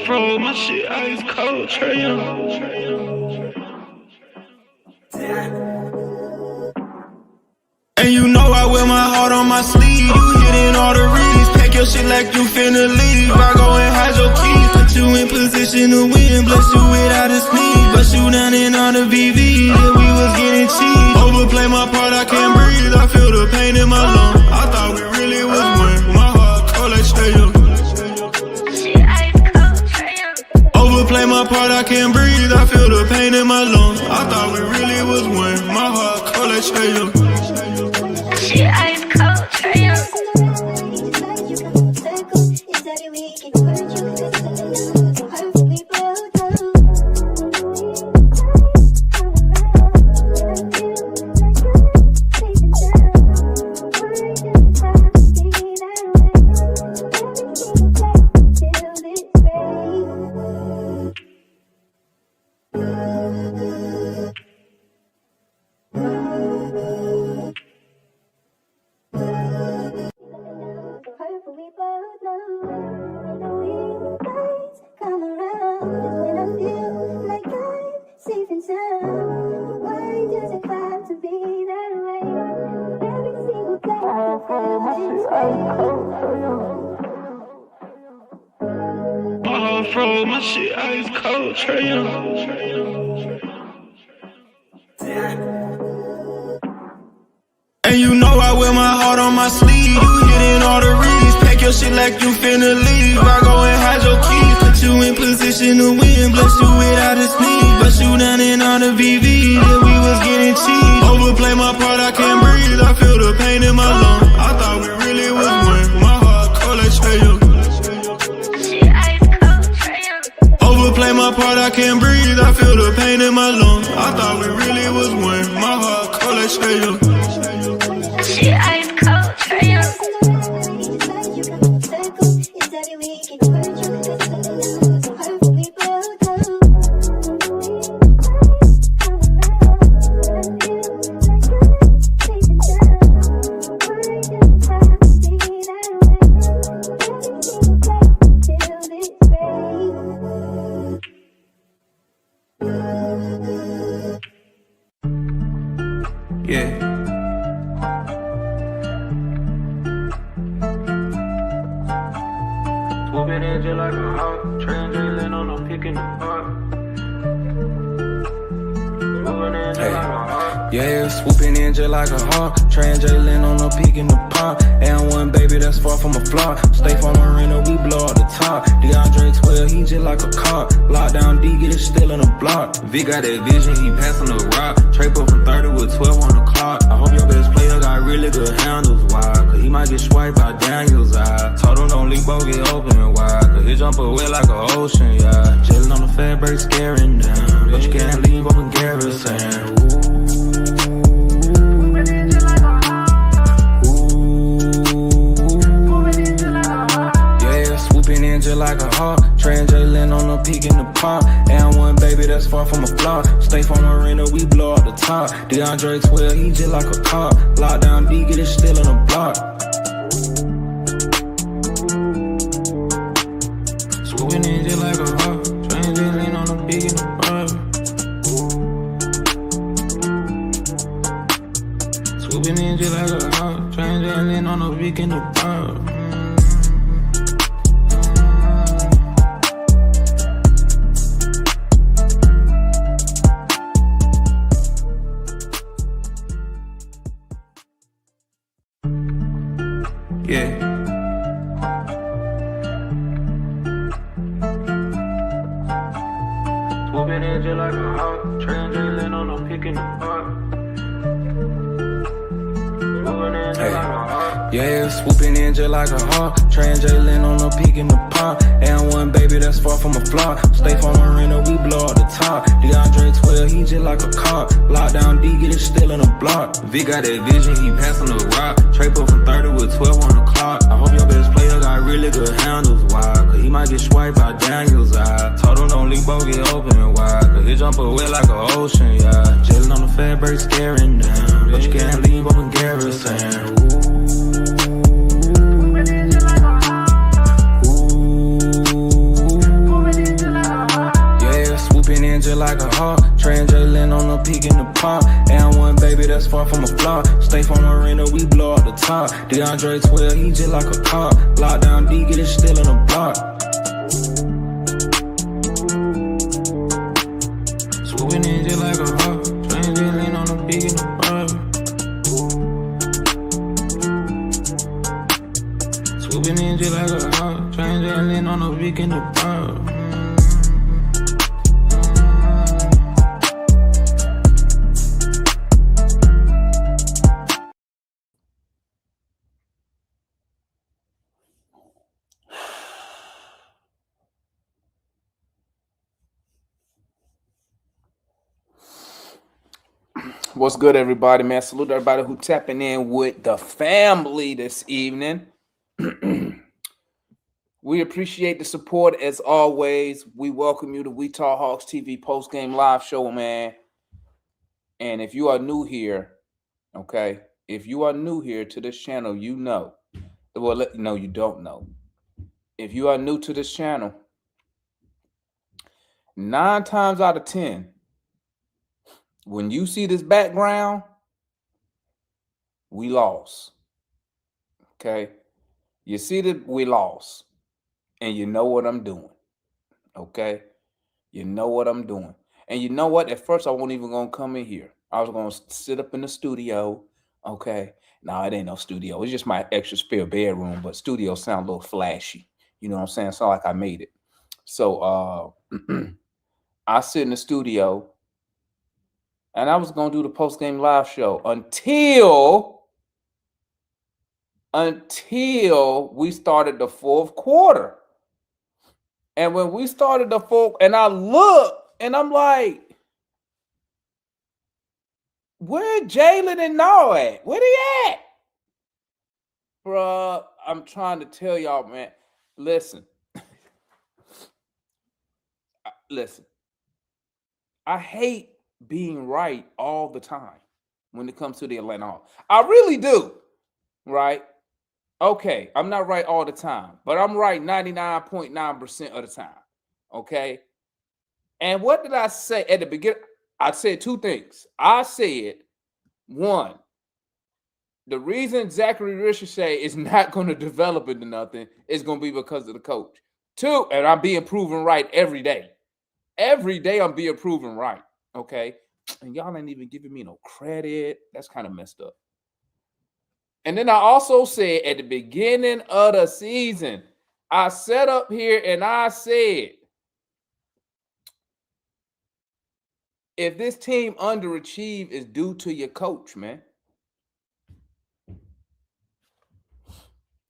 Fro, my shit ice cold, Trey Young. And you know I wear my heart on my sleeve. You hitting all the reads, pack your shit like you finna leave. I go and hide your keys, put you in position to win. Bless you without a sneeze, bust you down in all the VV. Yeah, we was getting cheap. Overplay my part, I can't breathe. I feel the pain in my lungs. I thought we really was one. My heart cold like Trey Young. Overplay my part, I can't breathe. I feel the pain in my lungs. I thought we really was one. My heart cold like Trey Young. Shit ice cold, Trey Young. Fro, my shit ice cold, Trey Young. And you know I wear my heart on my sleeve. You hitting all the reads, pack your shit like you finna leave. I go and hide your keys, put you in position to win. Bless you without a sneeze, bust you down in all the VV. Yeah, we was getting cheap. Overplay my part, I can't breathe. I feel the pain in my lungs. I thought we really was one. My heart cold like Trey Young. Overplay my part, I can't breathe. I feel the pain in my lungs. I thought we really was one. My heart cold like Trey Young. Shit ice cold, Trey Young. Yeah. Swooping in just like a hawk, translating on a pick in the park. Yeah, swooping in just like a hawk, translating on a peak in the pop. And one baby that's far from a flop. Stay from Marina, we blow out the top. DeAndre 12, he just like a cop. Lockdown D, get it still in the block. V got that vision, he passing the rock. Trey up from 30 with 12 on the clock. I hope your best player got really good handles, why? Cause he might get swiped by Daniel's eye. Told him don't leave, both get open wide. Cause his jumper wet like an ocean, yeah. Jailing on the fat break, scaring them. But you can't leave open garrison. Just like a hawk, translating on a peak in the pop. And one baby that's far from a flop. Stay from Marina, we blow out the top. DeAndre 12, he just like a cop. Lockdown D, get it still in the block. Swooping in just like a hawk, translating on a peak in the pop. Swooping in just like a hawk, translating on a peak in the pop. Yeah. Swooping in just like a hawk, translating on a pick in the park. Yeah, swooping in just like a hawk, translating on a peak in the pop. And one baby that's far from a flop. Stay from Marina, we blow out the top. DeAndre 12, he just like a cop. Lockdown D, get it still in the block. V got that vision, he passing the rock. Trey up from 30 with 12 on the clock. I hope your best player got really good handles, why? Cause he might get swiped by Daniel's eye. Told him don't leave, both get open wide. Cause his jumper wet like an ocean, yeah. Jailing on the fat break, scaring them. But you can't leave open garrison. Ooh. top. DeAndre 12, he just like a cop. Lockdown D, get it still in the block. Swooping in just like a hawk. Trying to lean on the big in the bar. Swooping in just like a hawk. Trying to lean on the big in the bar. What's good, everybody, man? Salute everybody who tapping in with the family this evening. We appreciate the support as always. We welcome you to We Talk Hawks TV Postgame Live Show, man. And if you are new here, okay, if you are new here to this channel, you know. Well, no, you don't know. If you are new to this channel, 9 times out of 10, when you see this background, we lost. Okay? You see that we lost. And you know what I'm doing. Okay? You know what I'm doing. And you know what? At first, I wasn't even going to come in here. I was going to sit up in the studio. Okay? No, it ain't no studio. It's just my extra spare bedroom. But studio sound a little flashy. You know what I'm saying? It's not like I made it. So, I sit in the studio. And I was going to do the post-game live show until we started the fourth quarter. And when we started the fourth, and I look, and I'm like, where Jalen and Noah at? Where they at? Bruh, I'm trying to tell y'all, man. Listen. Listen. I hate being right all the time when it comes to the Atlanta Hawks. I really do, right? Okay, I'm not right all the time, but I'm right 99.9% of the time, okay? And what did I say at the beginning? I said 2 things. I said, 1, the reason Zachary Ricochet is not going to develop into nothing is going to be because of the coach. 2, and I'm being proven right every day. Every day I'm being proven right. Okay, and y'all ain't even giving me no credit. That's kind of messed up. And then I also said at the beginning of the season, I sat up here and I said, if this team underachieve, is due to your coach, man.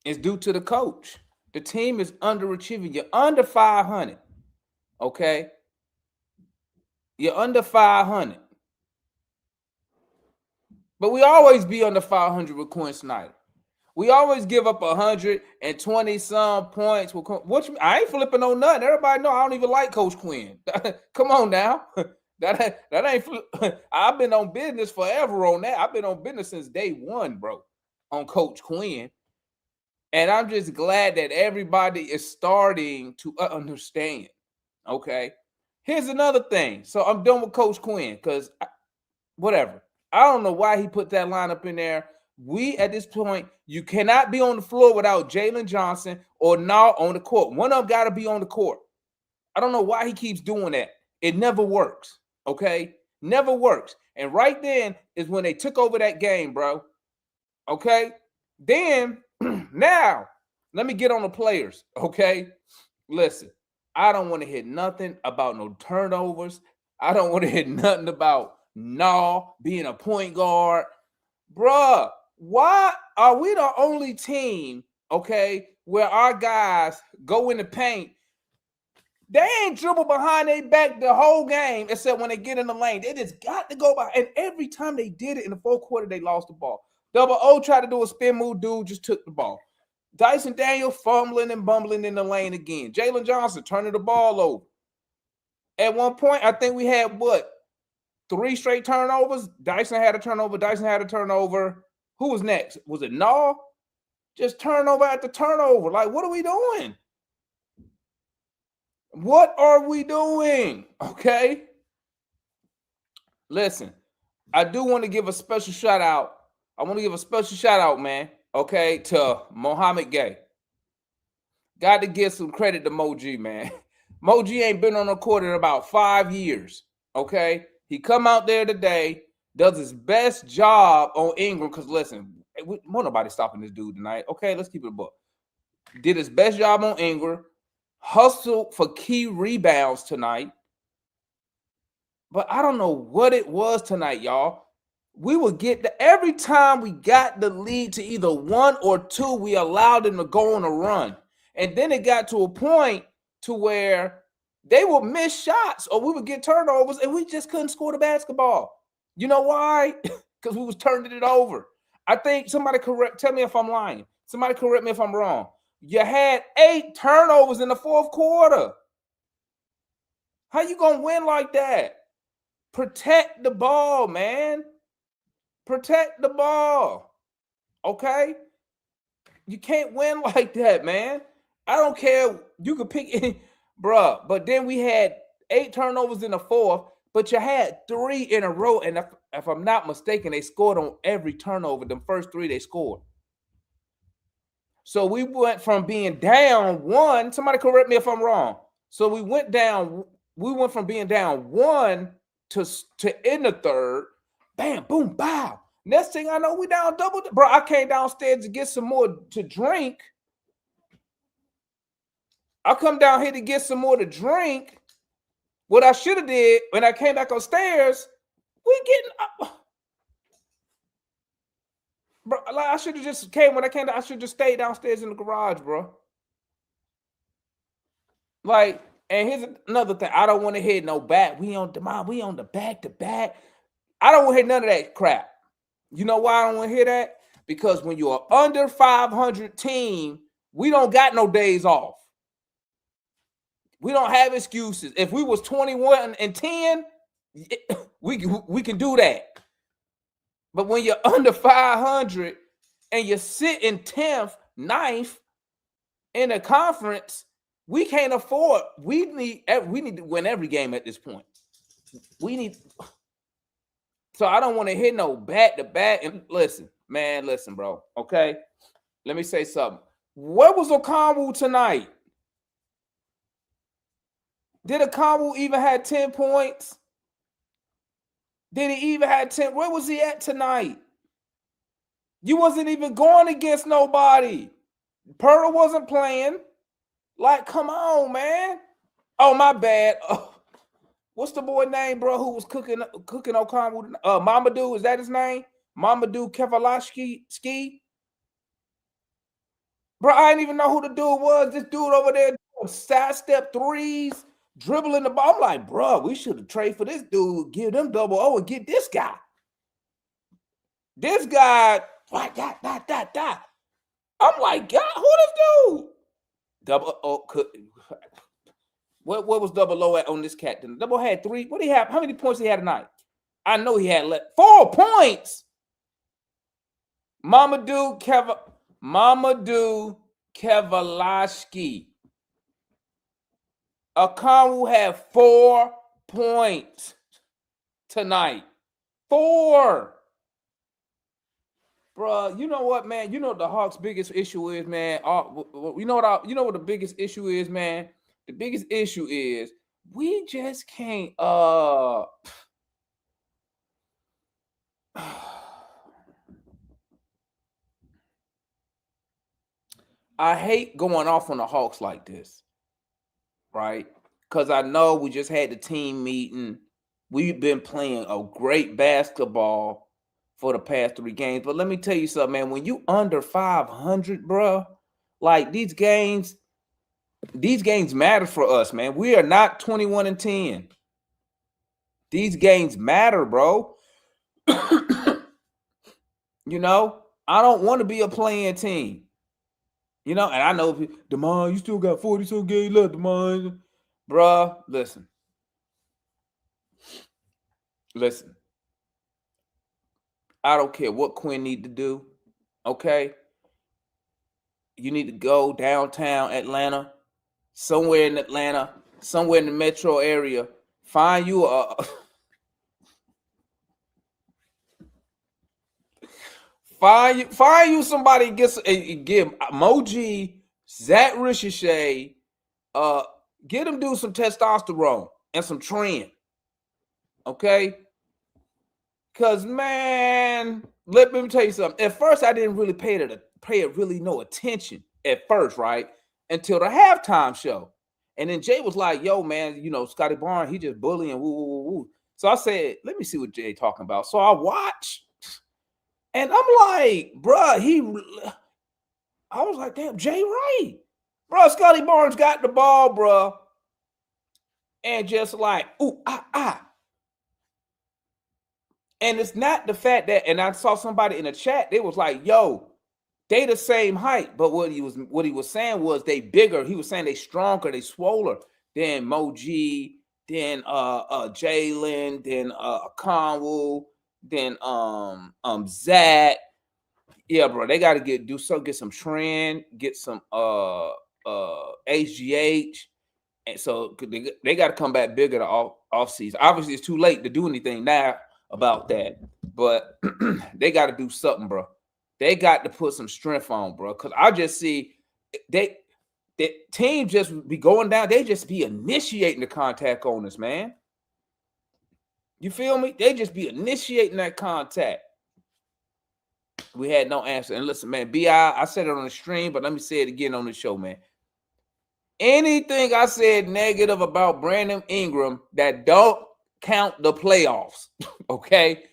It's due to the coach. The team is underachieving. You're under 500. Okay. You're under 500. But we always be under 500 with Quinn Snyder. We always give up 120 some points. I ain't flipping on nothing. Everybody know I don't even like Coach Quinn. Come on now. That ain't I've been on business forever on that. I've been on business since day 1, bro, on Coach Quinn. And I'm just glad that everybody is starting to understand. Okay. Here's another thing. So I'm done with Coach Quinn because whatever. I don't know why he put that lineup in there. We, at this point, you cannot be on the floor without Jalen Johnson or Nah on the court. One of them got to be on the court. I don't know why he keeps doing that. It never works. Okay? Never works. And right then is when they took over that game, bro. Okay? Then, now, let me get on the players. Okay? Listen. I don't want to hear nothing about no turnovers. I don't want to hear nothing about being a point guard. Bruh, why are we the only team, okay, where our guys go in the paint? They ain't dribble behind their back the whole game except when they get in the lane. They just got to go by. And every time they did it in the fourth quarter, they lost the ball. Double O tried to do a spin move. Dude just took the ball. Dyson Daniel fumbling and bumbling in the lane again. Jalen Johnson turning the ball over. At one point, I think we had, 3 straight turnovers? Dyson had a turnover. Who was next? Was it Nah? Just turnover after turnover. Like, what are we doing? What are we doing? Okay? Listen, I do want to give a special shout out. I want to give a special shout out, man. okay, to Mohamed Gay. Got to give some credit to Moji, man. Moji ain't been on the court in about 5 years, okay? He come out there today, does his best job on Ingram, because listen, won't nobody stopping this dude tonight. Okay, let's keep it a buck. Did his best job on Ingram, hustled for key rebounds tonight. But I don't know what it was tonight, y'all. We would get every time we got the lead to either 1 or 2, we allowed them to go on a run. And then it got to a point to where they would miss shots or we would get turnovers and we just couldn't score the basketball. You know why? Because we was turning it over. I think somebody tell me if I'm lying. Somebody correct me if I'm wrong. You had 8 turnovers in the fourth quarter. How you gonna win like that? Protect the ball, man. Protect the ball. Okay? You can't win like that, man. I don't care. You could pick any, bruh. But then we had 8 turnovers in the fourth, but you had 3 in a row. And if I'm not mistaken, they scored on every turnover. The first 3 they scored. So we went from being down 1. Somebody correct me if I'm wrong. So we went from being down 1 to in the third. Bam, boom, bow. Next thing I know, we down double. Bro, I came downstairs to get some more to drink. I come down here to get some more to drink. What I should have did when I came back upstairs, we getting up. Bro, like I should have just came when I came down. I should just stayed downstairs in the garage, bro. Like, and here's another thing. I don't want to hear no back. We on the back to back. I don't want to hear none of that crap. You know why I don't want to hear that? Because when you're under 500 team, we don't got no days off. We don't have excuses. If we was 21-10, we can do that. But when you're under 500 and you're sitting 10th, 9th in a conference, we can't afford. We need to win every game at this point. So I don't want to hit no back to back. And listen, bro. Okay, let me say something. Where was Okongwu tonight? Did Okongwu even have 10 points? Did he even have 10? Where was he at tonight? You wasn't even going against nobody. Pearl wasn't playing. Like, come on, man. Oh, my bad. What's the boy name, bro, who was cooking Okongwu? Mamadou, is that his name? Mamadou Kevalashki? Bro, I didn't even know who the dude was. This dude over there doing sidestep threes, dribbling the ball. I'm like, bro, we should have traded for this dude, give them double O and get this guy. This guy, I'm like, God, who this dude? Double O. What was double O at on this cat? Double had 3. What did he have? How many points he had tonight? I know he had 4 points. Mamadou Kevalashki. Okongwu had 4 points tonight. 4. Bro, you know what, man? You know what the Hawks' biggest issue is, man? You know what the biggest issue is, man? The biggest issue is we just can't I hate going off on the Hawks like this, right? Because I know we just had the team meeting. We've been playing a great basketball for the past 3 games. But let me tell you something, man. When you under 500, bro, like these games matter for us, man. We are not 21-10. These games matter, bro. You know, I don't want to be a playing team. You know, and I know, Demond, you still got 40-some games left, Demond. Bruh, listen. I don't care what Quinn need to do, okay? You need to go downtown Atlanta, somewhere in Atlanta, somewhere in the metro area. Find you Find you somebody give Moji, Zach Ricochet, get them do some testosterone and some trend. Okay? Cause man, let me tell you something. At first, I didn't really pay it really no attention at first, right? Until the halftime show. And then Jay was like, yo, man, you know, Scotty Barnes, he just bullying, woo, woo, woo, woo. So I said, let me see what Jay talking about. So I watched, and I'm like, bruh, I was like, damn, Jay right. Bruh, Scotty Barnes got the ball, bruh. And just like, ooh, And it's not the fact that, and I saw somebody in the chat, they was like, yo, they the same height, but what he was saying was they bigger. He was saying they stronger, they swoller than Moji, than Jalen, than Conwell, than Zach. Yeah, bro, they got to get some trend, get some HGH, and so they got to come back bigger the off season. Obviously, it's too late to do anything now about that, but they got to do something, bro. They got to put some strength on, bro, because I just see the team just be going down. They just be initiating the contact on us, man. You feel me? They just be initiating that contact. We had no answer. And listen, man, I said it on the stream, but let me say it again on the show, man. Anything I said negative about Brandon Ingram that don't count the playoffs, okay?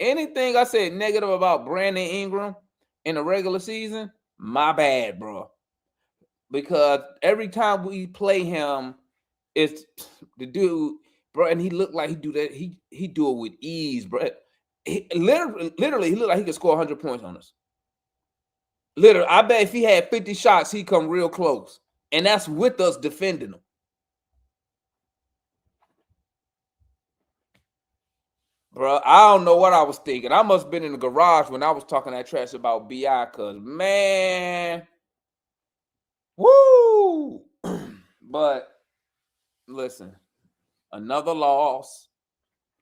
Anything I said negative about Brandon Ingram in the regular season, my bad, bro. Because every time we play him, it's the dude, bro, and he looked like he do that. He do it with ease, bro. He, literally, he looked like he could score 100 points on us. Literally, I bet if he had 50 shots, he'd come real close. And that's with us defending him. Bro, I don't know what I was thinking. I must have been in the garage when I was talking that trash about BI, because, man, woo! But, listen, another loss.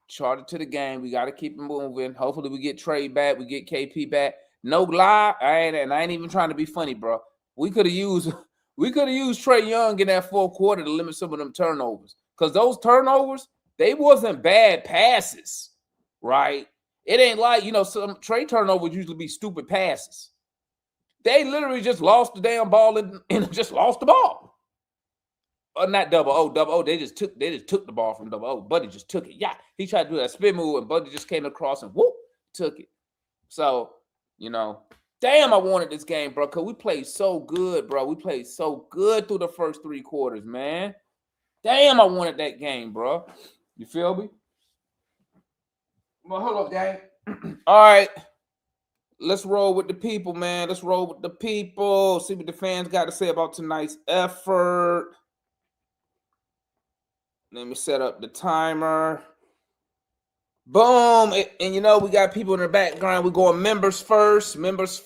Charted to the game. We got to keep it moving. Hopefully, we get Trey back. We get KP back. No lie, I ain't even trying to be funny, bro. We could have used Trey Young in that fourth quarter to limit some of them turnovers. Because those turnovers, they wasn't bad passes, right? It ain't like, some Trey turnovers usually be stupid passes. They literally just lost the damn ball and just lost the ball. Not double O. They just took the ball from double O. Buddy just took it. Yeah, he tried to do that spin move, and Buddy just came across and whoop, took it. So, damn, I wanted this game, bro, because we played so good, bro. We played so good through the first 3 quarters, man. Damn, I wanted that game, bro. You feel me? Well, hold up, gang. All right. Let's roll with the people, man. Let's roll with the people. See what the fans got to say about tonight's effort. Let me set up the timer. Boom. And we got people in the background. We're going members first. Let's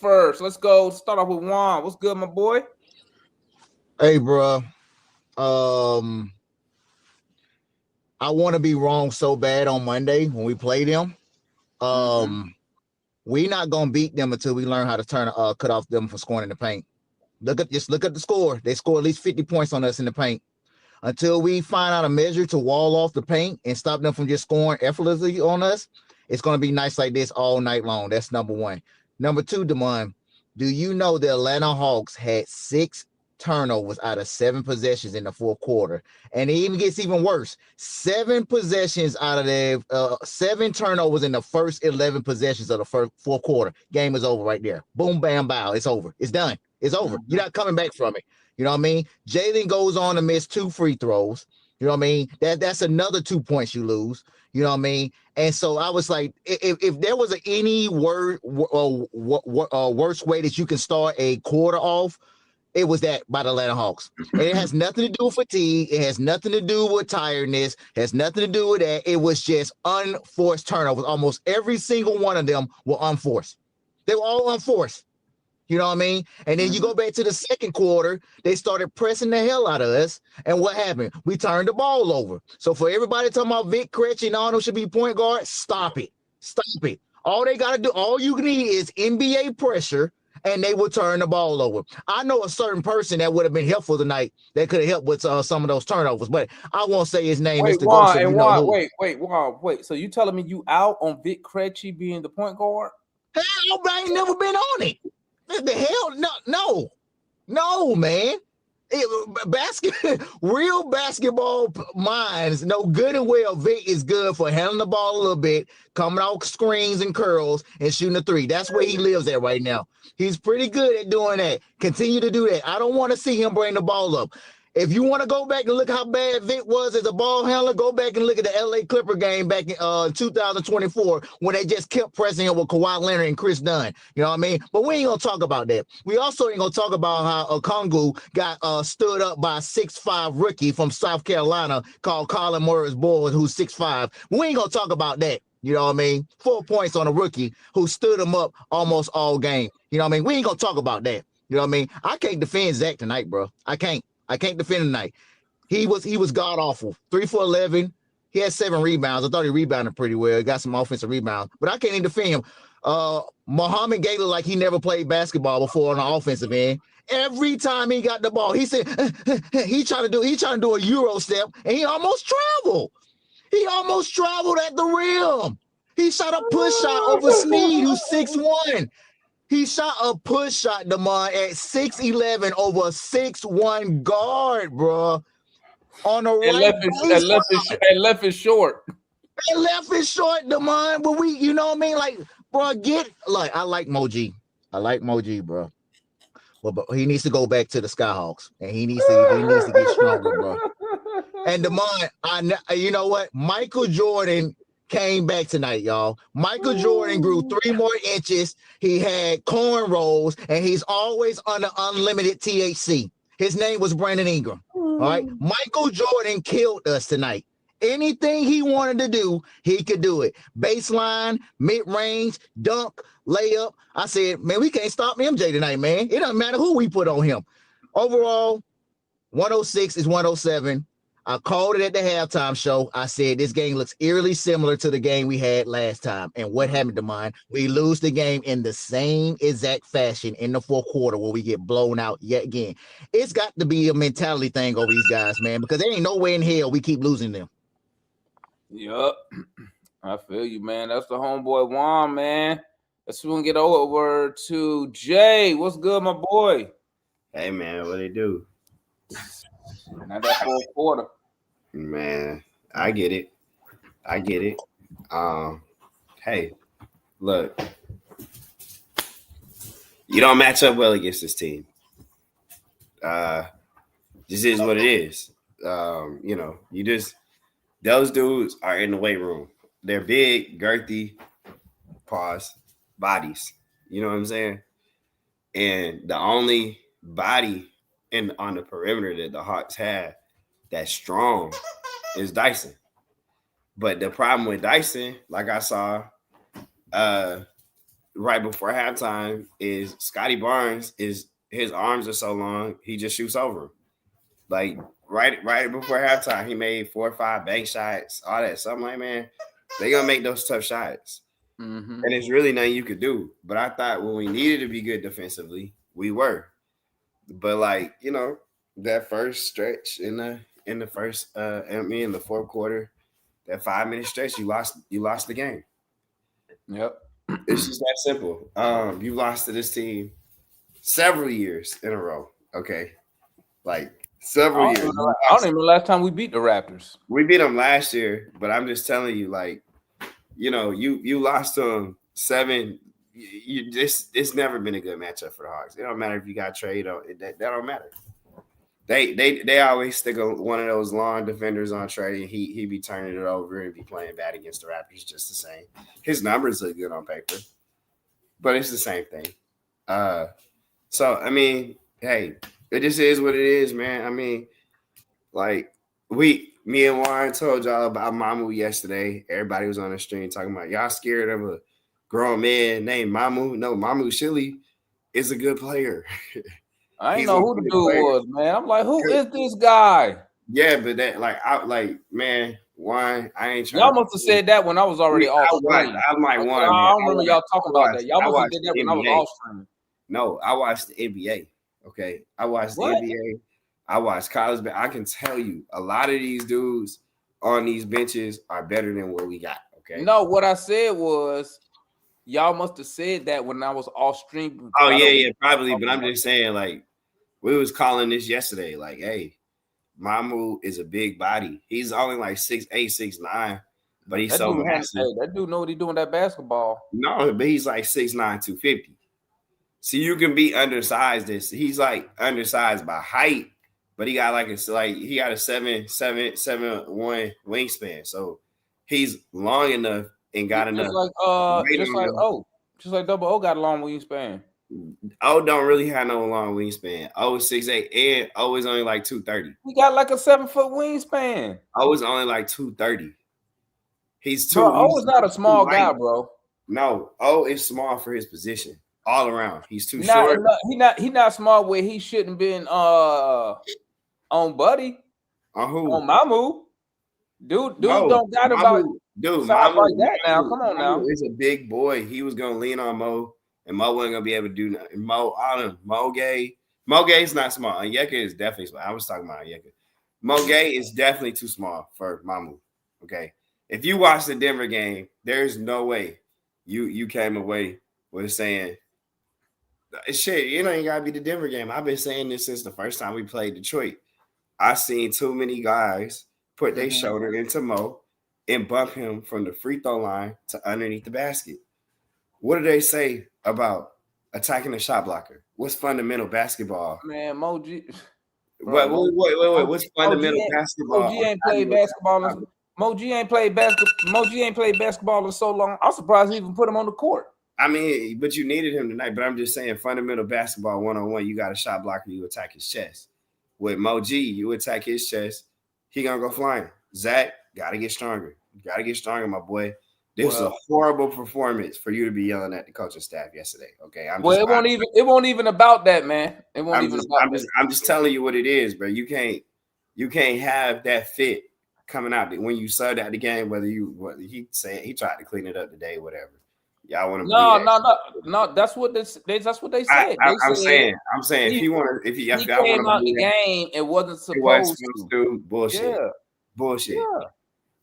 go. Start off with Juan. What's good, my boy? Hey, bro. I want to be wrong so bad on Monday when we play them. We're not going to beat them until we learn how to cut off them from scoring in the paint. Look at the score. They score at least 50 points on us in the paint. Until we find out a measure to wall off the paint and stop them from just scoring effortlessly on us, it's going to be nice like this all night long. That's number one. Number two, Damon, do you know the Atlanta Hawks had 6 turnovers out of 7 possessions in the fourth quarter? And it even gets even worse. 7 possessions out of their 7 turnovers in the first 11 possessions of the fourth quarter. Game is over right there. Boom, bam, bow. It's over. It's done. It's over. You're not coming back from it. You know what I mean? Jalen goes on to miss 2 free throws. You know what I mean? That's another 2 points you lose. You know what I mean? And so I was like, if there was any worse way that you can start a quarter off, it was that by the Atlanta Hawks. And it has nothing to do with fatigue. It has nothing to do with tiredness. It has nothing to do with that. It was just unforced turnovers. Almost every single one of them were unforced. They were all unforced. You know what I mean? And then you go back to the second quarter, they started pressing the hell out of us. And what happened? We turned the ball over. So for everybody talking about Vic Krejci and all them should be point guard, stop it. Stop it. All they got to do, all you need is NBA pressure, and they will turn the ball over. I know a certain person that would have been helpful tonight that could have helped with some of those turnovers, but I won't say his name. Wait, It's the ghost, so you know Juan, who. wait. So you telling me you out on Vic Krejci being the point guard? Hell, I ain't never been on it. What the hell? No, man. Real basketball minds know good and well Vic is good for handling the ball a little bit, coming off screens and curls and shooting a three. That's where he lives at right now. He's pretty good at doing that. Continue to do that. I don't want to see him bring the ball up. If you want to go back and look how bad Vic was as a ball handler, go back and look at the LA Clipper game back in 2024 when they just kept pressing him with Kawhi Leonard and Chris Dunn. You know what I mean? But we ain't going to talk about that. We also ain't going to talk about how Okongwu got stood up by a 6'5" rookie from South Carolina called Colin Morris-Boyd, who's 6'5". We ain't going to talk about that. You know what I mean? 4 points on a rookie who stood him up almost all game. You know what I mean? We ain't going to talk about that. You know what I mean? I can't defend Zach tonight, bro. I can't defend him tonight. He was god awful. 3 for 11. He had 7 rebounds. I thought he rebounded pretty well. He got some offensive rebounds, but I can't even defend him. Muhammad Gay looked like he never played basketball before on the offensive end. Every time he got the ball, he said he trying to do a Euro step, and he almost traveled. He almost traveled at the rim. He shot a push shot over Sneed, who's 6'1". He shot a push shot, Damon, at 6'11" over a 6'1" guard, bro. On the right baseline. And left is short. And left is short, Damon. But you know what I mean? Like, bro, I like Moji. I like Moji, bro. But he needs to go back to the Skyhawks, and he needs to get stronger, bro. And Damon, you know what? Michael Jordan came back tonight, y'all. Michael Jordan grew 3 more inches. He had cornrows, and he's always under unlimited THC. His name was Brandon Ingram. All right. Michael Jordan killed us tonight. Anything he wanted to do, he could do it. Baseline, mid-range, dunk, layup. I said, man, we can't stop MJ tonight, man. It doesn't matter who we put on him. Overall, 106 is 107. I called it at the halftime show. I said this game looks eerily similar to the game we had last time. And what happened to mine? We lose the game in the same exact fashion in the fourth quarter where we get blown out yet again. It's got to be a mentality thing over these guys, man, because there ain't no way in hell we keep losing them. Yup. I feel you, man. That's the homeboy Juan, man. Let's get over to Jay. What's good, my boy? Hey, man, what they do? Not that fourth quarter. Man, I get it. Hey, look. You don't match up well against this team. This is what it is. Those dudes are in the weight room. They're big, girthy, bodies. You know what I'm saying? And the only body on the perimeter that the Hawks have that's strong is Dyson. But the problem with Dyson, like I saw right before halftime, is Scotty Barnes his arms are so long, he just shoots over him. Like right before halftime, he made 4 or 5 bank shots, all that. So I'm like, man, they're gonna make those tough shots. Mm-hmm. And there's really nothing you could do. But I thought when we needed to be good defensively, we were. But that first stretch in the fourth quarter, that 5-minute stretch, you lost the game. Yep. It's just that simple. You lost to this team several years in a row. Okay. Like several years. I don't even know last time we beat the Raptors. We beat them last year, but I'm just telling you, you lost to them 7. It's never been a good matchup for the Hawks. It don't matter if you got Trey. That don't matter. They always stick one of those long defenders on Trey, and he be turning it over and be playing bad against the Raptors just the same. His numbers look good on paper, but it's the same thing. So I mean, hey, it just is what it is, man. I mean, me and Warren told y'all about Mamu yesterday. Everybody was on the stream talking about y'all scared of a grown man named Mamu. No, Mamu Shilly is a good player. I didn't know who the dude was, man. I'm like, who is this guy? Yeah, but that man, One, I ain't trying. Y'all must have said that when I was already off stream. I might one. I don't remember y'all talking about that. Y'all must have did that when I was off stream. No, I watched the NBA. Okay, I watched the NBA. I watched college. I can tell you, a lot of these dudes on these benches are better than what we got. Okay. No, what I said was, y'all must have said that when I was off stream. Oh yeah, probably. But I'm just saying, like, we was calling this yesterday. Like, hey, Mamu is a big body. He's only like 6'8", 6'9", but he's so massive. Hey, that dude know what he doing that basketball. No, but he's like 6'9", 250. So you can be undersized. He's like undersized by height, but he got like a 7'1" wingspan. So he's long enough and got enough. Just like Double O got a long wingspan. O don't really have no long wingspan. O is 6'8", and O is only like 230. He got like a 7-foot wingspan. O is only like 230. He's too. Bro, O is not a small guy, bro. No, O is small for his position. All around, he's too short. He not small where he shouldn't been on Buddy. On who? On Mamu. Dude don't got about size like that now. Come on now. He's a big boy. He was gonna lean on Mo, and Mo wasn't gonna be able to do nothing. Mo Gay is not small. Onyeka is definitely small. I was talking about Onyeka. Mo Gay is definitely too small for Mamu. Okay. If you watch the Denver game, there's no way you came away with saying, shit, you gotta be the Denver game. I've been saying this since the first time we played Detroit. I seen too many guys put their shoulder into Mo and bump him from the free throw line to underneath the basket. What do they say about attacking the shot blocker? What's fundamental basketball? Man, Moji. Wait. What's fundamental basketball? Moji ain't played basketball. Moji ain't played basketball in so long. I'm surprised he even put him on the court. I mean, but you needed him tonight. But I'm just saying, fundamental basketball 1-on-1, you got a shot blocker, you attack his chest. With Mo G, you attack his chest, he gonna go flying. Zach, gotta get stronger. You gotta get stronger, my boy. This was a horrible performance for you to be yelling at the coaching staff yesterday. Okay, it won't even about that, man. It won't even about that. I'm just telling you what it is, bro. You can't have that fit coming out when you subbed out the game. He tried to clean it up today, whatever. Y'all want to? No. That's what they said. I'm saying if he came out the game, it wasn't supposed to. Bullshit. Yeah.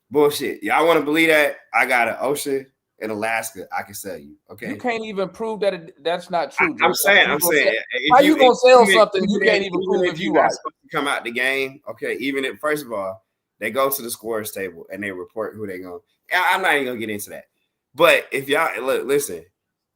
Bullshit. Y'all want to believe that? I got an ocean in Alaska. I can sell you. Okay. You can't even prove that that's not true. I'm saying. How you gonna sell something you can't even prove if you right? Come out the game. Okay. Even if first of all they go to the scorers table and they report who they going. I'm not even gonna get into that. But if y'all listen,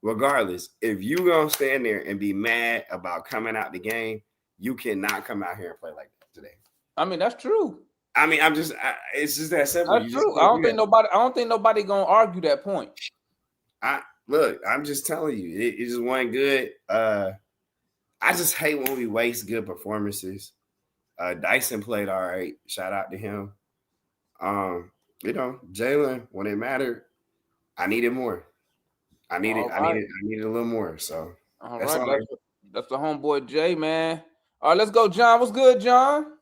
regardless, if you gonna stand there and be mad about coming out the game, you cannot come out here and play like that today. I mean, that's true. I mean, it's just that simple. That's true. I don't think nobody gonna argue that point. I'm just telling you, it just wasn't good. I just hate when we waste good performances. Dyson played all right. Shout out to him. Jalen, when it mattered, I needed more. I needed a little more. So that's the homeboy Jay, man. All right, let's go, John. What's good, John?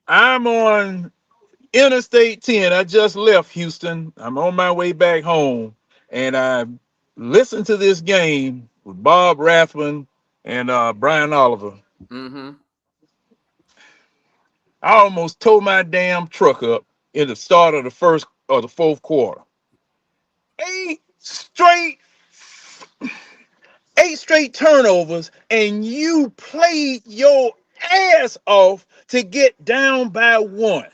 I'm on Interstate 10. I just left Houston. I'm on my way back home, and I listened to this game with Bob Rathman and Brian Oliver. Mm-hmm. I almost tore my damn truck up in the start of the first or the fourth quarter. Eight straight turnovers, and you played your ass off to get down by one,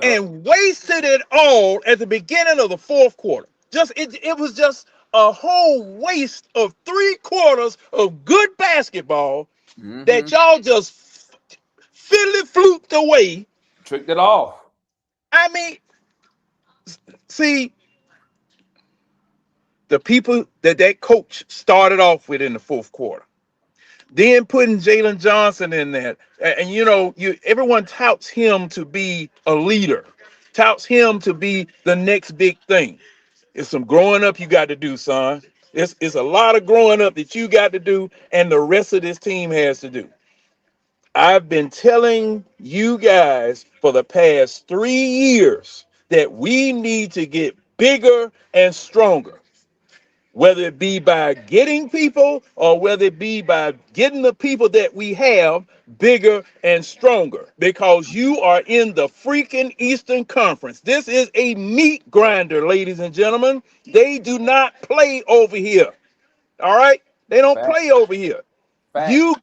and wasted it all at the beginning of the fourth quarter. It was just a whole waste of 3 quarters of good basketball that y'all just fiddly fluked away. Tricked it off. I mean, see, the people that coach started off with in the fourth quarter, then putting Jalen Johnson in there, and everyone touts him to be a leader, touts him to be the next big thing. It's some growing up you got to do, son. It's a lot of growing up that you got to do, and the rest of this team has to do. I've been telling you guys for the past 3 years that we need to get bigger and stronger, whether it be by getting people or whether it be by getting the people that we have bigger and stronger, because you are in the freaking Eastern Conference. This is a meat grinder, ladies and gentlemen. They do not play over here. All right? They don't Fact. play over here. Fact. You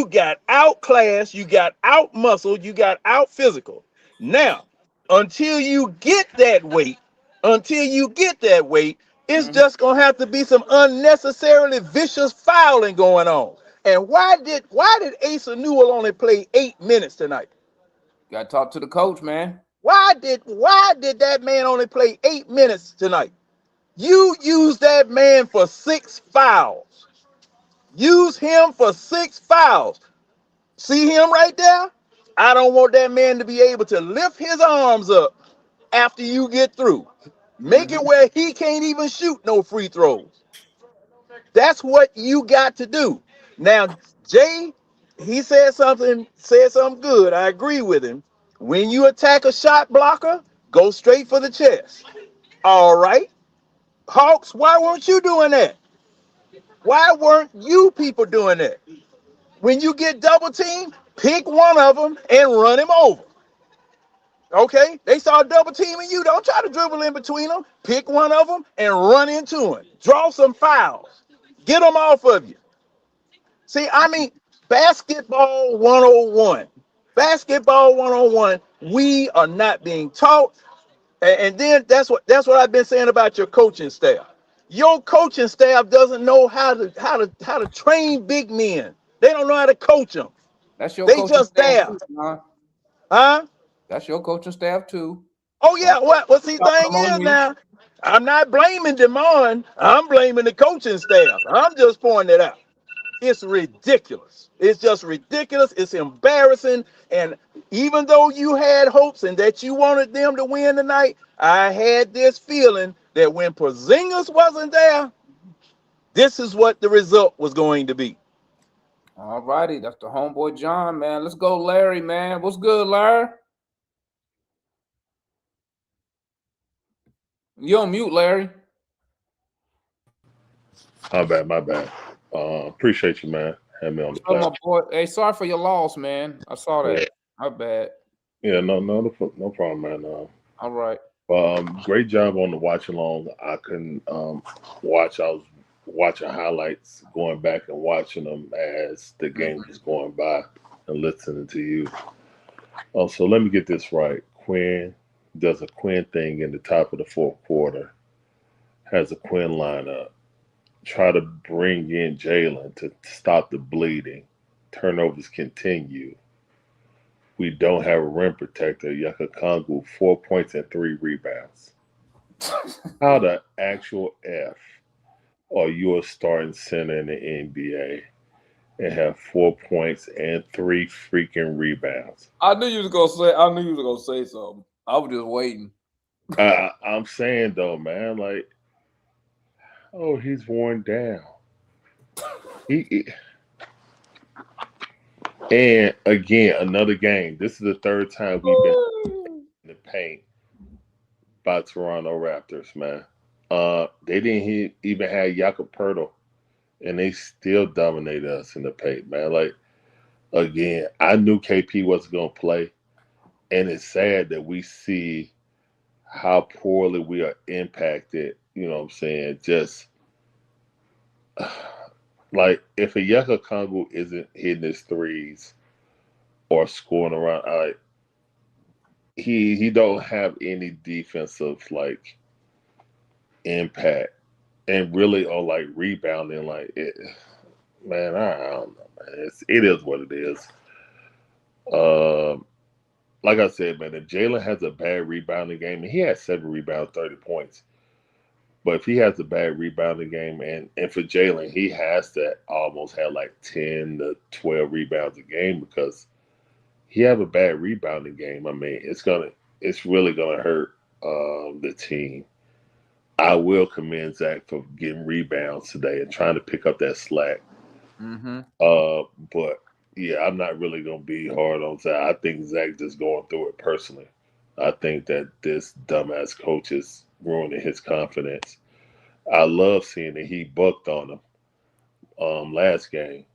got outclassed, you got out muscled, you got out physical. Now, until you get that weight, it's just gonna have to be some unnecessarily vicious fouling going on. And why did Asa Newell only play 8 minutes tonight? Got to talk to the coach, man. Why did that man only play 8 minutes tonight? You used that man for 6 fouls. Use him for 6 fouls. See him right there? I don't want that man to be able to lift his arms up after you get through. Make it where he can't even shoot no free throws. That's what you got to do. Now, Jay, he said something good. I agree with him. When you attack a shot blocker, go straight for the chest. All right. Hawks, why weren't you doing that? Why weren't you people doing that? When you get double teamed, pick one of them and run him over. Okay? They saw double teaming you. Don't try to dribble in between them. Pick one of them and run into him. Draw some fouls. Get them off of you. See, I mean, basketball 101. Basketball 101, we are not being taught. And then that's what I've been saying about your coaching staff. Your coaching staff doesn't know how to train big men. They don't know how to coach them. That's your They coaching just staff there. too, Huh? That's your coaching staff too. Oh yeah. Well, see, thing is now, I'm not blaming Demond. I'm blaming the coaching staff. I'm just pointing it out. It's ridiculous. It's just ridiculous. It's embarrassing. And even though you had hopes and that you wanted them to win tonight, I had this feeling that when Porzingis wasn't there, this is what the result was going to be. All righty. That's the homeboy John, man. Let's go, Larry, man. What's good, Larry? You on mute, Larry. My bad. Appreciate you, man. Having me on the platform. My boy. Hey, sorry for your loss, man. I saw that. Yeah. My bad. Yeah, no problem, man. All right. Great job on the watch along. I couldn't watch. I was watching highlights, going back and watching them as the game was going by and listening to you. So let me get this right. Quinn does a Quinn thing in the top of the fourth quarter, has a Quinn lineup, try to bring in Jalen to stop the bleeding. Turnovers continue. We don't have a rim protector. Yucca Kongu, 4 points and 3 rebounds. How the actual F are you a starting center in the NBA and have 4 points and 3 freaking rebounds? I knew you was gonna say something. I was just waiting. I'm saying though, man, like, oh, he's worn down. And again, another game. This is the third time we've been in the paint by Toronto Raptors, man. They didn't even have Jakob Poeltl, and they still dominated us in the paint, man. Like, again, I knew KP wasn't going to play, and it's sad that we see how poorly we are impacted, you know what I'm saying? Just like if a Yucca Kongu isn't hitting his threes or scoring around, like he don't have any defensive like impact, and really on like rebounding, like it, man, I don't know, man. It is what it is. Like I said, man, if Jalen has a bad rebounding game, and he had 7 rebounds, 30 points. But if he has a bad rebounding game, and for Jalen, he has to almost have like 10 to 12 rebounds a game, because he have a bad rebounding game. I mean, it's really gonna hurt the team. I will commend Zach for getting rebounds today and trying to pick up that slack. Mm-hmm. But Yeah, I'm not really gonna be hard on Zach. I think Zach just going through it personally. I think that this dumbass coach is ruining his confidence. I love seeing that he bucked on him last game,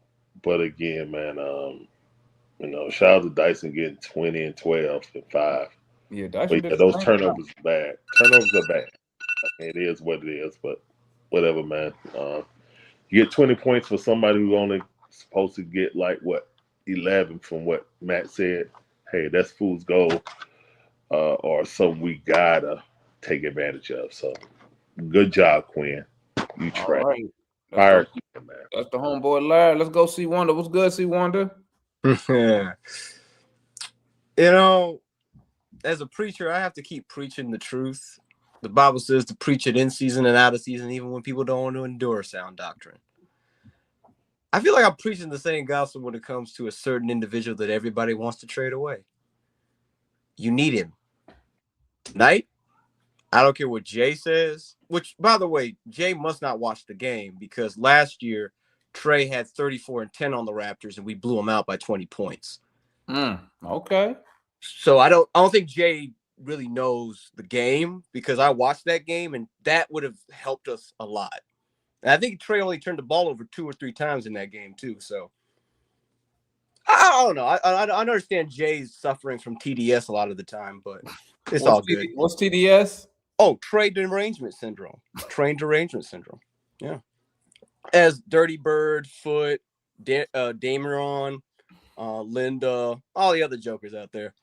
but again, man, shout out to Dyson getting 20 and 12 and 5. Yeah, Dyson But did yeah, the those same turnovers are bad. Turnovers are bad. I mean, it is what it is, but whatever, man. You get 20 points for somebody who only supposed to get 11 from what Matt said. Hey, that's fool's gold, or something we gotta take advantage of. So, good job, Quinn. You tried. All right. Fire, man. That's the homeboy Larry. Let's go see Wonder. What's good, see Wonder? As a preacher, I have to keep preaching the truth. The Bible says to preach it in season and out of season, even when people don't want to endure sound doctrine. I feel like I'm preaching the same gospel when it comes to a certain individual that everybody wants to trade away. You need him. Tonight, I don't care what Jay says, which, by the way, Jay must not watch the game because last year, Trey had 34 and 10 on the Raptors, and we blew him out by 20 points. Okay. So I don't think Jay really knows the game because I watched that game, and that would have helped us a lot. And I think Trey only turned the ball over 2 or 3 times in that game too. So I don't know. I understand Jay's suffering from TDS a lot of the time, but it's all good. What's TDS? Oh, trade derangement syndrome. Train derangement syndrome. Yeah. As Dirty Bird, Foot, Dameron, Linda, all the other jokers out there.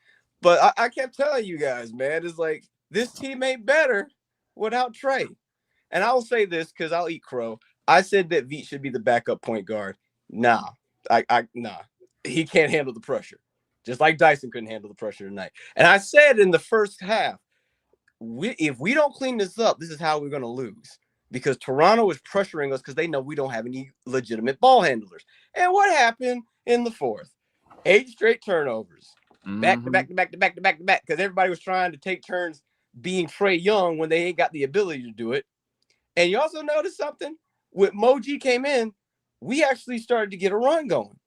But I kept telling you guys, man, it's like this team ain't better without Trey. And I will say this because I'll eat crow. I said that Veet should be the backup point guard. Nah. Nah. He can't handle the pressure. Just like Dyson couldn't handle the pressure tonight. And I said in the first half, if we don't clean this up, this is how we're going to lose. Because Toronto is pressuring us because they know we don't have any legitimate ball handlers. And what happened in the fourth? 8 straight turnovers. Back to back. Because everybody was trying to take turns being Trey Young when they ain't got the ability to do it. And you also noticed something? When Moji came in, we actually started to get a run going.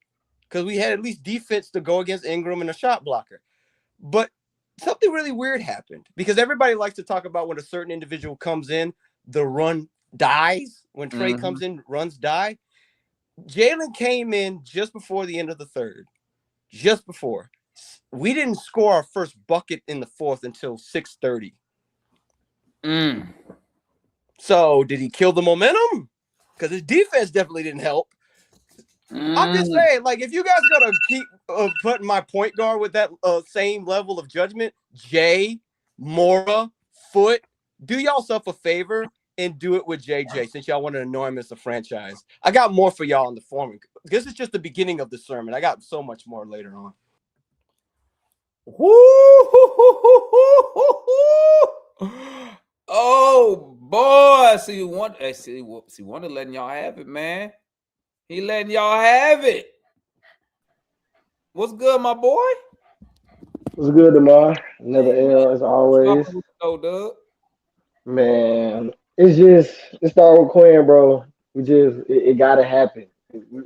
Because we had at least defense to go against Ingram and a shot blocker. But something really weird happened. Because everybody likes to talk about when a certain individual comes in, the run dies. When Trey comes in, runs die. Jalen came in just before the end of the third. Just before. We didn't score our first bucket in the fourth until 6:30. So did he kill the momentum? Because his defense definitely didn't help. I'm just saying, like, if you guys are going to keep putting my point guard with that same level of judgment, Jay, Mora, Foot, do y'all self a favor and do it with JJ since y'all want to annoy him as a franchise. I got more for y'all in the forum. This is just the beginning of the sermon. I got so much more later on. Oh boy, see Wonder letting y'all have it, man. He letting y'all have it. What's good, my boy? What's good, DeMar? Another L as always. Man, it's all with Quinn, bro. It gotta happen.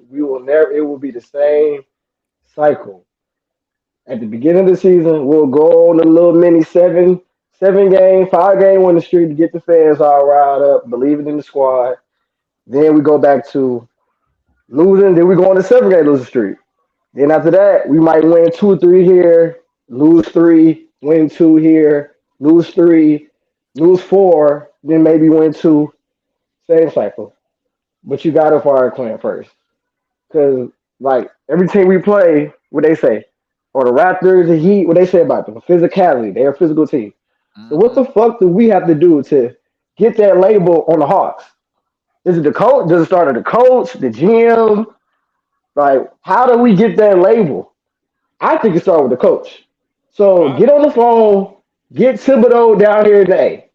We will never. It will be the same cycle. At the beginning of the season, we'll go on a little mini 5-game winning streak to get the fans all riled up, believing in the squad. Then we go back to losing. Then we go on a 7-game losing streak. Then after that, we might win 2 or 3 here, lose 3, win 2 here, lose 3, lose 4, then maybe win 2. Same cycle. But you got to fire Quinn first. Because, like, every team we play, what they say, or the Raptors, the Heat, what they say about them, physicality. They're a physical team. So what the fuck do we have to do to get that label on the Hawks? Is it the coach? Does it start at the coach, the GM? Like, how do we get that label? I think it starts with the coach. So get on the phone, get Thibodeau down here today.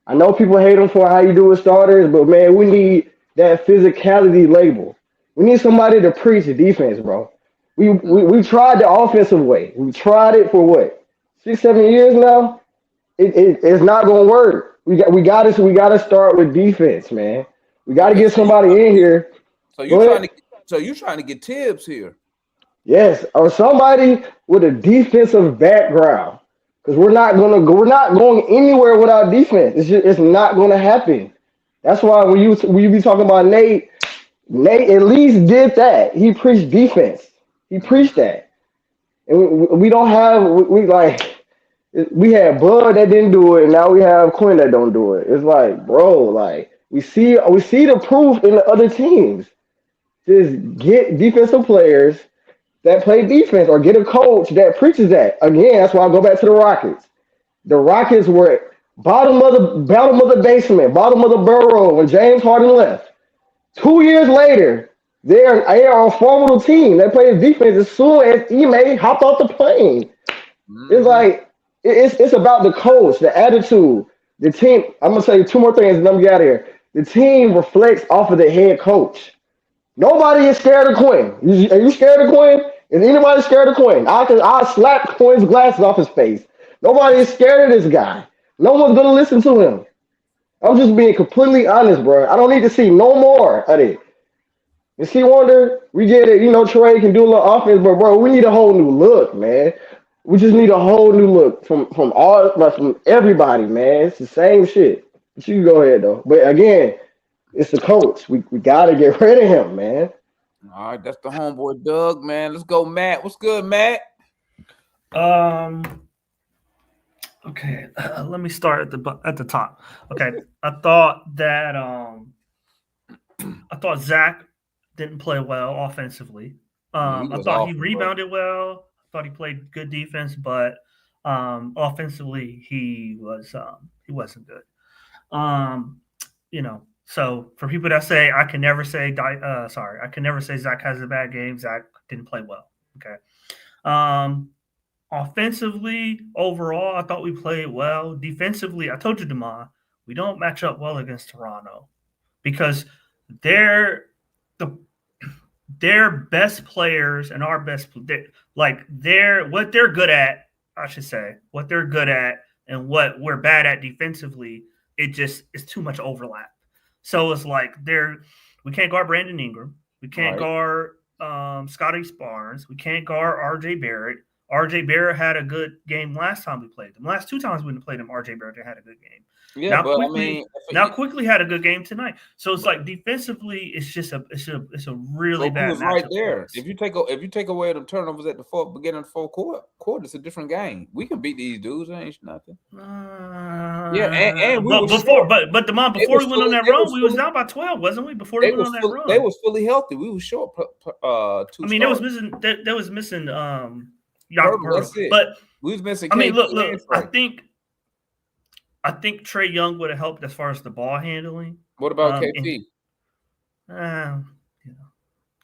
I know people hate him for how you do with starters, but man, we need that physicality label. We need somebody to preach the defense, bro. We tried the offensive way. We tried it for what, 6-7 years now. It's not gonna work. We got to start with defense, man. We got to get somebody in here. So you trying to get Tibbs here? Yes, or somebody with a defensive background. Because we're not going anywhere without defense. It's not gonna happen. That's why when you be talking about Nate at least did that. He preached defense. He preached that. And we don't have we like we had Bud that didn't do it, and now we have Quinn that don't do it. It's like, bro, like we see the proof in the other teams. Just get defensive players that play defense, or get a coach that preaches that. Again, that's why I go back to the Rockets. The Rockets were bottom of the basement, bottom of the barrel when James Harden left. 2 years later, they are a formidable team. They play defense as soon as Ime hopped off the plane. It's like it's about the coach, the attitude, the team. I'm gonna say two more things and then we get out of here. The team reflects off of the head coach. Nobody is scared of Quinn. Are you scared of Quinn? Is anybody scared of Quinn? I'll slap Quinn's glasses off his face. Nobody is scared of this guy. No one's gonna listen to him. I'm just being completely honest, bro. I don't need to see no more of it. You see, Wonder, we get it. You know, Trey can do a little offense, but bro, we need a whole new look, man. We just need a whole new look from everybody, man. It's the same shit. But you can go ahead though. But again, it's the coach. We gotta get rid of him, man. All right, that's the homeboy Doug, man. Let's go, Matt. What's good, Matt? Okay, let me start at the top. Okay, I thought Zach didn't play well offensively. I thought he rebounded well. I thought he played good defense, but offensively he wasn't good. You know, so for people that say I can never say Zach has a bad game. Zach didn't play well. Okay. Offensively, overall, I thought we played well. Defensively, I told you, Demond, we don't match up well against Toronto because their best players and our best what they're good at, I should say, what they're good at and what we're bad at defensively, it just is too much overlap. So it's like we can't guard Brandon Ingram, we can't guard Scotty Barnes, we can't guard RJ Barrett. RJ Barrett had a good game last time we played them. Last two times we played him, RJ Barrett had a good game. Yeah, Quickly had a good game tonight. So it's like defensively, it's a really bad. Was right there. If you take away the turnovers at the beginning of the fourth quarter, it's a different game. We can beat these dudes. It ain't nothing. But before we went on that run, we was down by 12, wasn't we? Before we went on that run, they was fully healthy. We was short. They was missing. That's it. But we was missing. I mean, look. I think Trey Young would have helped as far as the ball handling. What about KP?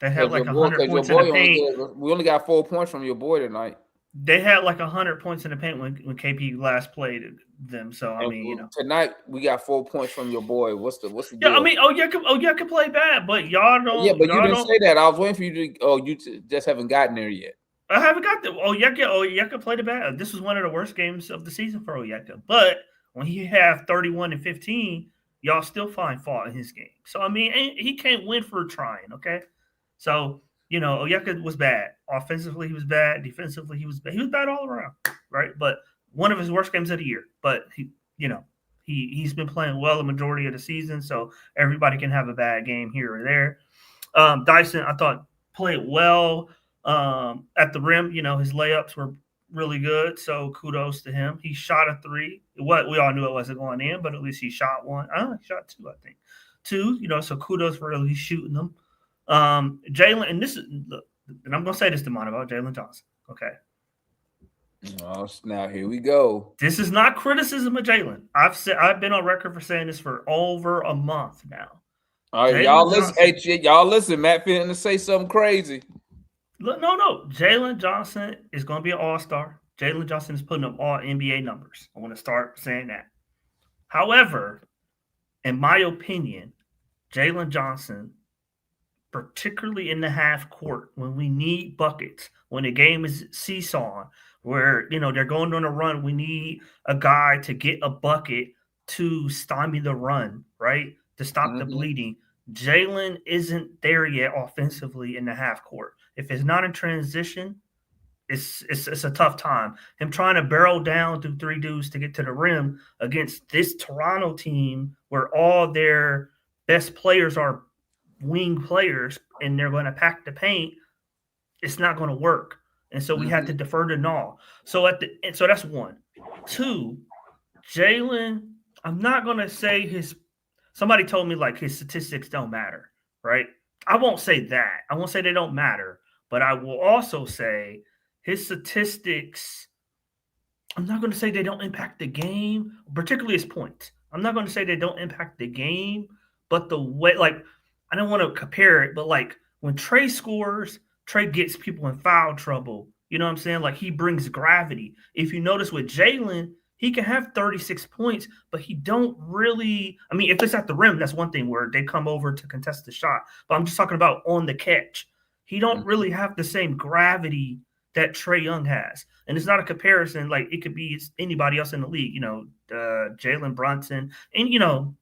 They had like 100 points in the paint. We only got 4 points from your boy tonight. They had like 100 points in the paint when KP last played them. So I mean, tonight we got 4 points from your boy. What's the deal? Yeah, I mean, y'all can play bad, but y'all don't. Yeah, but you didn't say that. I was waiting for you to. You just haven't gotten there yet. I haven't got there. Oyeka played it bad. This was one of the worst games of the season for Oyeka. But when he have 31 and 15, y'all still find fault in his game. So, I mean, he can't win for trying, okay? So, Oyeka was bad. Offensively, he was bad. Defensively, he was bad. He was bad all around, right? But one of his worst games of the year. But, he's been playing well the majority of the season, so everybody can have a bad game here or there. Dyson, I thought, played well. At the rim, his layups were really good, so kudos to him. He shot a 3. What we all knew it wasn't going in, but at least he shot one. He shot 2, I think. 2, so kudos for at least shooting them. Jalen, and I'm gonna say this to Mon about Jalen Johnson. Okay. Oh, now here we go. This is not criticism of Jalen. I've been on record for saying this for over a month now. All right, y'all listen. Hey, y'all listen. Matt finna say something crazy. Look, no. Jalen Johnson is going to be an all-star. Jalen Johnson is putting up all NBA numbers. I want to start saying that. However, in my opinion, Jalen Johnson, particularly in the half court, when we need buckets, when the game is seesawing, where, they're going on a run, we need a guy to get a bucket to stymie the run, right? To stop the bleeding. Jalen isn't there yet offensively in the half court. If it's not in transition, it's a tough time. Him trying to barrel down through 3 dudes to get to the rim against this Toronto team where all their best players are wing players and they're going to pack the paint, it's not going to work. And so we had to defer to Null. So that's 1. 2, Jalen, I'm not going to say somebody told me like his statistics don't matter, right? I won't say that. I won't say they don't matter, but I will also say his statistics, I'm not going to say they don't impact the game, particularly his points. I'm not going to say they don't impact the game, but the way, like, I don't want to compare it, but like when Trey scores, Trey gets people in foul trouble. You know what I'm saying? Like he brings gravity. If you notice with Jalen, he can have 36 points, but he don't really. I mean, if it's at the rim, that's one thing where they come over to contest the shot. But I'm just talking about on the catch. He don't really have the same gravity that Trey Young has. And it's not a comparison. Like it could be anybody else in the league, Jalen Brunson and,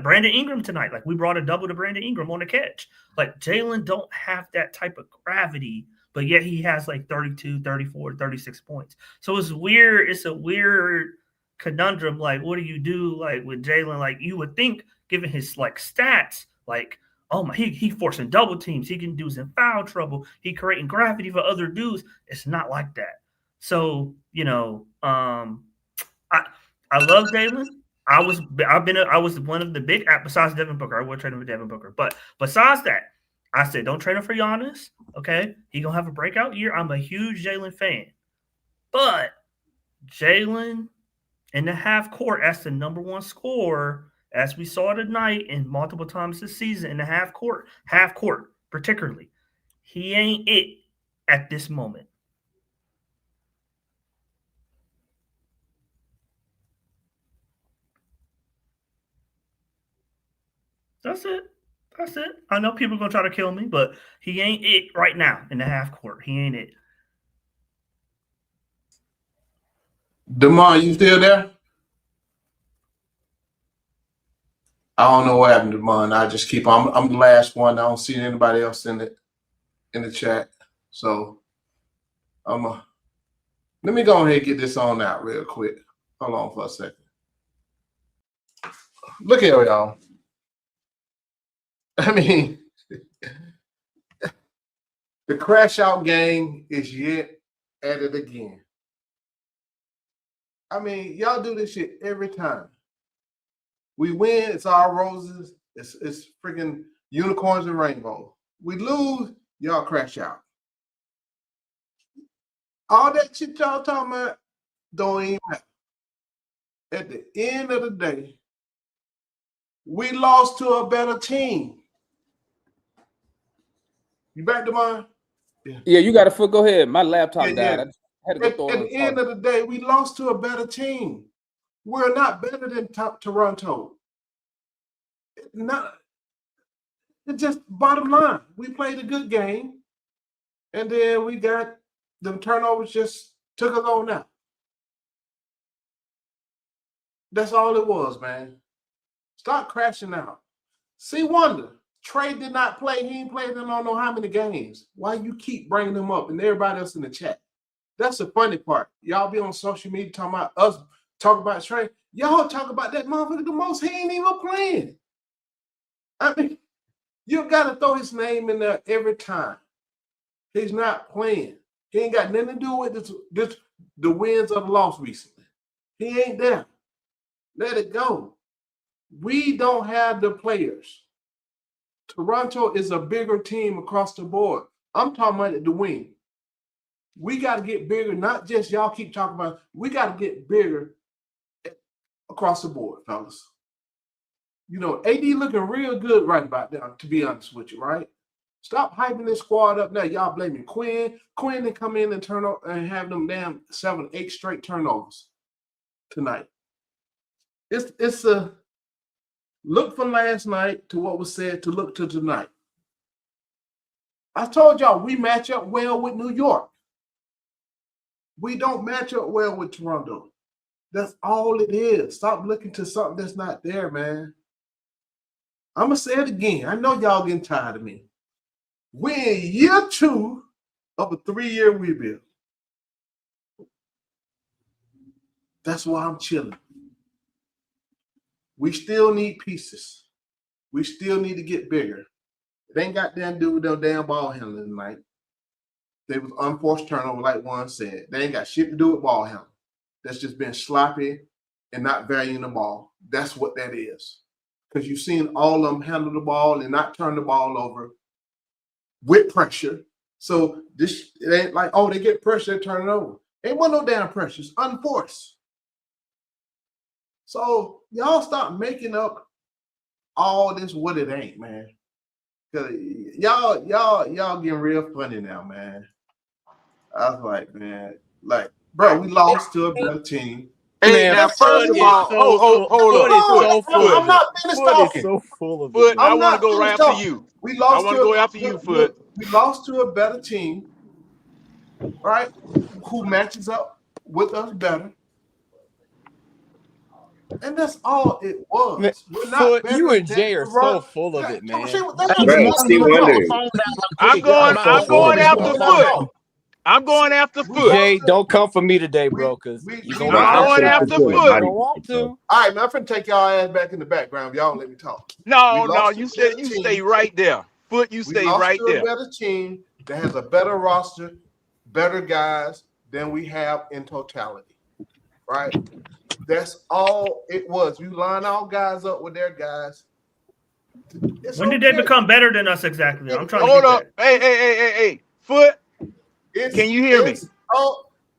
Brandon Ingram tonight. Like we brought a double to Brandon Ingram on the catch. Like Jalen don't have that type of gravity, but yet he has like 32, 34, 36 points. So it's weird. It's a weird conundrum. Like, what do you do like with Jalen? Like you would think given his like stats, like, oh my, he forcing double teams. He can dudes in foul trouble. He creating gravity for other dudes. It's not like that. So, I love Jalen. I was one of the big, besides Devin Booker. I would trade him for Devin Booker. But besides that, I said, don't trade him for Giannis. Okay. He gonna have a breakout year. I'm a huge Jalen fan. But Jalen in the half court as the number 1 scorer, as we saw tonight and multiple times this season in the half court particularly, he ain't it at this moment. That's it. I know people are going to try to kill me, but he ain't it right now in the half court. He ain't it. Damon, you still there? I don't know what happened to Damon. I just keep on. I'm the last one. I don't see anybody else in the chat. So let me go ahead and get this on out real quick. Hold on for a second. Look here, y'all. I mean, the crash out game is yet at it again. I mean, y'all do this shit every time. We win, it's all roses. It's freaking unicorns and rainbows. We lose, y'all crash out. All that shit y'all talking about don't even matter. At the end of the day, we lost to a better team. You back to mine? Yeah, you got a foot. Go ahead. My laptop died. Yeah. I had to go At the end of the day, we lost to a better team. We're not better than Toronto. It's just bottom line. We played a good game, and then we got the turnovers just took us on out. That's all it was, man. Stop crashing out. See, wonder. Trey did not play. He ain't played in I don't know how many games. Why you keep bringing him up and everybody else in the chat? That's the funny part. Y'all be on social media talking about us, talk about Trey. Y'all talk about that motherfucker the most. He ain't even playing. I mean, you got to throw his name in there every time. He's not playing. He ain't got nothing to do with the wins or the loss recently. He ain't there. Let it go. We don't have the players. Toronto is a bigger team across the board. I'm talking about the win. We got to get bigger, not just y'all keep talking about. We got to get bigger across the board, fellas. AD looking real good right about now, to be honest with you, right? Stop hyping this squad up now. Y'all blaming Quinn. Quinn didn't come in and turn up and have them damn 7, 8 straight turnovers tonight. It's a look from last night to what was said to look to tonight. I told y'all we match up well with New York. We don't match up well with Toronto. That's all it is. Stop looking to something that's not there, man. I'm going to say it again. I know y'all getting tired of me. We're in year 2 of a 3-year rebuild. That's why I'm chilling. We still need pieces. We still need to get bigger. It ain't got nothing to do with no damn ball handling tonight. They was unforced turnover, like one said. They ain't got shit to do with ball handling. That's just been sloppy and not valuing the ball. That's what that is. Because you've seen all of them handle the ball and not turn the ball over with pressure. So this, it ain't like, oh, they get pressure, they turn it over. Ain't want no damn pressure. It's unforced. So y'all stop making up all this what it ain't, man. Cause y'all getting real funny now, man. I was like, man, like, bro, we lost to a better team. Hey, now first of all, hold up. I'm not finished talking. So full of Foot, I I'm want to not go finished after talking. you. We lost. I want to go after you, Foot. We lost to a better team, right? Who matches up with us better. And that's all it was. Man, We're not Foot, better you and than Jay are the so run. full of it, man. Bro, Steve Wonder. I'm going after Foot. I'm going after Foot. Jay, don't come for me today, bro, because you're going to I'm going after Foot. You don't want to. All right, man, I'm finna take y'all ass back in the background. Y'all let me talk. No, you said you stay right there. Foot, you stay right there. We lost to a better team that has a better roster, better guys than we have in totality, right? That's all it was. You line all guys up with their guys. When did they become better than us exactly? I'm trying Hold to up. Hey. Foot, can you hear me?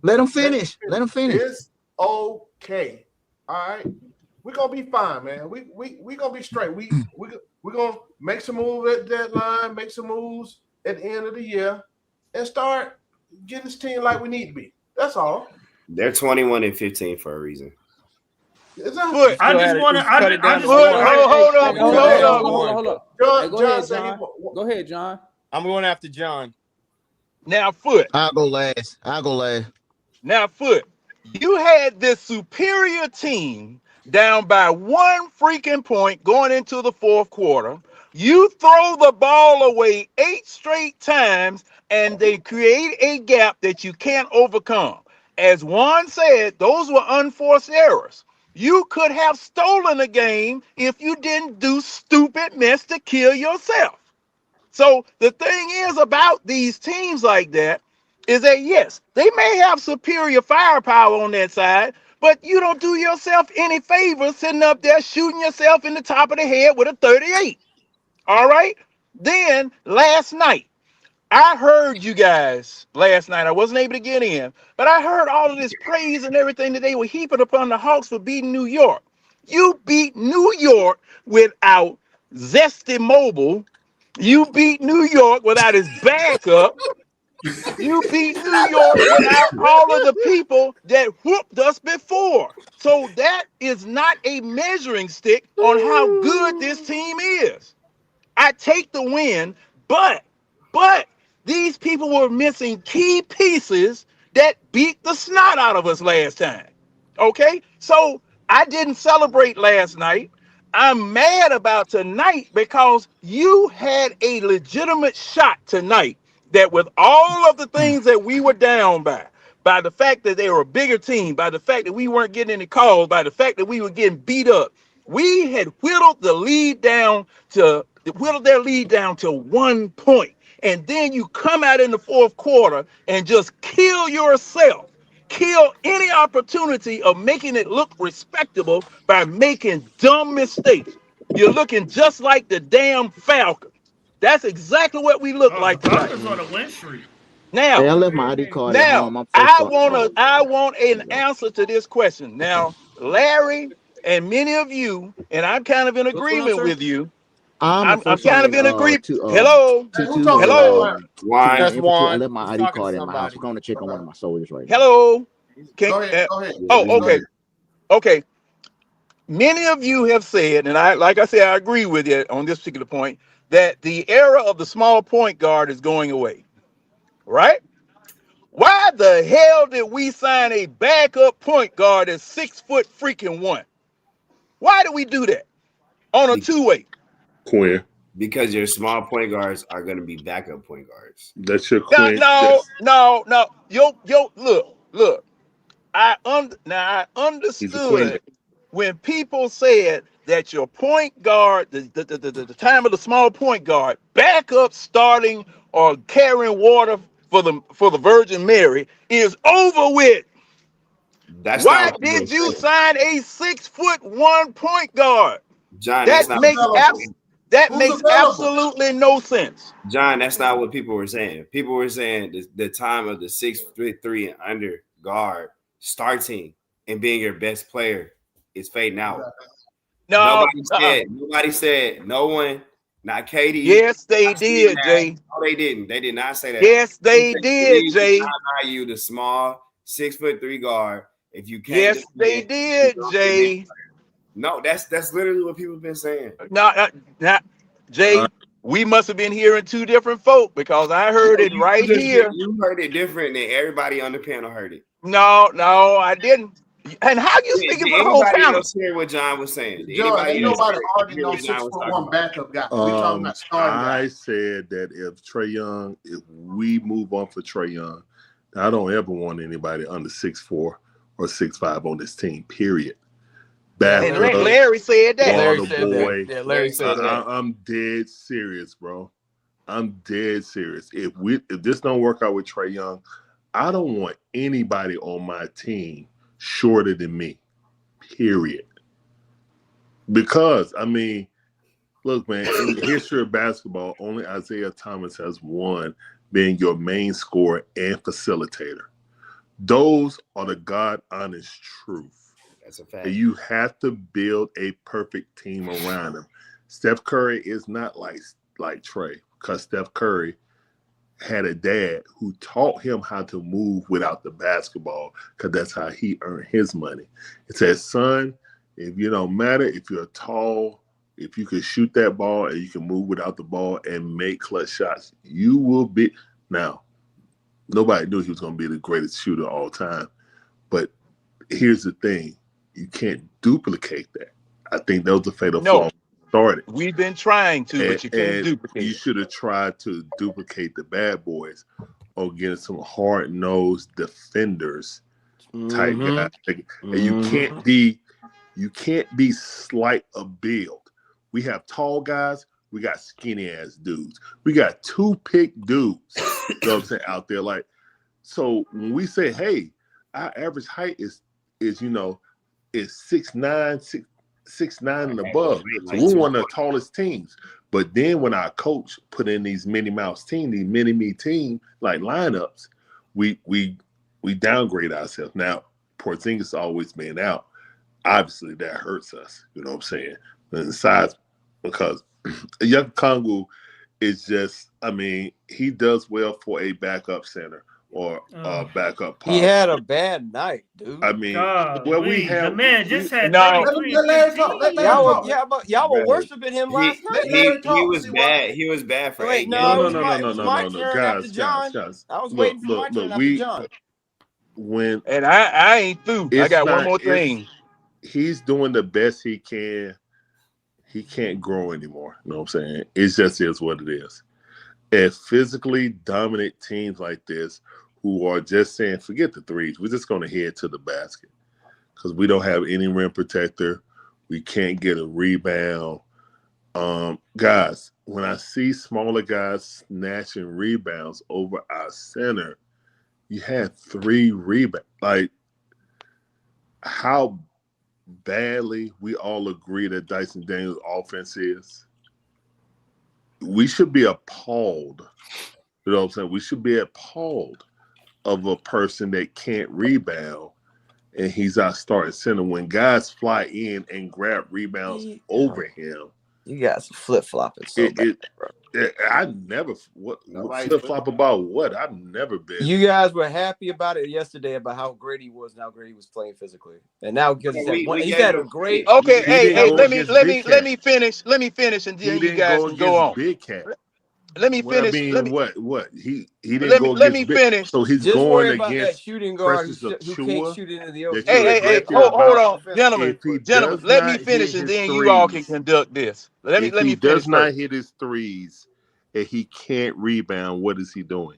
Let him finish. It's okay. All right. We're gonna be fine, man. We gonna be straight. We're gonna make some moves at deadline, make some moves at the end of the year, and start getting this team like we need to be. That's all. They're 21-15 for a reason. Foot, I just want to. Hold up. Hey, go ahead, John. Go ahead, John. I'm going after John. Now, Foot. I'll go last. Now, Foot, you had this superior team down by 1 freaking point going into the 4th quarter. You throw the ball away 8 straight times, and they create a gap that you can't overcome. As Juan said, those were unforced errors. You could have stolen a game if you didn't do stupid mess to kill yourself. So the thing is about these teams like that is that, yes, they may have superior firepower on that side, but you don't do yourself any favors sitting up there shooting yourself in the top of the head with a 38. All right? Then last night, I heard you guys last night. I wasn't able to get in, but I heard all of this praise and everything that they were heaping upon the Hawks for beating New York. You beat New York without Zesty Mobile. You beat New York without his backup. You beat New York without all of the people that whooped us before. So that is not a measuring stick on how good this team is. I take the win, but these people were missing key pieces that beat the snot out of us last time. Okay? So I didn't celebrate last night. I'm mad about tonight because you had a legitimate shot tonight that with all of the things that we were down by the fact that they were a bigger team, by the fact that we weren't getting any calls, by the fact that we were getting beat up, we had whittled their lead down to 1 point. And then you come out in the 4th quarter and just kill yourself. Kill any opportunity of making it look respectable by making dumb mistakes. You're looking just like the damn Falcons. That's exactly what we look like the tonight. Falcons on a win streak. Now, I left my ID card at now home. I want an answer to this question. Now, Larry and many of you, and I'm kind of in agreement with you. I'm kind of in agreement. Hello. Why? That's I Juan. left my ID card at my house. I'm going to check on one of my soldiers right now. Hello. Go ahead. Oh, okay. Okay. Many of you have said, and I said, I agree with you on this particular point, that the era of the small point guard is going away. Right? Why the hell did we sign a backup point guard at 6'1"? Why did we do that on a 2-way? Quinn. Because your small point guards are going to be backup point guards. That's your No, Quinn. no. Yo, look. I He's a Quinn. understood when people said that your point guard, the time of the small point guard, backup starting or carrying water for the Virgin Mary is over with. That's Why not what people did are you saying. sign a 6'1" point guard? John, That that's not makes Who's available? absolutely no sense. John, that's not what people were saying. People were saying the time of the 6'3" and under guard starting and being your best player is fading out. Nobody said, no one, not Katie. Yes, they did, Jay. No, they didn't. They did not say that. Yes, they did, Jay. You the small 6'3" guard. If you can't, yes, they did, Jay. No, that's literally what people have been saying. No, Jay. We must have been hearing two different folk because I heard it right here. You heard it different than everybody on the panel heard it. No, I didn't. And how you speaking for the whole panel? Anybody else hear what John was saying? John, ain't nobody arguing no 6'1" backup guy. We talking about starting guy. I said that if Trey Young, if we move on for Trey Young, I don't ever want anybody under 6'4" or 6'5" on this team. Period. And Larry said that. Larry said that. Yeah, Larry said that. I'm dead serious, bro. I'm dead serious. If this don't work out with Trey Young, I don't want anybody on my team shorter than me. Period. Because I mean, look, man, in the history of basketball, only Isaiah Thomas has won being your main scorer and facilitator. Those are the God honest truth. That's a fact. And you have to build a perfect team around him. Steph Curry is not like Trey, because Steph Curry had a dad who taught him how to move without the basketball, because that's how he earned his money. It says, son, if you don't matter, if you're tall, if you can shoot that ball and you can move without the ball and make clutch shots, you will be. Now, nobody knew he was going to be the greatest shooter of all time. But here's the thing. You can't duplicate that. I think that was the fatal flaw started. We've been trying to, but you can't duplicate. You should have tried to duplicate the bad boys or get some hard-nosed defenders type guys. And you can't be slight of build. We have tall guys, we got skinny ass dudes. We got two-pick dudes, you know what I'm saying, out there. Like, so when we say, hey, our average height is 6'9", 6'9" and above. So we're one of the tallest teams. But then when our coach put in these Minnie Mouse team, these mini-me team like lineups, we downgrade ourselves. Now, Porzingis always been out. Obviously, that hurts us. You know what I'm saying? And size, because Young Kongu is just, I mean, he does well for a backup center or backup power. He had a bad night, dude. I mean, the man just had Let Larry talk. Y'all were worshiping him last night. He was bad. He was bad for 8 games. No, guys. I was waiting for my turn after John. And I ain't through. I got one more thing. He's doing the best he can. He can't grow anymore. You know what I'm saying? It just is what it is. And physically dominant teams like this who are just saying, forget the threes. We're just going to head to the basket because we don't have any rim protector. We can't get a rebound. Guys, when I see smaller guys snatching rebounds over our center, you had 3 rebounds. Like, how badly we all agree that Dyson Daniels' offense is. We should be appalled. You know what I'm saying? We should be appalled of a person that can't rebound and he's our starting center when guys fly in and grab rebounds over him. You guys flip-flopping so bad, bro. I never flip-flop about what? I've never been. You guys were happy about it yesterday about how great he was and how great he was playing physically. And now because he's had a great hey, let me finish and then you guys can go on. Big Cat. let me Well, I finish. mean, what? He didn't Let me go let me against big. finish. So he's Just going worry about that against shooting guard Precious who can't Achua shoot into the that open. you're Hey, excited hold about. on, gentlemen. If he Gentlemen, does let me not finish, hit and his then you all can threes, conduct this. Let if me he finish does not first. hit his threes and he can't rebound, what is he doing?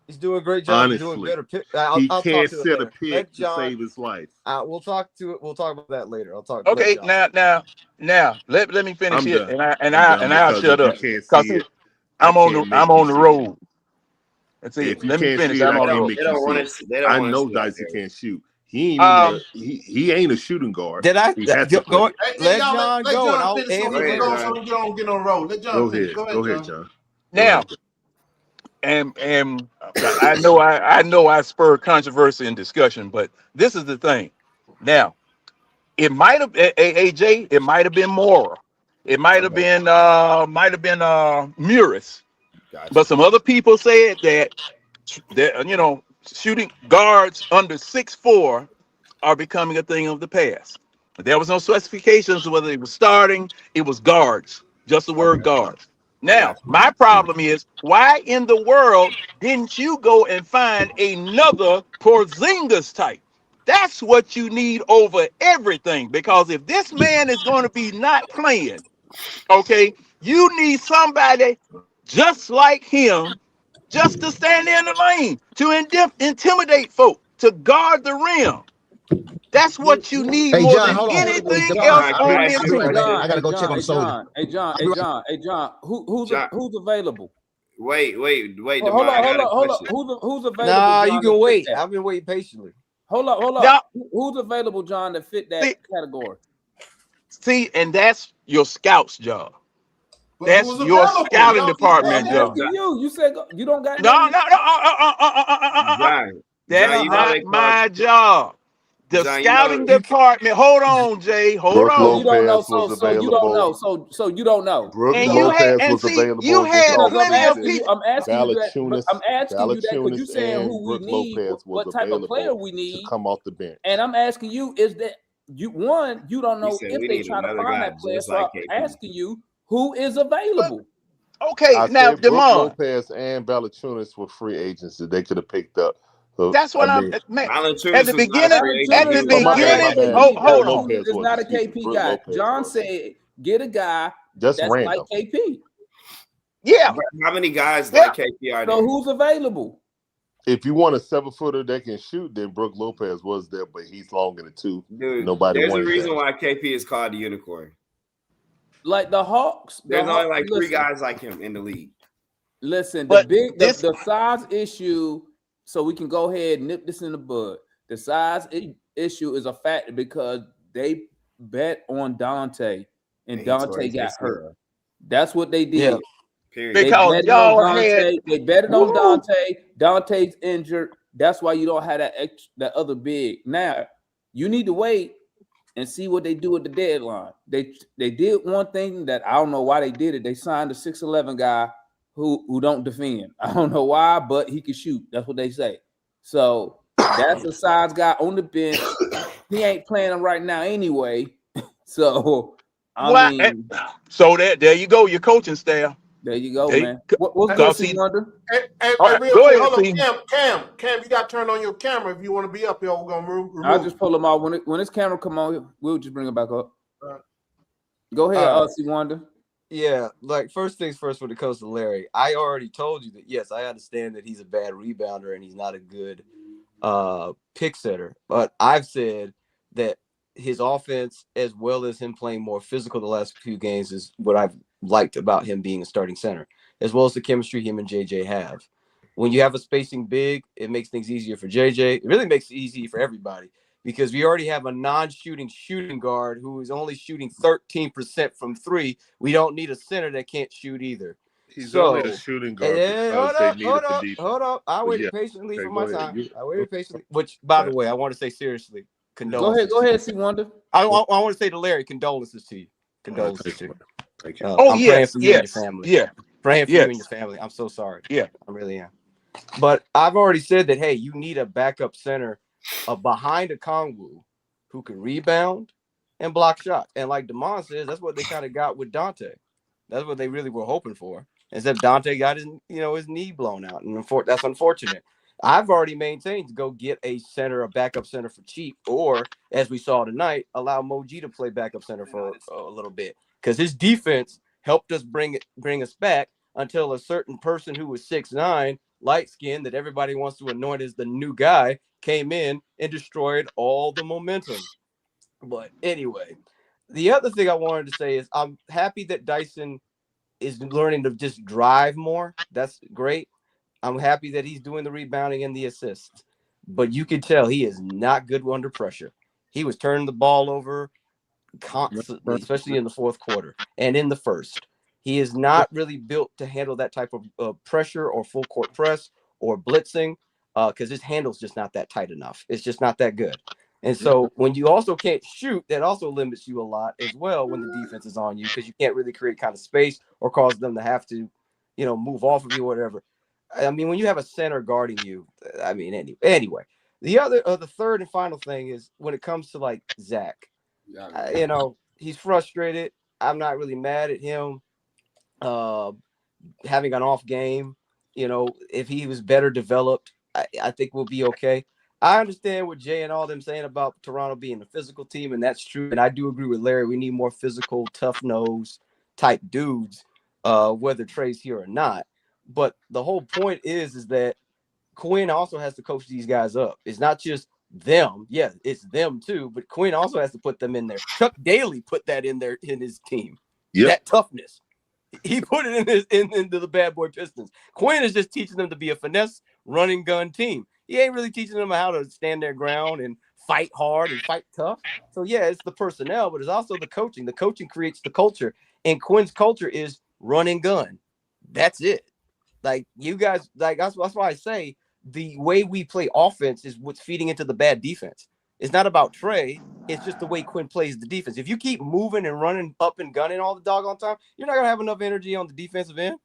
He's doing a great job of doing Honestly, better pick. he I'll can't talk to it set a later. pick Let to John. save his life. We'll talk about that later. I'll talk. Okay, Let John. now let me finish I'm it, done. and I'm done I'll because shut if you up. can't Cause see see, it, I can't I'm make you on the see it. road. That's it. If you Let me can't finish. see it, I'm I on the can't road. make They you don't see want it. to. They don't I want to know see out Dicey there. can't shoot. He ain't even he ain't a shooting guard. Did I He has to play. go? Hey, Let y'all John let go, and John I'll finish so end Go we it can ahead, go later. so John. we can get on the road. Let John Go finish. ahead. Go ahead, Go ahead, John. John. Go Now, ahead. and I know I spurred controversy and discussion, but this is the thing. Now, it might have AJ. It might have been Mora. It might have Okay, been Muris. gotcha. But some other people said that shooting guards under 6'4" are becoming a thing of the past. There was no specifications whether it was starting, it was guards, just the word Okay, guards. I got Now, my problem is why in the world didn't you go and find another Porzingis type? That's what you need over everything. Because if this man is going to be not playing, okay, you need somebody just like him just to stand in the lane, to intimidate folk, to guard the rim. That's what you need Hey more John, than hold on. you. anything John, else John, I'll can be I on right. ask this I'll you be a right team. back. question? I gotta go check on the soldier. I'll be right. Who's available? Wait, Hold Demar, I on, got a hold on. question. Who's available, Nah, you John, to can fit wait. that? I've been waiting patiently. Hold up. Now, Who's available, John, to fit that category? see, and that's your scout's job. But That's who's your available? scouting Y'all keep I'm department saying job. asking you. You said you don't got No, nothing. no, no. That's John, you know not they called my job. The John. You know, scouting department. Hold on, Jay. Hold Brooke So you on. don't know. Lopez was So you don't available. know. So you don't know. Brooke And you had, Lopez and was see, you available against had Because Austin plenty of Peay. people. I'm asking you that. I'm asking you that because you're Valanciunas saying and who we Brooke need, Lopez was what type of player available we to need, come off the bench. and I'm asking you is that you don't he know said if we they need try to another find guy that player. just So like I'm KP. asking you who is available. Okay, I now, say Brooke Demond, Lopez and Valanciunas were free agents that they could have picked up. So, that's I what I'm, mean, man, at Valanciunas the was not a beginning, free agent at the Valanciunas is oh my not a bad, beginning, my oh, KP. bad. Brooke hold on. Valanciunas Lopez is was. not a Excuse me. KP Brooke guy. Lopez John was said get a guy just that's like random. KP. Yeah, How many guys yeah. like KP are So there? who's available? If you want a 7-footer that can shoot, then Brooke Lopez was there, but he's long in the tooth. Dude, Nobody there's a wanted reason that. why KP is called the unicorn. Like the Hawks. There's only like three Listen, guys like him in the league. listen. But this, The size issue. So we can go ahead and nip this in the bud. The size issue is a factor because they bet on Dante, and And he tore Dante his got hurt. ACL. That's what they did. Yeah. Period. They because betted on y'all had, Dante. They betted on woo, Dante. Dante's injured. That's why you don't have that other big. Now you need to wait and see what they do at the deadline. They did one thing that I don't know why they did it. They signed a 6'11" guy who don't defend. I don't know why, but he can shoot. That's what they say. So that's a size guy on the bench. He ain't playing him right now anyway. So I what? mean, So there you go, your coaching staff. there you go, They, man. What's good, cause C see, Wonder? Hey, all right, real go quick, ahead, hold see. on, Cam, you got to turn on your camera if you want to be up here. We're gonna remove. I'll just pull him out when his camera come on. We'll just bring it back up. Go ahead, C Wonder. Yeah, like first things first when it comes to Larry, I already told you that yes, I understand that he's a bad rebounder and he's not a good pick setter. But I've said that his offense, as well as him playing more physical the last few games, is what I've liked about him being a starting center, as well as the chemistry him and JJ have. When you have a spacing big, it makes things easier for JJ. It really makes it easy for everybody because we already have a non-shooting shooting guard who is only shooting 13% from three. We don't need a center that can't shoot either. He's only a shooting guard because they need it for defense. Hold up. I waited patiently for my time. I waited patiently. Which, by the way, I want to say seriously, condolences. Go ahead, C Wonder. I want to say to Larry, condolences to you. Condolences to you. Thank you. Oh, I'm praying for you and your yes, family. yeah, Praying for you and yes, your family. I'm so sorry. yeah. I really am. But I've already said that, hey, you need a backup center behind a Kongwu who can rebound and block shots. And like Damon says, that's what they kind of got with Dante. That's what they really were hoping for. Except Dante got his knee blown out, and that's unfortunate. I've already maintained to go get a backup center for cheap, or as we saw tonight, allow Moji to play backup center for a little bit, because his defense helped us bring us back until a certain person who was 6'9", light skinned, that everybody wants to anoint as the new guy, came in and destroyed all the momentum. But anyway, the other thing I wanted to say is I'm happy that Dyson is learning to just drive more. That's great. I'm happy that he's doing the rebounding and the assists. But you can tell he is not good under pressure. He was turning the ball over constantly, especially in the fourth quarter and in the first. He is not really built to handle that type of pressure or full court press or blitzing, because his handle's just not that tight enough. It's just not that good. And so when you also can't shoot, that also limits you a lot as well when the defense is on you, because you can't really create kind of space or cause them to have to, move off of you or whatever. I mean, when you have a center guarding you, I mean, anyway. The third and final thing is when it comes to like Zach, he's frustrated. I'm not really mad at him having an off game. If he was better developed, I think we'll be okay. I understand what Jay and all them saying about Toronto being a physical team, and that's true. And I do agree with Larry. We need more physical, tough-nosed type dudes, whether Trey's here or not. But the whole point is that Quinn also has to coach these guys up. It's not just them. Yeah, it's them too. But Quinn also has to put them in there. Chuck Daly put that in there in his team. Yep. That toughness. He put it into the Bad Boy Pistons. Quinn is just teaching them to be a finesse running gun team. He ain't really teaching them how to stand their ground and fight hard and fight tough. So yeah, it's the personnel, but it's also the coaching. The coaching creates the culture, and Quinn's culture is run and gun. That's it. Like you guys, that's why I say the way we play offense is what's feeding into the bad defense. It's not about Trey. It's just the way Quinn plays the defense. If you keep moving and running up and gunning all the doggone time, you're not gonna have enough energy on the defensive end.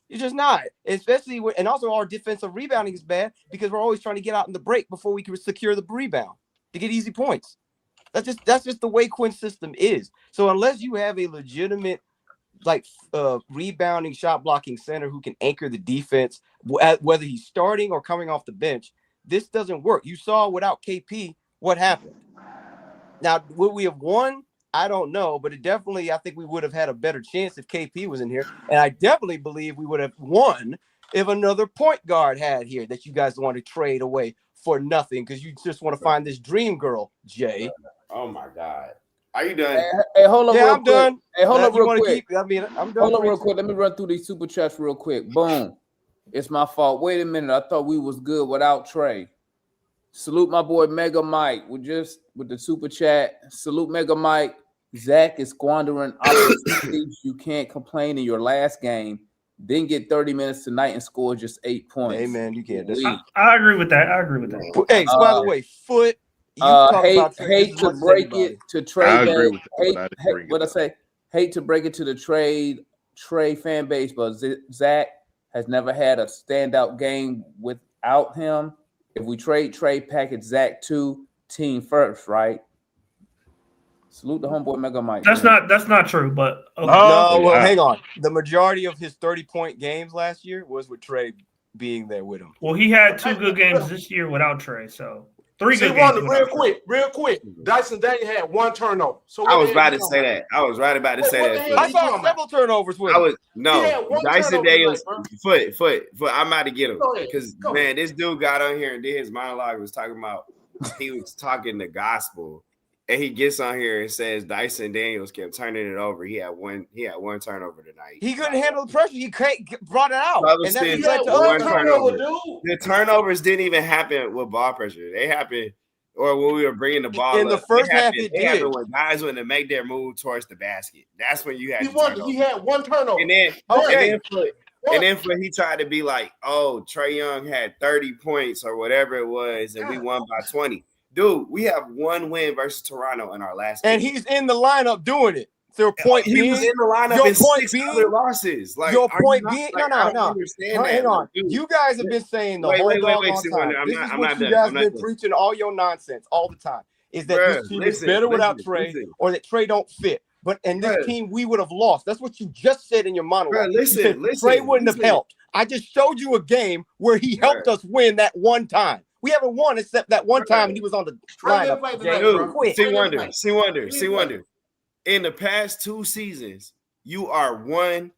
You're just not. Especially and also our defensive rebounding is bad because we're always trying to get out in the break before we can secure the rebound to get easy points. That's just the way Quinn's system is. So unless you have a legitimate rebounding, shot blocking center who can anchor the defense, whether he's starting or coming off the bench, this doesn't work. You saw without KP what happened. Now, would we have won? I don't know, but I think we would have had a better chance if KP was in here. And I definitely believe we would have won if another point guard had here that you guys want to trade away for nothing because you just want to find this dream girl, Jay. Oh, my God. Are you done? Hey, hold on. Yeah, I'm done. Hey, hold on real quick. I'm done. Hold on real quick. Let me run through these super chats real quick. Boom. It's my fault. Wait a minute. I thought we was good without Trey. Salute my boy Mega Mike. With the super chat. Salute Mega Mike. Zach is squandering opportunities. You can't complain in your last game. Didn't get 30 minutes tonight and scored just 8 points. Hey, man, you can't. I agree with that. Hey, by the way, Foot. Hate to break it to trade. Hate to break it to the Trey fan base, but Zach has never had a standout game without him. If we trade Trey, package Zach 2, team first, right? Salute the homeboy Mega Mike. That's not true, but okay. Hang on. The majority of his 30-point games last year was with Trey being there with him. Well, he had 2 good games this year without Trey, so 3 good games. Real quick. Dyson Daniel had 1 turnover. So I was about to say that. I was right about to say that. I saw several turnovers with him. Dyson Daniels foot. I'm about to get him because man, this dude got on here and did his monologue. Was talking about he was talking the gospel. And he gets on here and says Dyson Daniels kept turning it over. He had one turnover tonight. He couldn't handle the pressure. He brought it out. And the turnovers didn't even happen with ball pressure. They happened, or when we were bringing the ball in the first half. It happened when guys went to make their move towards the basket. That's when you had. He had 1 turnover. And then he tried to be like, "Oh, Trey Young had 30 points or whatever it was, and we won by 20." Dude, we have 1 win versus Toronto in our last game. And he's in the lineup doing it. So he was in the lineup in 6 other losses. Like, your point being, no. Hang on. You guys have been saying the whole doggone time. This is what you guys have been preaching all your nonsense all the time. Is that this team is better without Trey or that Trey don't fit. but in this team we would have lost. That's what you just said in your monologue. Listen. Trey wouldn't have helped. I just showed you a game where he helped us win that one time. We haven't won except that one time, and he was on the lineup. See Wonder. In the past 2 seasons, you are 1-8.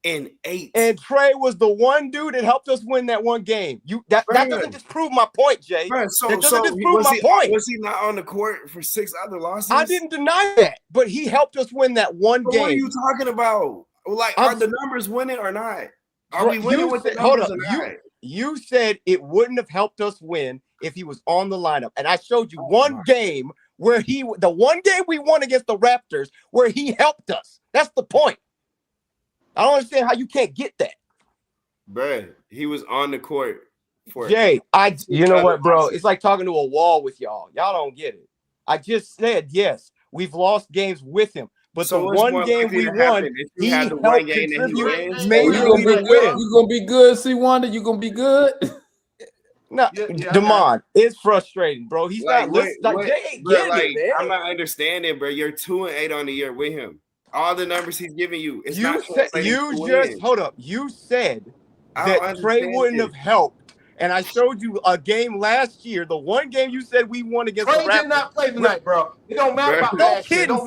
And Trey was the one dude that helped us win that one game. That doesn't disprove my point, Jay. That doesn't disprove my point. Was he not on the court for 6 other losses? I didn't deny that, but he helped us win that one game. What are you talking about? Like, are the numbers winning or not? Are we winning with the numbers or not? You said it wouldn't have helped us win if he was on the lineup, and I showed you one game where the one game we won against the Raptors where he helped us. That's the point. I don't understand how you can't get that. Bruh, he was on the court for Jay. You know what, bro? It's like talking to a wall with y'all. Y'all don't get it. I just said, yes, we've lost games with him. But so the one game we won, he helped contribute majorly to win. You gonna be good, C Wonder? You gonna be good? No, Damon, it's frustrating, bro. He's not listening. Jay ain't getting it, man. I'm not understanding, bro. You're 2-8 on the year with him. All the numbers he's giving you. Hold up. You said that Trey wouldn't have helped. And I showed you a game last year, the one game you said we won against the Raptors. Trey did not play tonight, bro. It don't matter about last year. All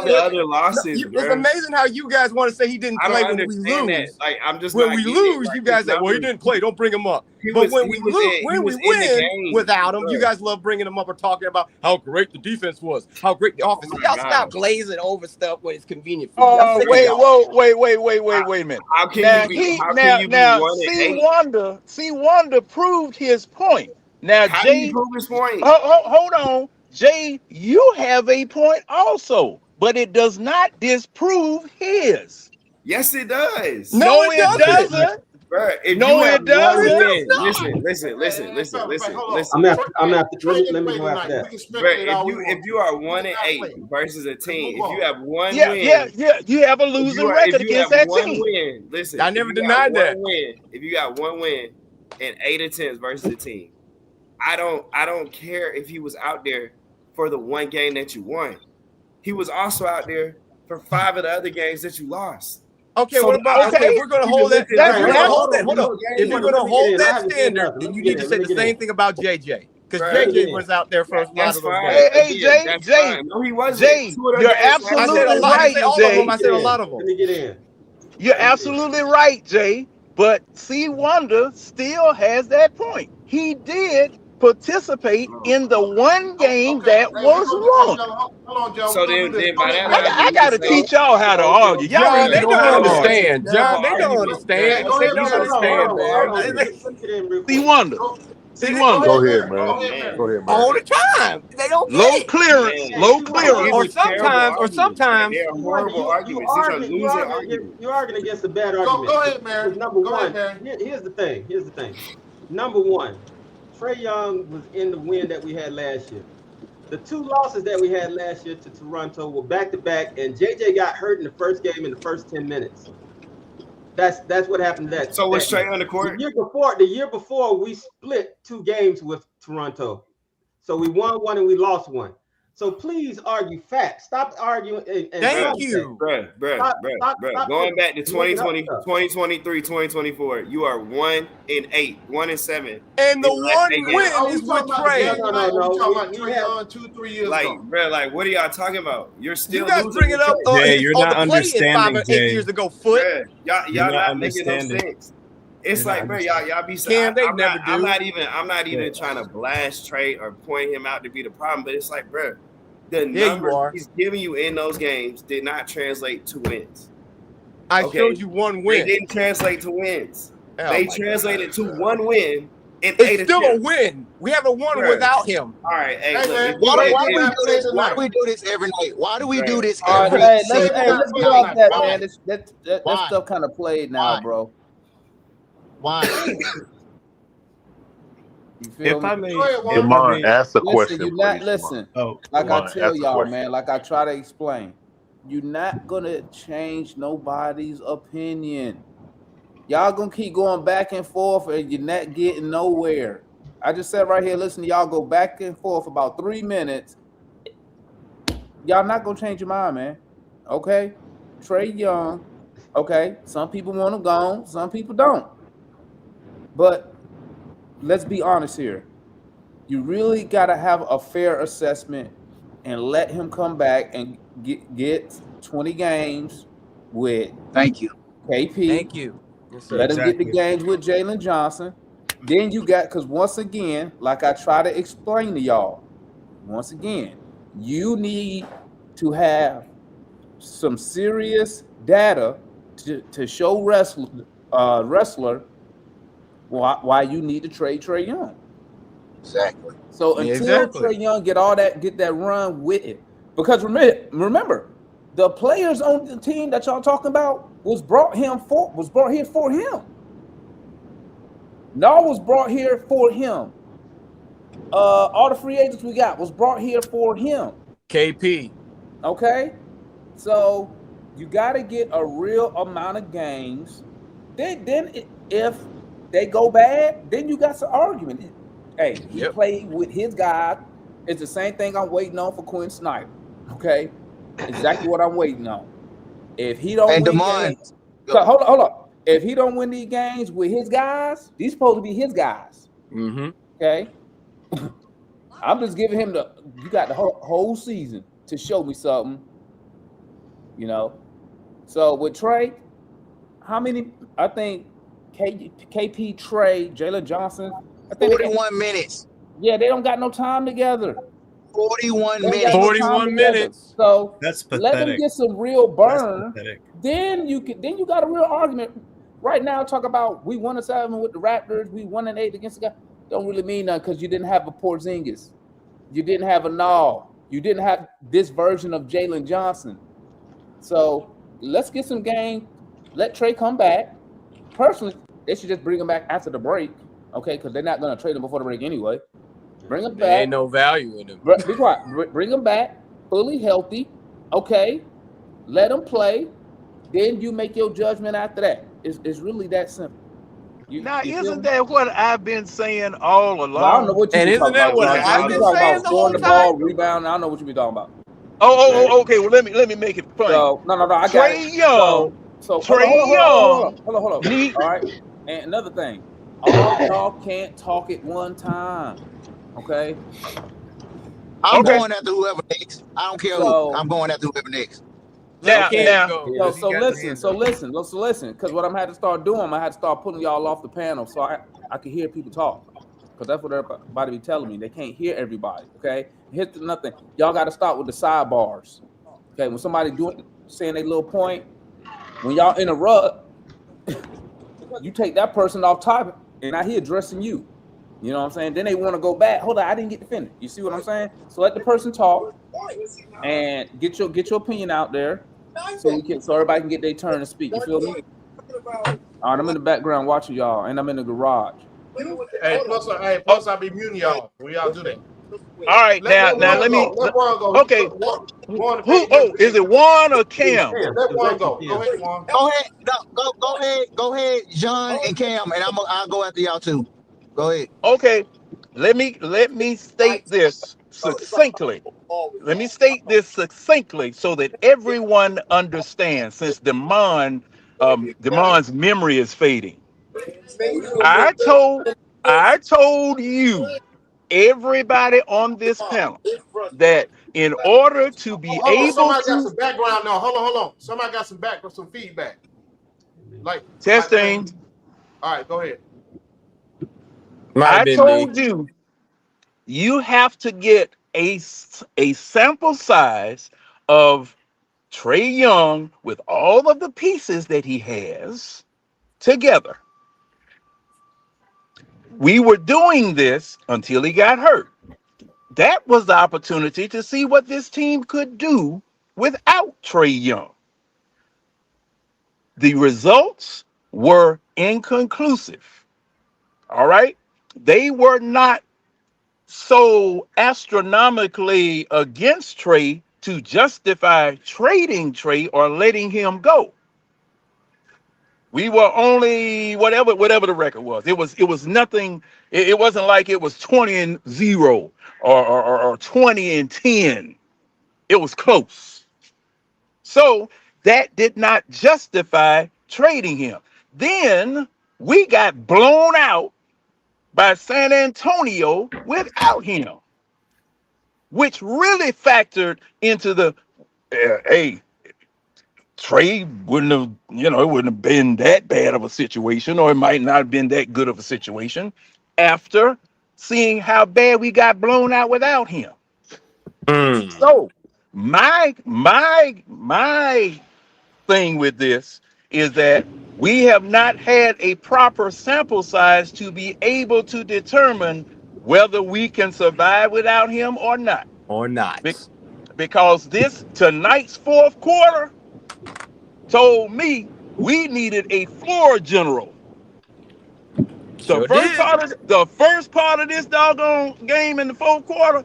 the other losses. It's amazing how you guys want to say he didn't play when we lose. That. Like, I'm just when we lose, you guys say, "Well, he didn't play. Don't bring him up." But when we win without him, you guys love bringing him up or talking about how great the defense was, how great the offense. Y'all stop glazing over stuff when it's convenient for you. Oh, wait a minute. How can you be C Wonder proved his point. Now, how Jay, you prove his point? Hold on, Jay. You have a point also, but it does not disprove his. Yes, it does. No, it doesn't. Bro, no, it doesn't. Listen. I'm at the let me go after that. Bro, if you are 1-8 versus a team, if you have one win, you have a losing record against that team. Listen, I never denied that. If you got one win and 8 attempts versus a team, I don't care if he was out there for the one game that you won. He was also out there for 5 of the other games that you lost. Okay, what about if we're going to hold that? Hold on. If you're going to hold that standard, then you need to say the same thing about JJ, because JJ was out there for a lot of those games. Hey, Jay. No, he wasn't. Jay, you're absolutely right, Jay. I said a lot of them. Let me get in. You're absolutely right, Jay. But C Wonder still has that point. He did participate in the one game that was won. So then by that I got to teach y'all how to argue. Y'all, they don't understand. John, they don't understand. They don't understand, man. C Wonder. Go ahead, man. All the time. They don't low clearance. Or sometimes. They're horrible arguments. You're arguing against a bad argument. Go ahead, man. Number one, here's the thing. Number one, Trey Young was in the win that we had last year. The 2 losses that we had last year to Toronto were back-to-back, and JJ got hurt in the first game in the first 10 minutes. That's what happened to that. So was Trey on the court? The year before, we split 2 games with Toronto. So we won 1 and we lost 1. So please argue facts. Stop arguing. Thank you. Bro. Going back to 2020, 2023, 2024, you are 1-8, 1-7. And the one win is with Trey. No. We're talking about Trey Young 2-3 years ago. Bro, what are y'all talking about? You're still you guys bring it up. Jay, you're not understanding, 5 or 8 Jay. years ago, foot. Y'all not making no sense. It's like, bro, y'all be saying I'm not even trying to blast Trey or point him out to be the problem, but it's like, bro, the numbers he's giving you in those games did not translate to wins. I showed you one win. They didn't translate to wins. They translated to one win and it's still a win. We haven't won without him. All right, why do we do this every night? Why do we do this every night? Let's get off that, man. That stuff kind of played now, bro. Why? You feel me? Damon, ask a question. Listen. Like I tell y'all, man, like I try to explain, you're not gonna change nobody's opinion. Y'all gonna keep going back and forth, and you're not getting nowhere. I just said right here, listen to y'all go back and forth about 3 minutes. y'all not gonna change your mind, man. Okay, Trey Young. Okay, some people want him gone, some people don't. But let's be honest here. You really gotta have a fair assessment and let him come back and get 20 games with Thank you. KP. Thank you. Yes, sir. Let him get the Exactly. games with Jalen Johnson. Then you got, because once again, like I try to explain to y'all, once again, you need to have some serious data to show wrestler why you need to trade Trey Young. Exactly. So until Trey Young get that run with it, because remember, the players on the team that y'all talking about was brought here for him. No was brought here for him. All the free agents we got was brought here for him. KP. Okay, so you got to get a real amount of games. Then if they go bad, then you got some argument. Hey, he played with his guys. It's the same thing I'm waiting on for Quinn Snyder. Okay, exactly what I'm waiting on. If he don't win games, hold on. If he don't win these games with his guys, these supposed to be his guys. Mm-hmm. Okay, I'm just giving him you got the whole season to show me something. You know, so with Trey, how many? I think KP, Trey, Jalen Johnson. I think 41 minutes. Yeah, they don't got no time together. 41 minutes. 41 minutes. So that's let them pathetic. get some real burn. That's pathetic. Then you got a real argument. Right now, talk about we 1-7 with the Raptors, we 1-8 against the guy. Don't really mean nothing because you didn't have a Porzingis, you didn't have a Nall, you didn't have this version of Jalen Johnson. So let's get some game. Let Trey come back. Personally, they should just bring him back after the break, okay? Because they're not going to trade him before the break anyway. Bring him back. There ain't no value in him. Be quiet. Bring him back, fully healthy, okay? Let him play. Then you make your judgment after that. It's really that simple. Now, isn't that what I've been saying all along? Well, I don't know what you be talking about. I've been saying the whole the time? ball, rebound. I don't know what you be talking about. Okay. Well, let me make it plain. So, no. I got Trey it. Young. So Trey Young. Hold on. All He- right. And another thing, all y'all can't talk at one time. Okay. I'm going after whoever next. I don't care who. I'm going after whoever next. Now, So listen. Because what I'm had to start doing, I had to start putting y'all off the panel so I can hear people talk. Because that's what everybody be telling me. They can't hear everybody. Okay. Here's nothing. Y'all got to start with the sidebars. Okay. When somebody saying a little point, when y'all interrupt, you take that person off topic, and now he addressing you. You know what I'm saying? Then they want to go back. Hold on, I didn't get to finish. You see what I'm saying? So let the person talk and get your opinion out there, so everybody can get their turn to speak. You feel me? All right, I'm in the background watching y'all, and I'm in the garage. Hey, plus I be muting y'all when y'all do that. All right, now let me. Okay. Who? Is it Juan or Cam? Let Juan go. Go ahead, Juan. Go ahead, John and Cam, and I'll go after y'all too. Go ahead. Okay. Let me state this succinctly. So that everyone understands, since Demon's memory is fading. I told you, everybody on this panel, that in order to be able somebody to got some background now. Hold on. Somebody got some feedback. Testing. All right, go ahead. I told you, you have to get a sample size of Trey Young with all of the pieces that he has together. We were doing this until he got hurt. That was the opportunity to see what this team could do without Trey Young. The results were inconclusive. All right? They were not so astronomically against Trey to justify trading Trey or letting him go. We were only whatever the record was. It was nothing. It wasn't like it was 20-0 or 20-10. It was close. So that did not justify trading him. Then we got blown out by San Antonio without him, which really factored into the hey, Trey wouldn't have, it wouldn't have been that bad of a situation, or it might not have been that good of a situation after seeing how bad we got blown out without him. So my thing with this is that we have not had a proper sample size to be able to determine whether we can survive without him or not. Because tonight's fourth quarter told me we needed a floor general. The first part of this doggone game in the fourth quarter,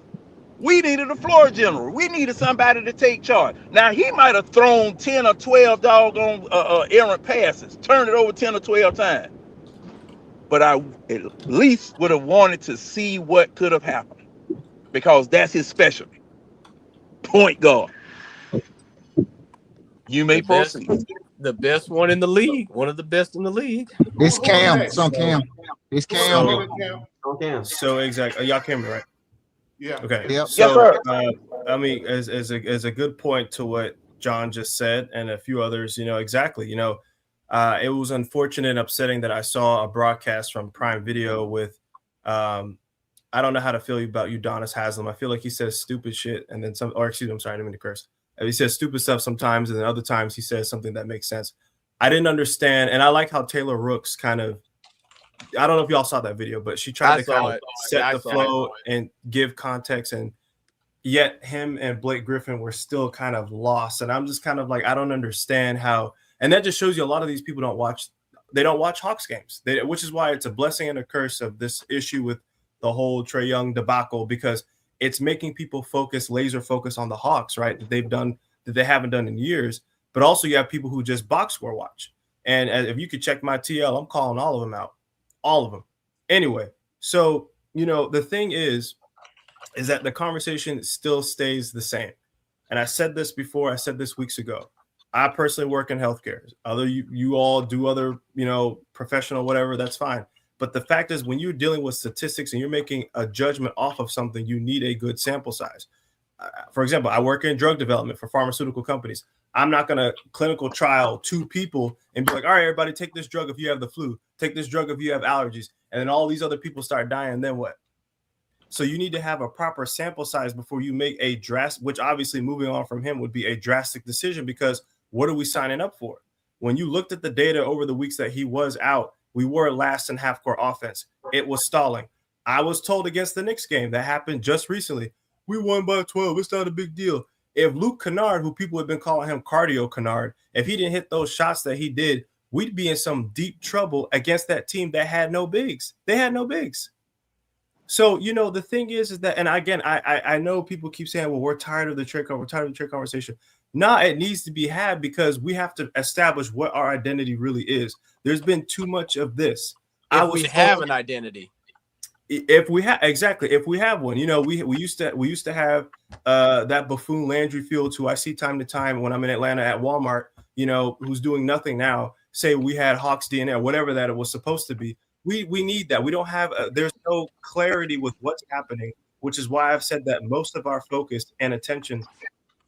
we needed a floor general. We needed somebody to take charge. Now, he might have thrown 10 or 12 doggone errant passes, turned it over 10 or 12 times. But I at least would have wanted to see what could have happened, because that's his specialty. Point guard. You may proceed. The best one in the league. One of the best in the league. It's Cam. It's on Cam. It's Cam. So exactly. Y'all can hear me, right? Yeah. Okay. Yep. So I mean, as a good point to what John just said and a few others, exactly. It was unfortunate and upsetting that I saw a broadcast from Prime Video with I don't know how to feel about Udonis Haslem. I feel like he says stupid shit and then I'm sorry, I didn't mean to curse. He says stupid stuff sometimes, and then other times he says something that makes sense. I didn't understand, and I like how Taylor Rooks kind of, I don't know if y'all saw that video, but she tried to kind of set the flow and give context, and yet him and Blake Griffin were still kind of lost. And I'm just kind of like, I don't understand how, and that just shows you a lot of these people don't watch Hawks games, which is why it's a blessing and a curse of this issue with the whole Trey Young debacle, because it's making people laser focus on the Hawks, right? That they haven't done in years. But also you have people who just box score watch. And if you could check my TL, I'm calling all of them out. All of them. Anyway, so, the thing is that the conversation still stays the same. And I said this before, I said this weeks ago. I personally work in healthcare. You all do other, professional, whatever, that's fine. But the fact is, when you're dealing with statistics and you're making a judgment off of something, you need a good sample size. For example, I work in drug development for pharmaceutical companies. I'm not going to clinical trial 2 people and be like, all right, everybody take this drug if you have the flu, take this drug if you have allergies, and then all these other people start dying, then what? So you need to have a proper sample size before you make a drastic, which obviously moving on from him would be a drastic decision, because what are we signing up for? When you looked at the data over the weeks that he was out, we were last in half-court offense. It was stalling. I was told against the Knicks game that happened just recently, we won by 12. It's not a big deal. If Luke Kennard, who people have been calling him Cardio Kennard, if he didn't hit those shots that he did, we'd be in some deep trouble against that team that had no bigs. They had no bigs. So, the thing is that, and again, I know people keep saying, well, we're tired of the trade conversation. No, it needs to be had, because we have to establish what our identity really is. There's been too much of this. If we have an identity. If we have one, we used to have that buffoon Landry Fields, who I see time to time when I'm in Atlanta at Walmart, who's doing nothing now, say we had Hawks DNA or whatever that it was supposed to be. We need that. We don't have there's no clarity with what's happening, which is why I've said that most of our focus and attention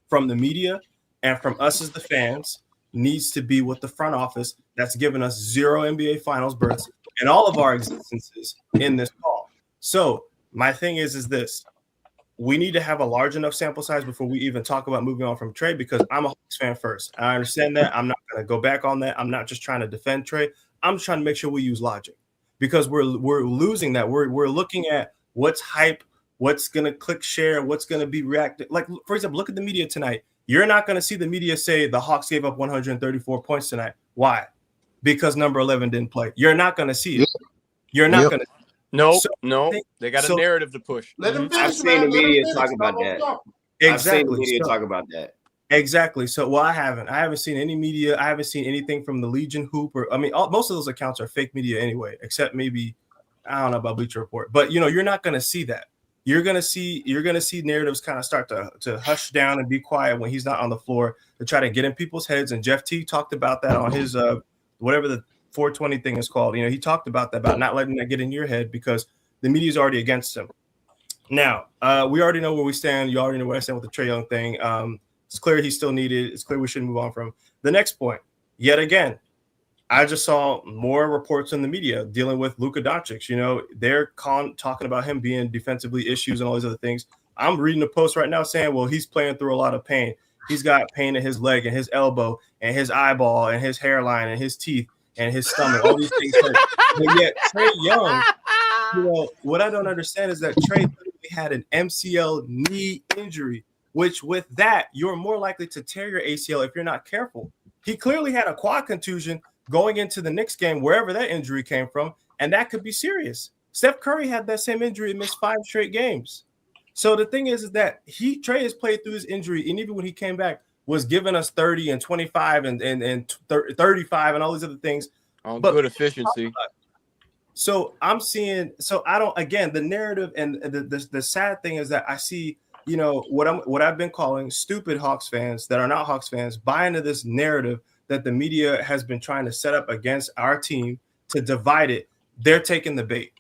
from the media and from us as the fans needs to be with the front office that's given us 0 NBA Finals berths and all of our existences in this call. So my thing is this: we need to have a large enough sample size before we even talk about moving on from Trey, because I'm a Hawks fan first. I understand that. I'm not going to go back on that. I'm not just trying to defend Trey. I'm just trying to make sure we use logic, because we're losing that. We're looking at what's hype, what's going to click share, what's going to be reactive. Like, for example, look at the media tonight. You're not going to see the media say the Hawks gave up 134 points tonight. Why? Because number 11 didn't play. You're not going to see it. You're not going to. No, they got a narrative to push. I've seen the media talk about that. Exactly. I've seen the media talk about that. Exactly. So, well, I haven't seen any media. I haven't seen anything from the Legion Hoop, most of those accounts are fake media anyway, except maybe, I don't know about Bleacher Report, but you're not going to see that. you're gonna see narratives kind of start to hush down and be quiet when he's not on the floor to try to get in people's heads. And Jeff T talked about that on his whatever the 420 thing is called. He talked about that, about not letting that get in your head because the media is already against him. Now, we already know where we stand. You already know where I stand with the Trey Young thing. It's clear he's still needed. It's clear we shouldn't move on from him. The next point, yet again, I just saw more reports in the media dealing with Luka Doncic. They're talking about him being defensively issues and all these other things. I'm reading a post right now saying, well, he's playing through a lot of pain. He's got pain in his leg and his elbow and his eyeball and his hairline and his teeth and his stomach. All these things hurt. But yet Trey Young, what I don't understand is that Trey had an MCL knee injury, which with that, you're more likely to tear your ACL if you're not careful. He clearly had a quad contusion going into the Knicks game, wherever that injury came from, and that could be serious. Steph Curry had that same injury and missed 5 straight games. So the thing is that Trey has played through his injury, and even when he came back, was giving us 30 and 25 and 35 and all these other things. On good efficiency. So I'm seeing, the narrative and the sad thing is that I see, what I've been calling stupid Hawks fans that are not Hawks fans buy into this narrative that the media has been trying to set up against our team to divide it. They're taking the bait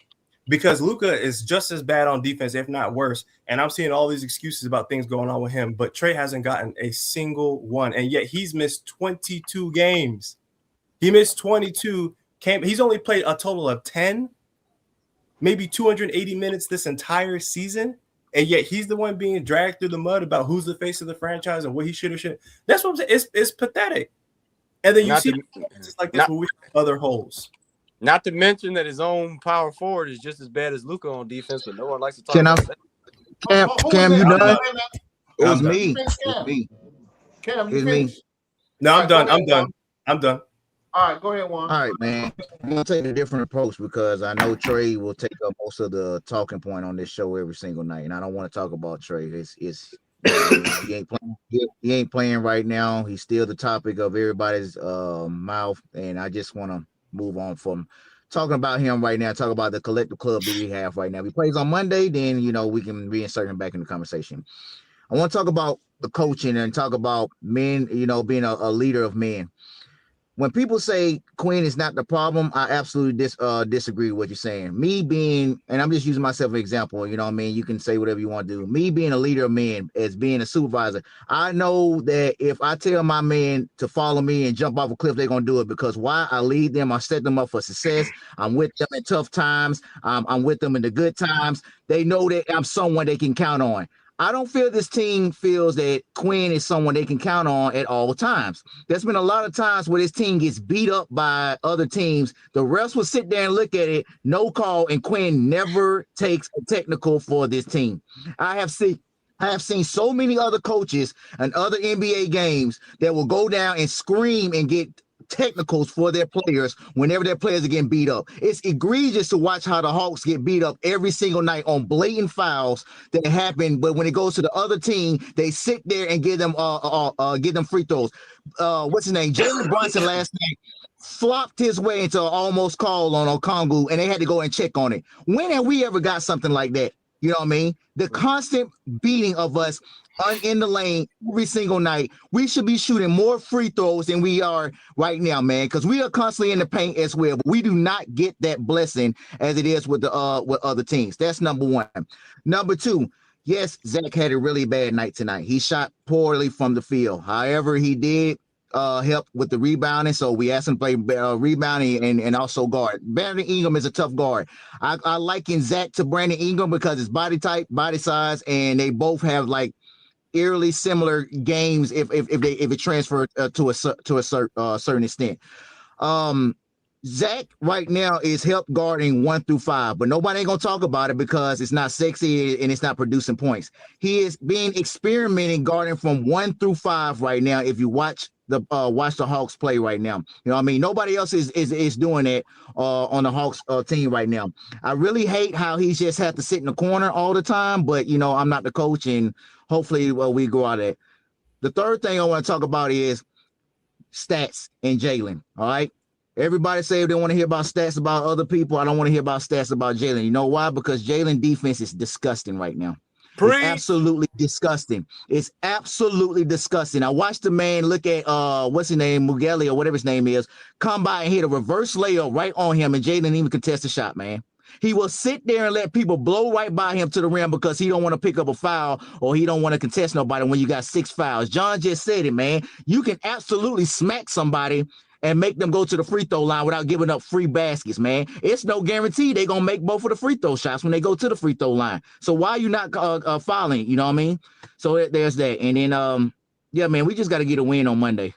because Luka is just as bad on defense, if not worse. And I'm seeing all these excuses about things going on with him, but Trey hasn't gotten a single one. And yet he's missed 22 games. He missed 22. He's only played a total of 10, maybe 280 minutes this entire season, and yet he's the one being dragged through the mud about who's the face of the franchise and what he should or shouldn't. That's what I'm saying. It's pathetic. And then you see it's like this where we have other holes. Not to mention that his own power forward is just as bad as Luka on defense, but no one likes to talk about that. Cam, you done? It was me. Cam, you finished? No, I'm done. I'm done. All right, go ahead, Juan. All right, man. I'm gonna take a different approach because I know Trey will take up most of the talking point on this show every single night, and I don't want to talk about Trey. He ain't playing right now. He's still the topic of everybody's mouth, and I just want to move on from talking about him right now. Talk about the collective club that we have right now. If he plays on Monday, then we can reinsert him back in the conversation. I want to talk about the coaching and talk about men. Being a leader of men. When people say Quinn is not the problem, I absolutely disagree with what you're saying. Me being, and I'm just using myself as an example, you can say whatever you want to do. Me being a leader of men, as being a supervisor, I know that if I tell my men to follow me and jump off a cliff, they're going to do it because why? I lead them, I set them up for success. I'm with them in tough times. I'm with them in the good times. They know that I'm someone they can count on. I don't feel this team feels that Quinn is someone they can count on at all times. There's been a lot of times where this team gets beat up by other teams. The refs will sit there and look at it, no call, and Quinn never takes a technical for this team. I have seen so many other coaches and other NBA games that will go down and scream and get technicals for their players whenever their players are getting beat up. It's egregious to watch how the Hawks get beat up every single night on blatant fouls that happen, but when it goes to the other team, they sit there and give them free throws. What's his name? Jalen Brunson last night flopped his way into an almost call on Okongwu, and they had to go and check on it. When have we ever got something like that? You know what I mean? The constant beating of us in the lane every single night. We should be shooting more free throws than we are right now, man, because we are constantly in the paint as well. But we do not get that blessing as it is with with other teams. That's number one. Number two, yes, Zach had a really bad night tonight. He shot poorly from the field. However, he did help with the rebounding, so we asked him to play rebounding and also guard. Brandon Ingram is a tough guard. I liken Zach to Brandon Ingram because his body type, body size, and they both have like eerily similar games if it transferred to a certain extent. Zach right now is help guarding 1 through 5, but nobody ain't gonna talk about it because it's not sexy and it's not producing points. He is experimenting guarding from 1 through 5 right now. If you watch the Hawks play right now, nobody else is doing it on the Hawks team right now. I really hate how he just has to sit in the corner all the time, but I'm not the coach, and hopefully we go out of it. The third thing I want to talk about is stats and Jalen. All right. Everybody say they want to hear about stats about other people. I don't want to hear about stats about Jalen. You know why? Because Jalen defense is disgusting right now. It's absolutely disgusting. It's absolutely disgusting. I watched the man look at what's his name, Mugelli or whatever his name is, come by and hit a reverse layup right on him, and Jalen didn't even contest the shot, man. He will sit there and let people blow right by him to the rim because he don't want to pick up a foul or he don't want to contest nobody when you got 6 fouls. John just said it, man. You can absolutely smack somebody and make them go to the free throw line without giving up free baskets, man. It's no guarantee they're going to make both of the free throw shots when they go to the free throw line. So why are you not fouling? You know what I mean? So there's that. And then, yeah, man, we just got to get a win on Monday.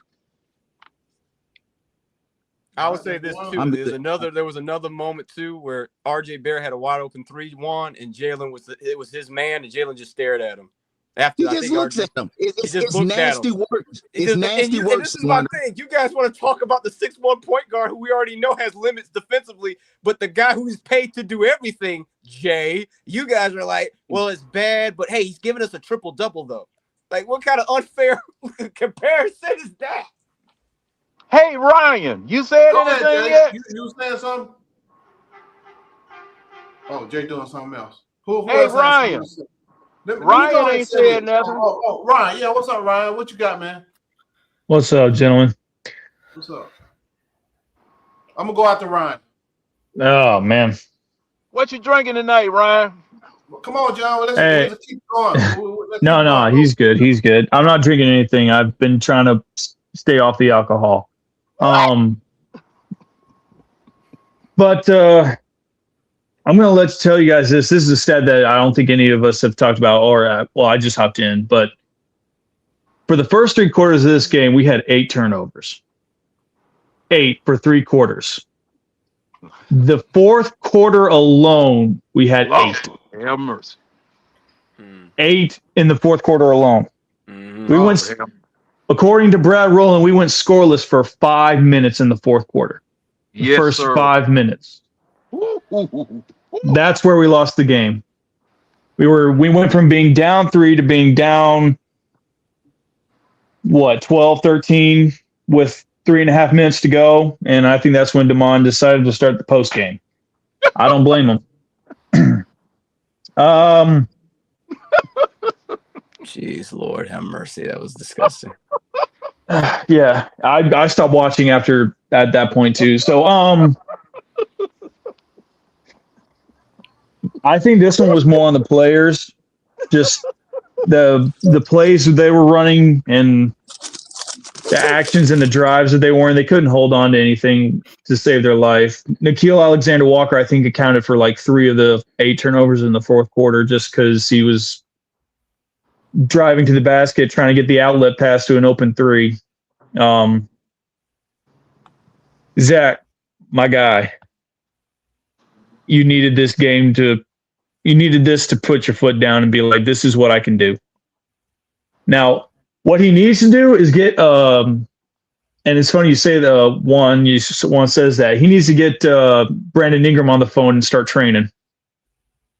I would say this too. There was another moment too where RJ Barrett had a wide open 3-1 and Jalen was his man and Jalen just stared at him. After he just looks at him. It's nasty work. It's nasty work. This is my thing. You guys want to talk about the 6'1" point guard who we already know has limits defensively, but the guy who's paid to do everything, Jay, you guys are like, well, it's bad, but hey, he's giving us a triple-double though. Like, what kind of unfair comparison is that? Hey, Ryan, you said anything yet? You saying something? Oh, Jay doing something else. Who hey, Ryan. Ryan ain't said nothing. Oh, Ryan. Yeah, what's up, Ryan? What you got, man? What's up, gentlemen? What's up? I'm going to go out to Ryan. Oh, man. What you drinking tonight, Ryan? Well, come on, John. Let's keep going. No, he's good. He's good. I'm not drinking anything. I've been trying to stay off the alcohol. But I'm going to tell you guys this. This is a stat that I don't think any of us have talked about, I just hopped in. But for the first 3 quarters of this game, we had 8 turnovers. 8 for 3 quarters. The fourth quarter alone, we had 8. Have mercy. 8 in the fourth quarter alone. We went, according to Brad Rowland, we went scoreless for 5 minutes in the fourth quarter. The first 5 minutes. That's where we lost the game. We went from being down 3 to being down 12-13 with 3.5 minutes to go, and I think that's when DeMond decided to start the post game. I don't blame him. Jeez, Lord have mercy. That was disgusting. Yeah, I stopped watching at that point too. So I think this one was more on the players, just the plays that they were running and the actions and the drives that they were in. They couldn't hold on to anything to save their life. Nickeil Alexander-Walker, I think, accounted for like 3 of the 8 turnovers in the fourth quarter just because he was driving to the basket, trying to get the outlet pass to an open 3. Zach, my guy, you needed this to put your foot down and be like, this is what I can do. Now, what he needs to do is get, and it's funny you say one says that he needs to get Brandon Ingram on the phone and start training.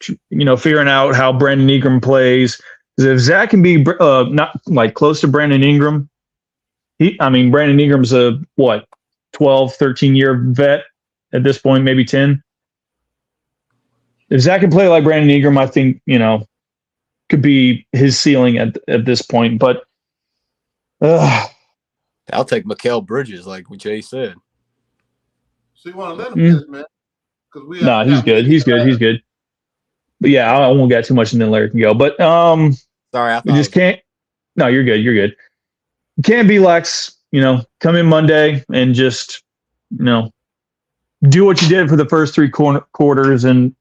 Figuring out how Brandon Ingram plays. If Zach can be not like close to Brandon Ingram, Brandon Ingram's a 12, 13-year vet at this point, maybe 10. If Zach can play like Brandon Ingram, I think could be his ceiling at this point. But I'll take Mikal Bridges, like what Jay said. So you want to let him man? No, he's good. He's good. He's good. But yeah, I won't get too much, and then Larry can go. But sorry, we just can't. No, you're good. You're good. You can't be lax. Come in Monday and just do what you did for the first 3 quarters. And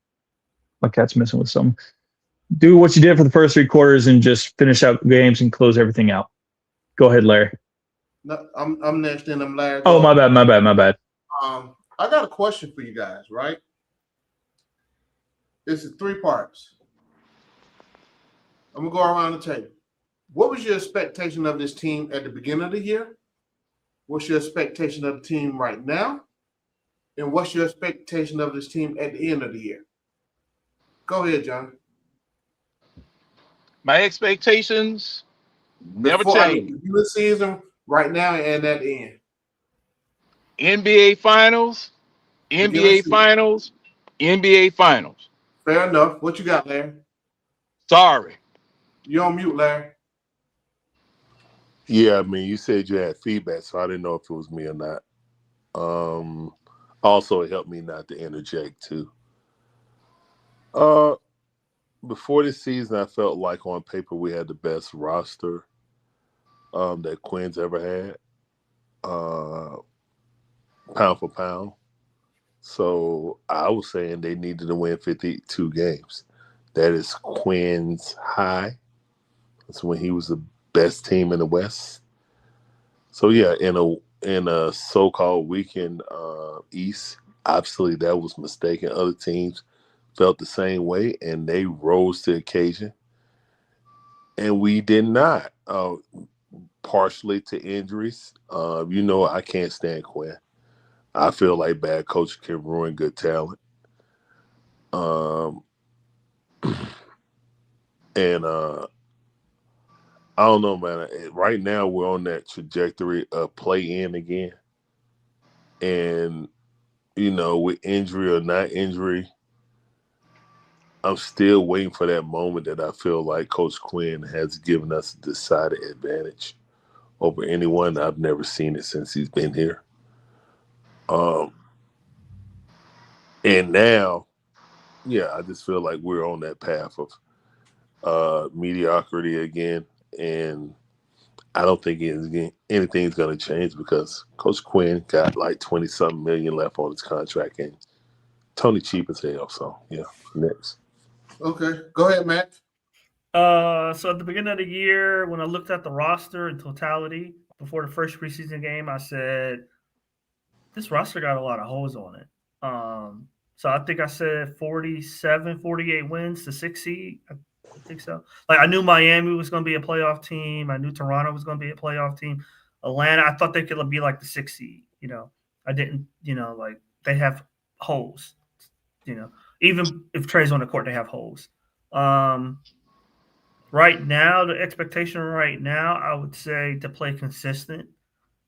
my cat's messing with something. Do what you did for the first 3 quarters and just finish out the games and close everything out. Go ahead, Larry. No, I'm next, and I'm Larry. Oh, my bad. I got a question for you guys, right? This is 3 parts. I'm going to go around the table. What was your expectation of this team at the beginning of the year? What's your expectation of the team right now? And what's your expectation of this team at the end of the year? Go ahead, John. My expectations never change. The season right now and at the end. NBA Finals, NBA Finals, NBA Finals. Fair enough. What you got, Larry? Sorry. You on mute, Larry. Yeah, I mean, you said you had feedback, so I didn't know if it was me or not. Also, it helped me not to interject too. Before this season, I felt like on paper we had the best roster that Quinn's ever had, pound for pound. So I was saying they needed to win 52 games. That is Quinn's high. That's when he was the best team in the West. So yeah, in a so-called weekend East, obviously that was mistaken. Other teams felt the same way, and they rose to the occasion, and we did not. Partially to injuries. I can't stand Quinn. I feel like bad coaching can ruin good talent. And I don't know, man. Right now, we're on that trajectory of play in again. And, with injury or not injury, I'm still waiting for that moment that I feel like Coach Quinn has given us a decided advantage over anyone. I've never seen it since he's been here. And now, yeah, I just feel like we're on that path of mediocrity again. And I don't think anything's going to change because Coach Quinn got like 20-something million left on his contract, and Tony cheap as hell. So, yeah, next. Okay, go ahead, Matt. So at the beginning of the year, when I looked at the roster in totality before the first preseason game, I said, this roster got a lot of holes on it. So I think I said 47, 48 wins to 6 seed. I think so. Like I knew Miami was going to be a playoff team. I knew Toronto was going to be a playoff team. Atlanta, I thought they could be like the 6 seed. I didn't. Like they have holes. Even if Trey's on the court, they have holes. Right now, the expectation right now, I would say to play consistent,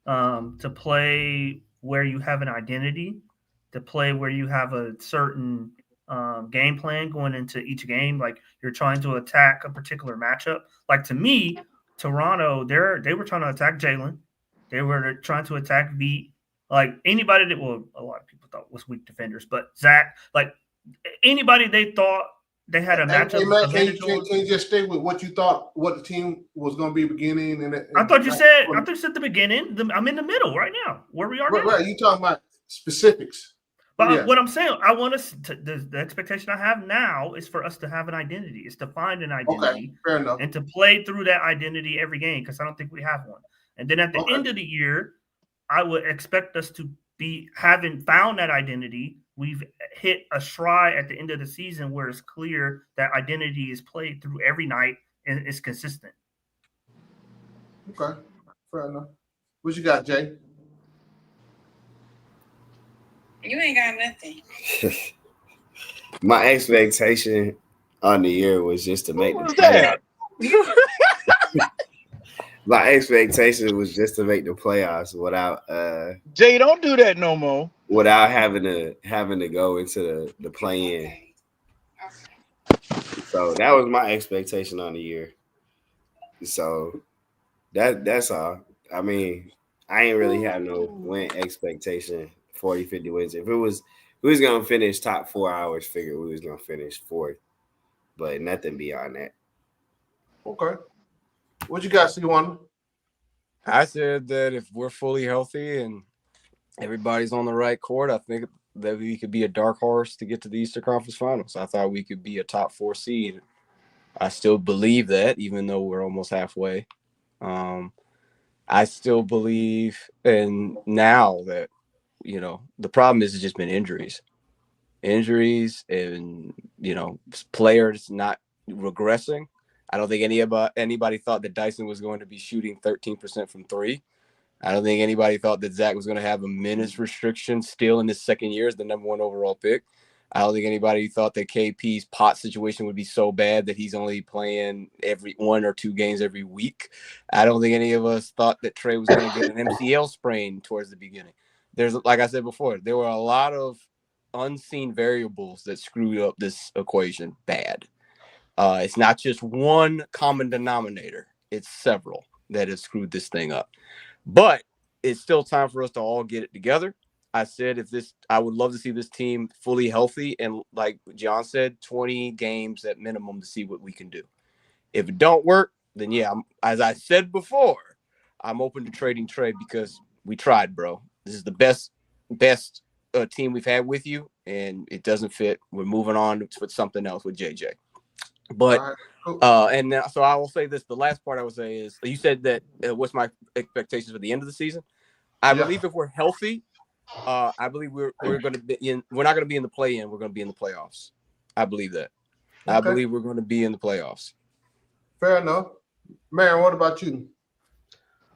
to play where you have an identity, to play where you have a certain game plan going into each game. Like you're trying to attack a particular matchup. Like to me, Toronto, they were trying to attack Jalen. They were trying to attack Veet. Like anybody that, well, a lot of people thought was weak defenders, but Zach, like anybody they thought they had a matchup. Hey, Matt, can you just stay with what you thought, what the team was going to be beginning? I thought you said at the beginning. I'm in the middle right now, where we are now. Right, you talking about specifics. But what I'm saying, I want us to, the expectation I have now is for us to have an identity, is to find an identity, fair enough, and to play through that identity every game, because I don't think we have one. And then at the end of the year, I would expect us to be having found that identity. We've hit a stride at the end of the season where it's clear that identity is played through every night and it's consistent. Okay, fair enough. What you got, Jay? You ain't got nothing. My expectation on the year was just to make the playoffs. My expectation was just to make the playoffs without Jay, don't do that no more. Without having to go into the play-in. So that was my expectation on the year. So that's all. I mean, I ain't really have no win expectation, 40, 50 wins. If we was gonna finish top 4 hours, figured we was gonna finish fourth. But nothing beyond that. Okay. What you got, C1? I said that if we're fully healthy and everybody's on the right court, I think that we could be a dark horse to get to the Eastern Conference Finals. I thought we could be a top 4 seed. I still believe that, even though we're almost halfway. I still believe, and now that, the problem is it's just been injuries and, players not regressing. I don't think anybody thought that Dyson was going to be shooting 13% from 3. I don't think anybody thought that Zach was going to have a minutes restriction still in his second year as the number 1 overall pick. I don't think anybody thought that KP's pot situation would be so bad that he's only playing every 1 or 2 games every week. I don't think any of us thought that Trey was going to get an MCL sprain towards the beginning. there's, like I said before, there were a lot of unseen variables that screwed up this equation bad. It's not just one common denominator. It's several that have screwed this thing up. But it's still time for us to all get it together. I said I would love to see this team fully healthy and, like John said, 20 games at minimum to see what we can do. If it don't work, then yeah, as I said before, I'm open to trading Trey because we tried, bro. This is the best team we've had with you, and it doesn't fit. We're moving on with something else with JJ. But and now, so I will say this: the last part I will say is you said that what's my expectations for the end of the season? I believe if we're healthy, I believe we're going to be in. We're not going to be in the play-in. We're going to be in the playoffs. I believe that. Okay. I believe we're going to be in the playoffs. Fair enough, Marion. What about you?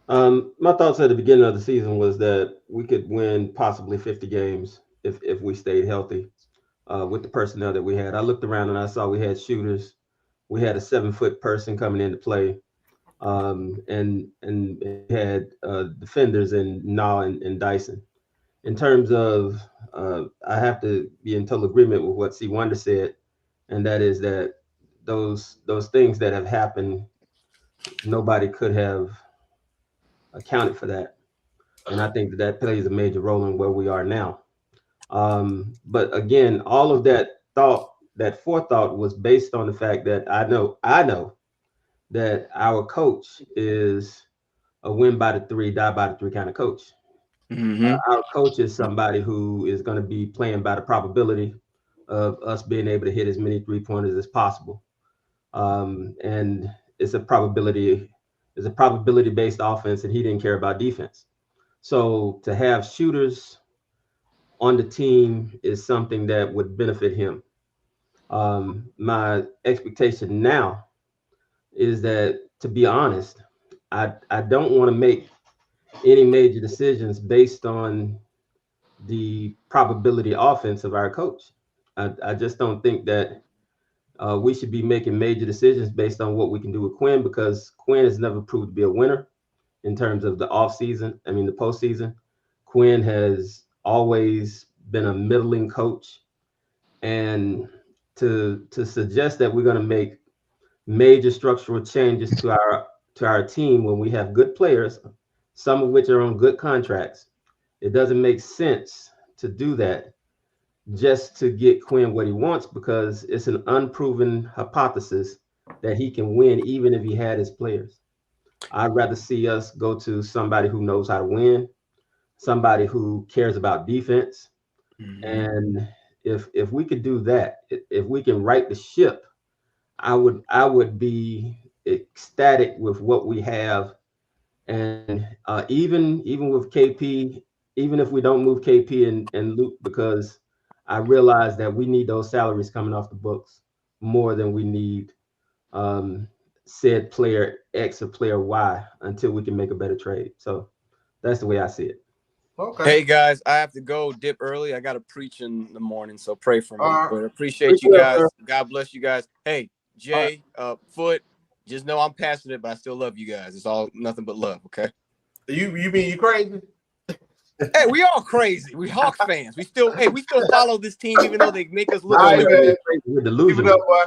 My thoughts at the beginning of the season was that we could win possibly 50 games if we stayed healthy with the personnel that we had. I looked around and I saw we had shooters. We had a 7-foot person coming into play, and had defenders in Na and Dyson. In terms of, I have to be in total agreement with what C. Wonder said, and that is that those things that have happened, nobody could have accounted for that, and I think that plays a major role in where we are now. But again, all of that forethought was based on the fact that I know that our coach is a win by the 3, die by the 3 kind of coach. Mm-hmm. Our coach is somebody who is going to be playing by the probability of us being able to hit as many 3-pointers as possible. And it's a probability-based offense, and he didn't care about defense. So to have shooters on the team is something that would benefit him. My expectation now is that, to be honest, I don't want to make any major decisions based on the probability offense of our coach. I just don't think that we should be making major decisions based on what we can do with Quinn, because Quinn has never proved to be a winner in terms of the the postseason. Quinn has always been a middling coach, and to suggest that we're going to make major structural changes to our team when we have good players, some of which are on good contracts, it doesn't make sense to do that just to get Quinn what he wants, because it's an unproven hypothesis that he can win even if he had his players. I'd rather see us go to somebody who knows how to win, somebody who cares about defense. Mm-hmm. And if we could do that, if we can right the ship, I would be ecstatic with what we have. And even with KP, even if we don't move KP and Luke, because I realize that we need those salaries coming off the books more than we need said player X or player Y until we can make a better trade. So that's the way I see it. Okay. Hey guys, I have to go dip early. I got to preach in the morning, so pray for me. But appreciate Appreciate you guys. sir. God bless you guys. Hey, Jay, Foot, just know I'm passionate, but I still love you guys. It's all nothing but love, okay? You mean you crazy? Hey, we all crazy. We Hawks fans. We still follow this team even though they make us look All right, crazy. We're delusional. Keep it up, boy.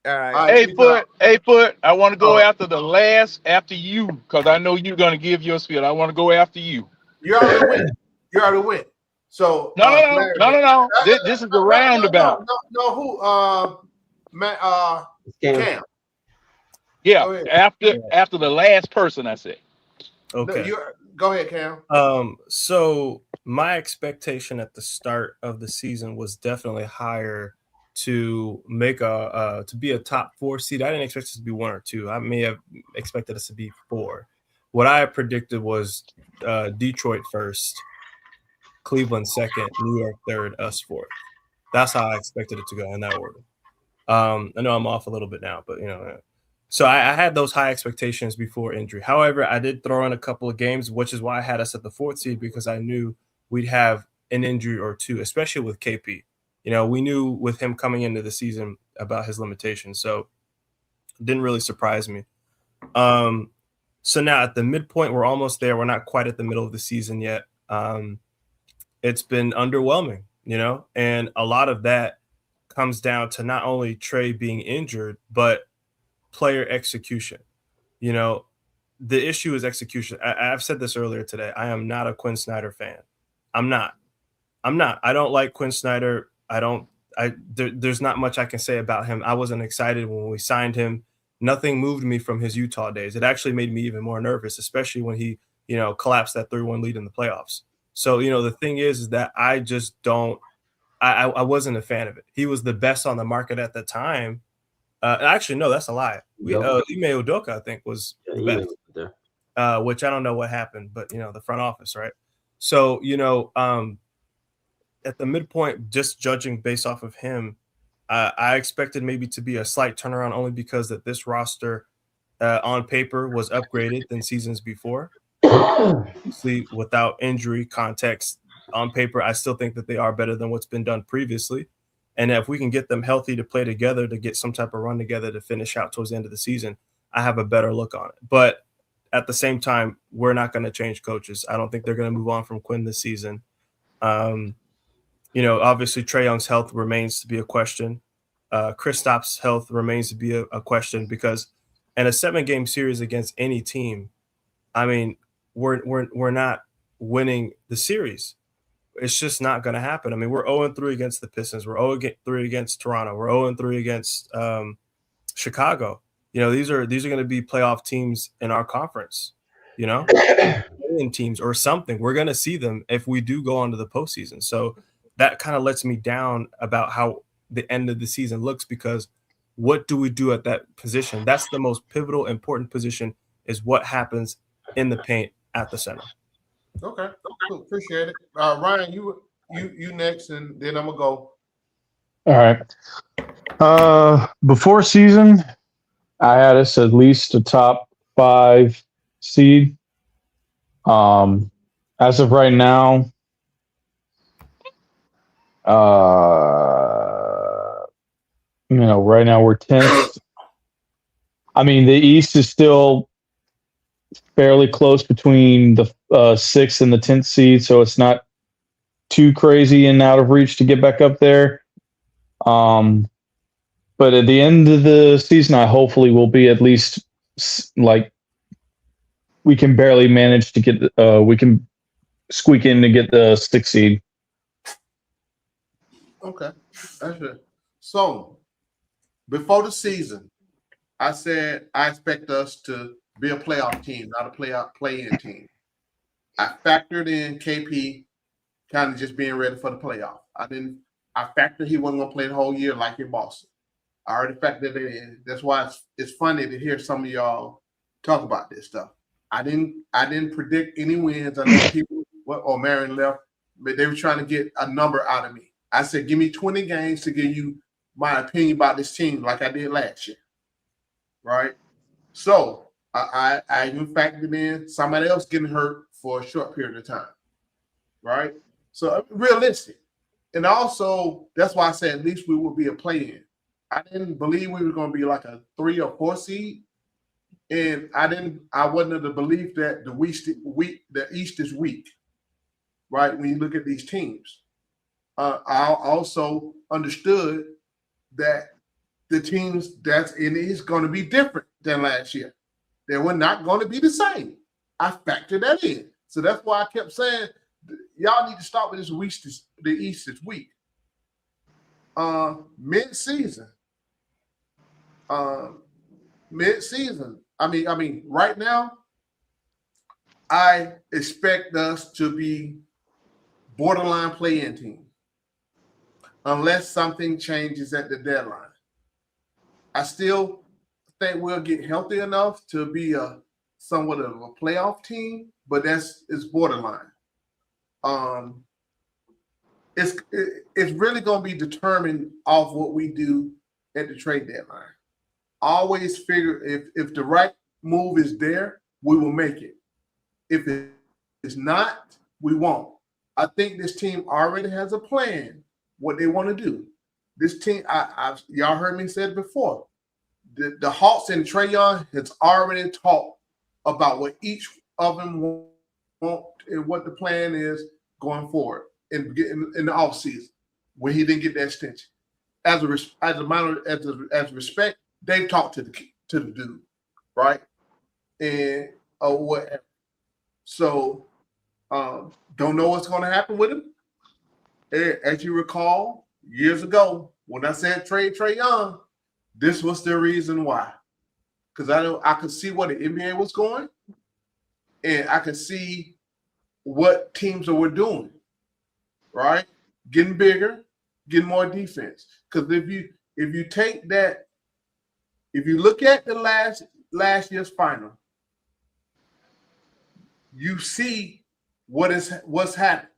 All right. Hey, Foot, I want to go after you, because I know you're going to give your spiel. I want to go after you. You already went. So No. This is the roundabout. No, who? Cam. Yeah, after the last person, I said. Okay. Go ahead, Cam. So my expectation at the start of the season was definitely higher to make to be a top 4 seed. I didn't expect us to be 1 or 2. I may have expected us to be 4. What I predicted was Detroit first, Cleveland second, New York third, us fourth. That's how I expected it to go in that order. I know I'm off a little bit now, but so I had those high expectations before injury. However, I did throw in a couple of games, which is why I had us at the 4th seed, because I knew we'd have an injury or two, especially with KP. We knew with him coming into the season about his limitations, so it didn't really surprise me. So now at the midpoint, we're almost there. We're not quite at the middle of the season yet. it's been underwhelming, and a lot of that comes down to not only Trey being injured, but player execution. The issue is execution. I've said this earlier today. I am not a Quinn Snyder fan. I'm not. I don't like Quinn Snyder. There's not much I can say about him. I wasn't excited when we signed him. Nothing moved me from his Utah days. It actually made me even more nervous, especially when he, collapsed that 3-1 lead in the playoffs. So, the thing is that I just don't, I wasn't a fan of it. He was the best on the market at the time. Actually, no, that's a lie. Ime Udoka, I think, was the best, which I don't know what happened, but, the front office, right? So, at the midpoint, just judging based off of him, I expected maybe to be a slight turnaround only because that this roster on paper was upgraded than seasons before. Obviously, without injury context, on paper, I still think that they are better than what's been done previously. And if we can get them healthy to play together, to get some type of run together to finish out towards the end of the season, I have a better look on it. But at the same time, we're not going to change coaches. I don't think they're going to move on from Quinn this season. Obviously Trey Young's health remains to be a question. Kristaps' health remains to be a question because in a 7-game series against any team, I mean, we're not winning the series. It's just not going to happen. I mean, we're 0-3 against the Pistons. We're 0-3 against Toronto. We're 0-3 against Chicago. These are going to be playoff teams in our conference. Teams or something. We're going to see them if we do go on to the postseason. So that kind of lets me down about how the end of the season looks because what do we do at that position? That's the most pivotal, important position is what happens in the paint at the center. Okay. Cool. Appreciate it. Ryan, you next, and then I'm gonna go. All right. Before season, I had us at least a top 5 seed. As of right now, right now we're 10th. I mean, the East is still fairly close between the 6th and the 10th seed, so it's not too crazy and out of reach to get back up there. But at the end of the season, I hopefully will be at least like we can barely manage to get. We can squeak in to get the 6th seed. Okay, that's it. So before the season, I said I expect us to be a playoff team, not a play-in team. I factored in KP kind of just being ready for the playoff. I factored he wasn't going to play the whole year like in Boston. I already factored it in. That's why it's funny to hear some of y'all talk about this stuff. I didn't predict any wins. I know people, Marion left, but they were trying to get a number out of me. I said, give me 20 games to give you my opinion about this team like I did last year. Right? So I even factored in somebody else getting hurt for a short period of time. Right? So realistic. And also, that's why I said at least we will be a play-in. I didn't believe we were going to be like a 3 or 4 seed. And I wasn't of the belief that the East is weak. Right? When you look at these teams. I also understood that the teams that's in it is going to be different than last year. They were not going to be the same. I factored that in. So that's why I kept saying, y'all need to start with this the East is weak. Mid-season. I mean, right now, I expect us to be borderline play-in team. Unless something changes at the deadline. I still think we'll get healthy enough to be somewhat of a playoff team, but it's borderline. It's really going to be determined off what we do at the trade deadline. Always figure if the right move is there, we will make it. If it's not, we won't. I think this team already has a plan. What they want to do. This team, y'all heard me say it before. The Hawks and Trey Young has already talked about what each of them want and what the plan is going forward. in the offseason when he didn't get that extension. As a respect, they've talked to the dude, right? And or whatever. So don't know what's going to happen with him. As you recall, years ago when I said trade Trey Young, this was the reason why. Because I could see where the NBA was going, and I could see what teams were doing, right? Getting bigger, getting more defense. Because if you take that, if you look at the last year's final, you see what's happening.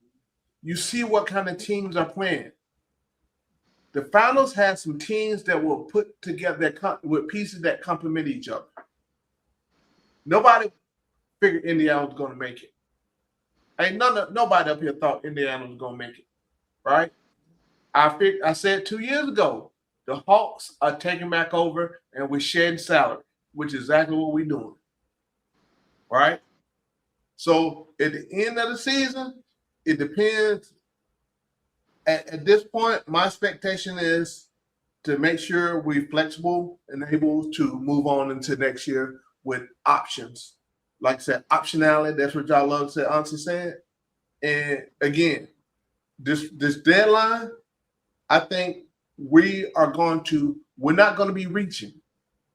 You see what kind of teams are playing. The finals had some teams that were put together with pieces that complement each other. Nobody figured Indiana was going to make it. Ain't nobody up here thought Indiana was going to make it, right? I said 2 years ago, the Hawks are taking back over and we're shedding salary, which is exactly what we're doing, right? So at the end of the season, it depends. At this point, my expectation is to make sure we're flexible and able to move on into next year with options. Like I said, optionality, that's what y'all love to say, Auntie said. And again, this deadline, I think we're not going to be reaching.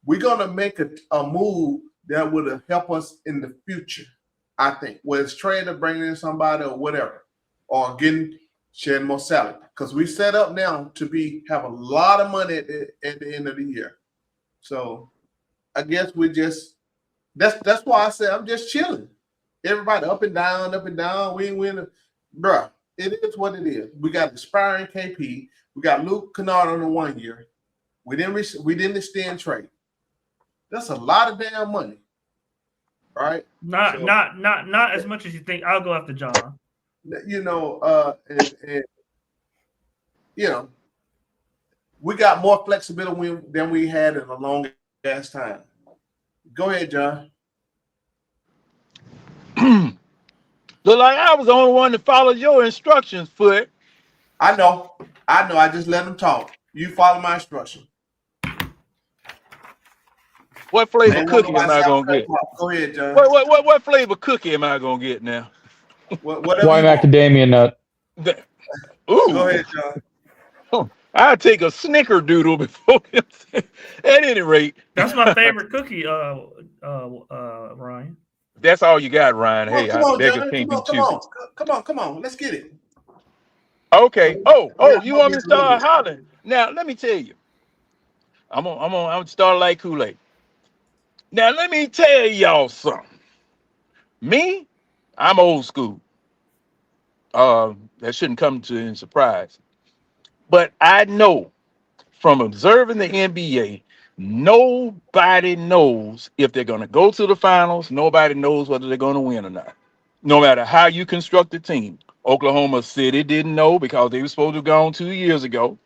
We're going to make a move that would help us in the future, I think. Whether it's trading or bringing in somebody or whatever, or sharing more salary. Because we set up now to have a lot of money at the end of the year. So I guess that's why I said I'm just chilling. Everybody up and down. We ain't winning. Bruh, it is what it is. We got expiring KP. We got Luke Kennard on the 1 year. We didn't extend trade. That's a lot of damn money. Right? Not as much as you think. I'll go after John. We got more flexibility than we had in a long ass time. Go ahead, John. Look like I was the only one that followed your instructions, Foot. I know. I just let them talk. You follow my instruction. What flavor cookie am I gonna get? Go ahead, John. What flavor cookie am I gonna get now? White macadamia nut. Ooh. Go ahead, John. I'll take a snickerdoodle before. At any rate, that's my favorite cookie, Ryan. That's all you got, Ryan. Hey, come on, I beg John. you can't be Come on. Let's get it. Okay. Oh, you want me to start hollering? Now, let me tell you. I'm gonna start like Kool-Aid. Now, let me tell y'all something. Me, I'm old school. That shouldn't come to any surprise. But I know from observing the NBA, nobody knows if they're going to go to the finals. Nobody knows whether they're going to win or not. No matter how you construct the team. Oklahoma City didn't know because they were supposed to have gone 2 years ago.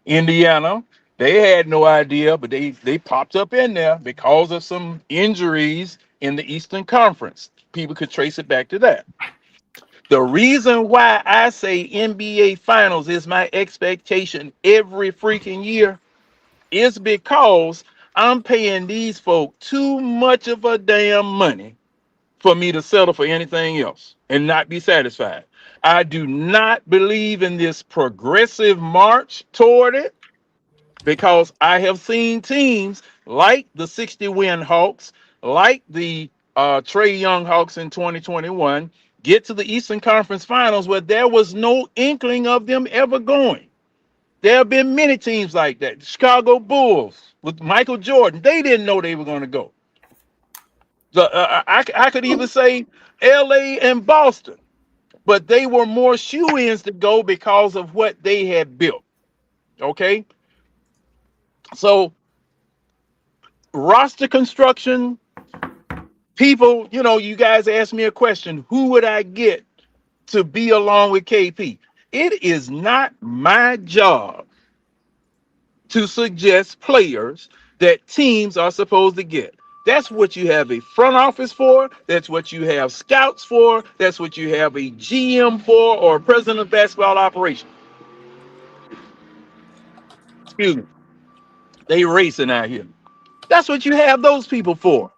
Indiana, they had no idea, but they popped up in there because of some injuries in the Eastern Conference. People could trace it back to that. The reason why I say NBA Finals is my expectation every freaking year is because I'm paying these folk too much of a damn money for me to settle for anything else and not be satisfied. I do not believe in this progressive march toward it because I have seen teams like the 60-win Hawks, like the Trey Young Hawks in 2021, get to the Eastern Conference Finals where there was no inkling of them ever going. There have been many teams like that. The Chicago Bulls with Michael Jordan, they didn't know they were going to go. So, I could even say LA and Boston, but they were more shoe-ins to go because of what they had built. Okay? So, roster construction, people, you guys asked me a question, who would I get to be along with KP? It is not my job to suggest players that teams are supposed to get. That's what you have a front office for. That's what you have scouts for. That's what you have a GM for, or president of basketball operations. Excuse me. They racing out here. That's what you have those people for.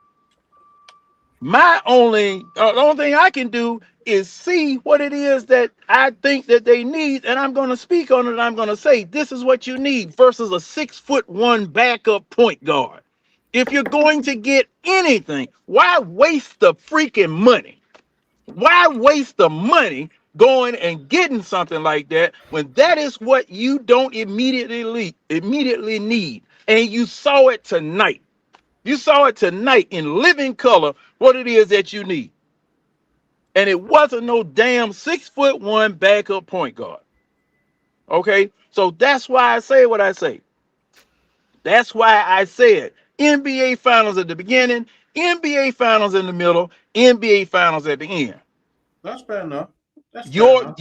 The only thing I can do is see what it is that I think that they need, and I'm going to speak on it. I'm going to say this is what you need versus a 6'1" backup point guard. If you're going to get anything, why waste the freaking money? Why waste the money going and getting something like that when that is what you don't immediately need? And you saw it tonight. You saw it tonight in living color what it is that you need. And it wasn't no damn 6'1" backup point guard. Okay? So that's why I say what I say. That's why I said NBA Finals at the beginning, NBA Finals in the middle, NBA Finals at the end. That's fair enough. That's fair enough.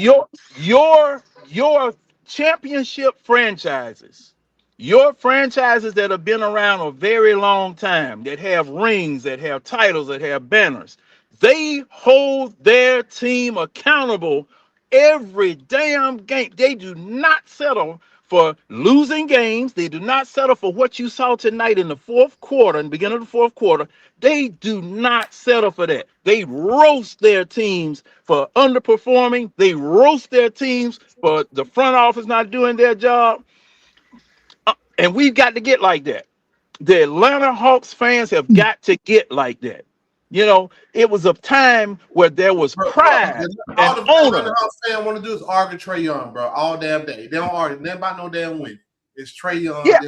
Your championship franchises, your franchises that have been around a very long time, that have rings, that have titles, that have banners, they hold their team accountable every damn game. They do not settle for losing games. They do not settle for what you saw tonight in the fourth quarter, in the beginning of the fourth quarter. They do not settle for that. They roast their teams for underperforming. They roast their teams for the front office not doing their job. And we've got to get like that. The Atlanta Hawks fans have got to get like that. You know, it was a time where there was pride All and the honor. Atlanta Hawks fans want to do is argue Trey Young, bro, all damn day. They don't argue nothing about no damn win. It's Trey Young. Yeah,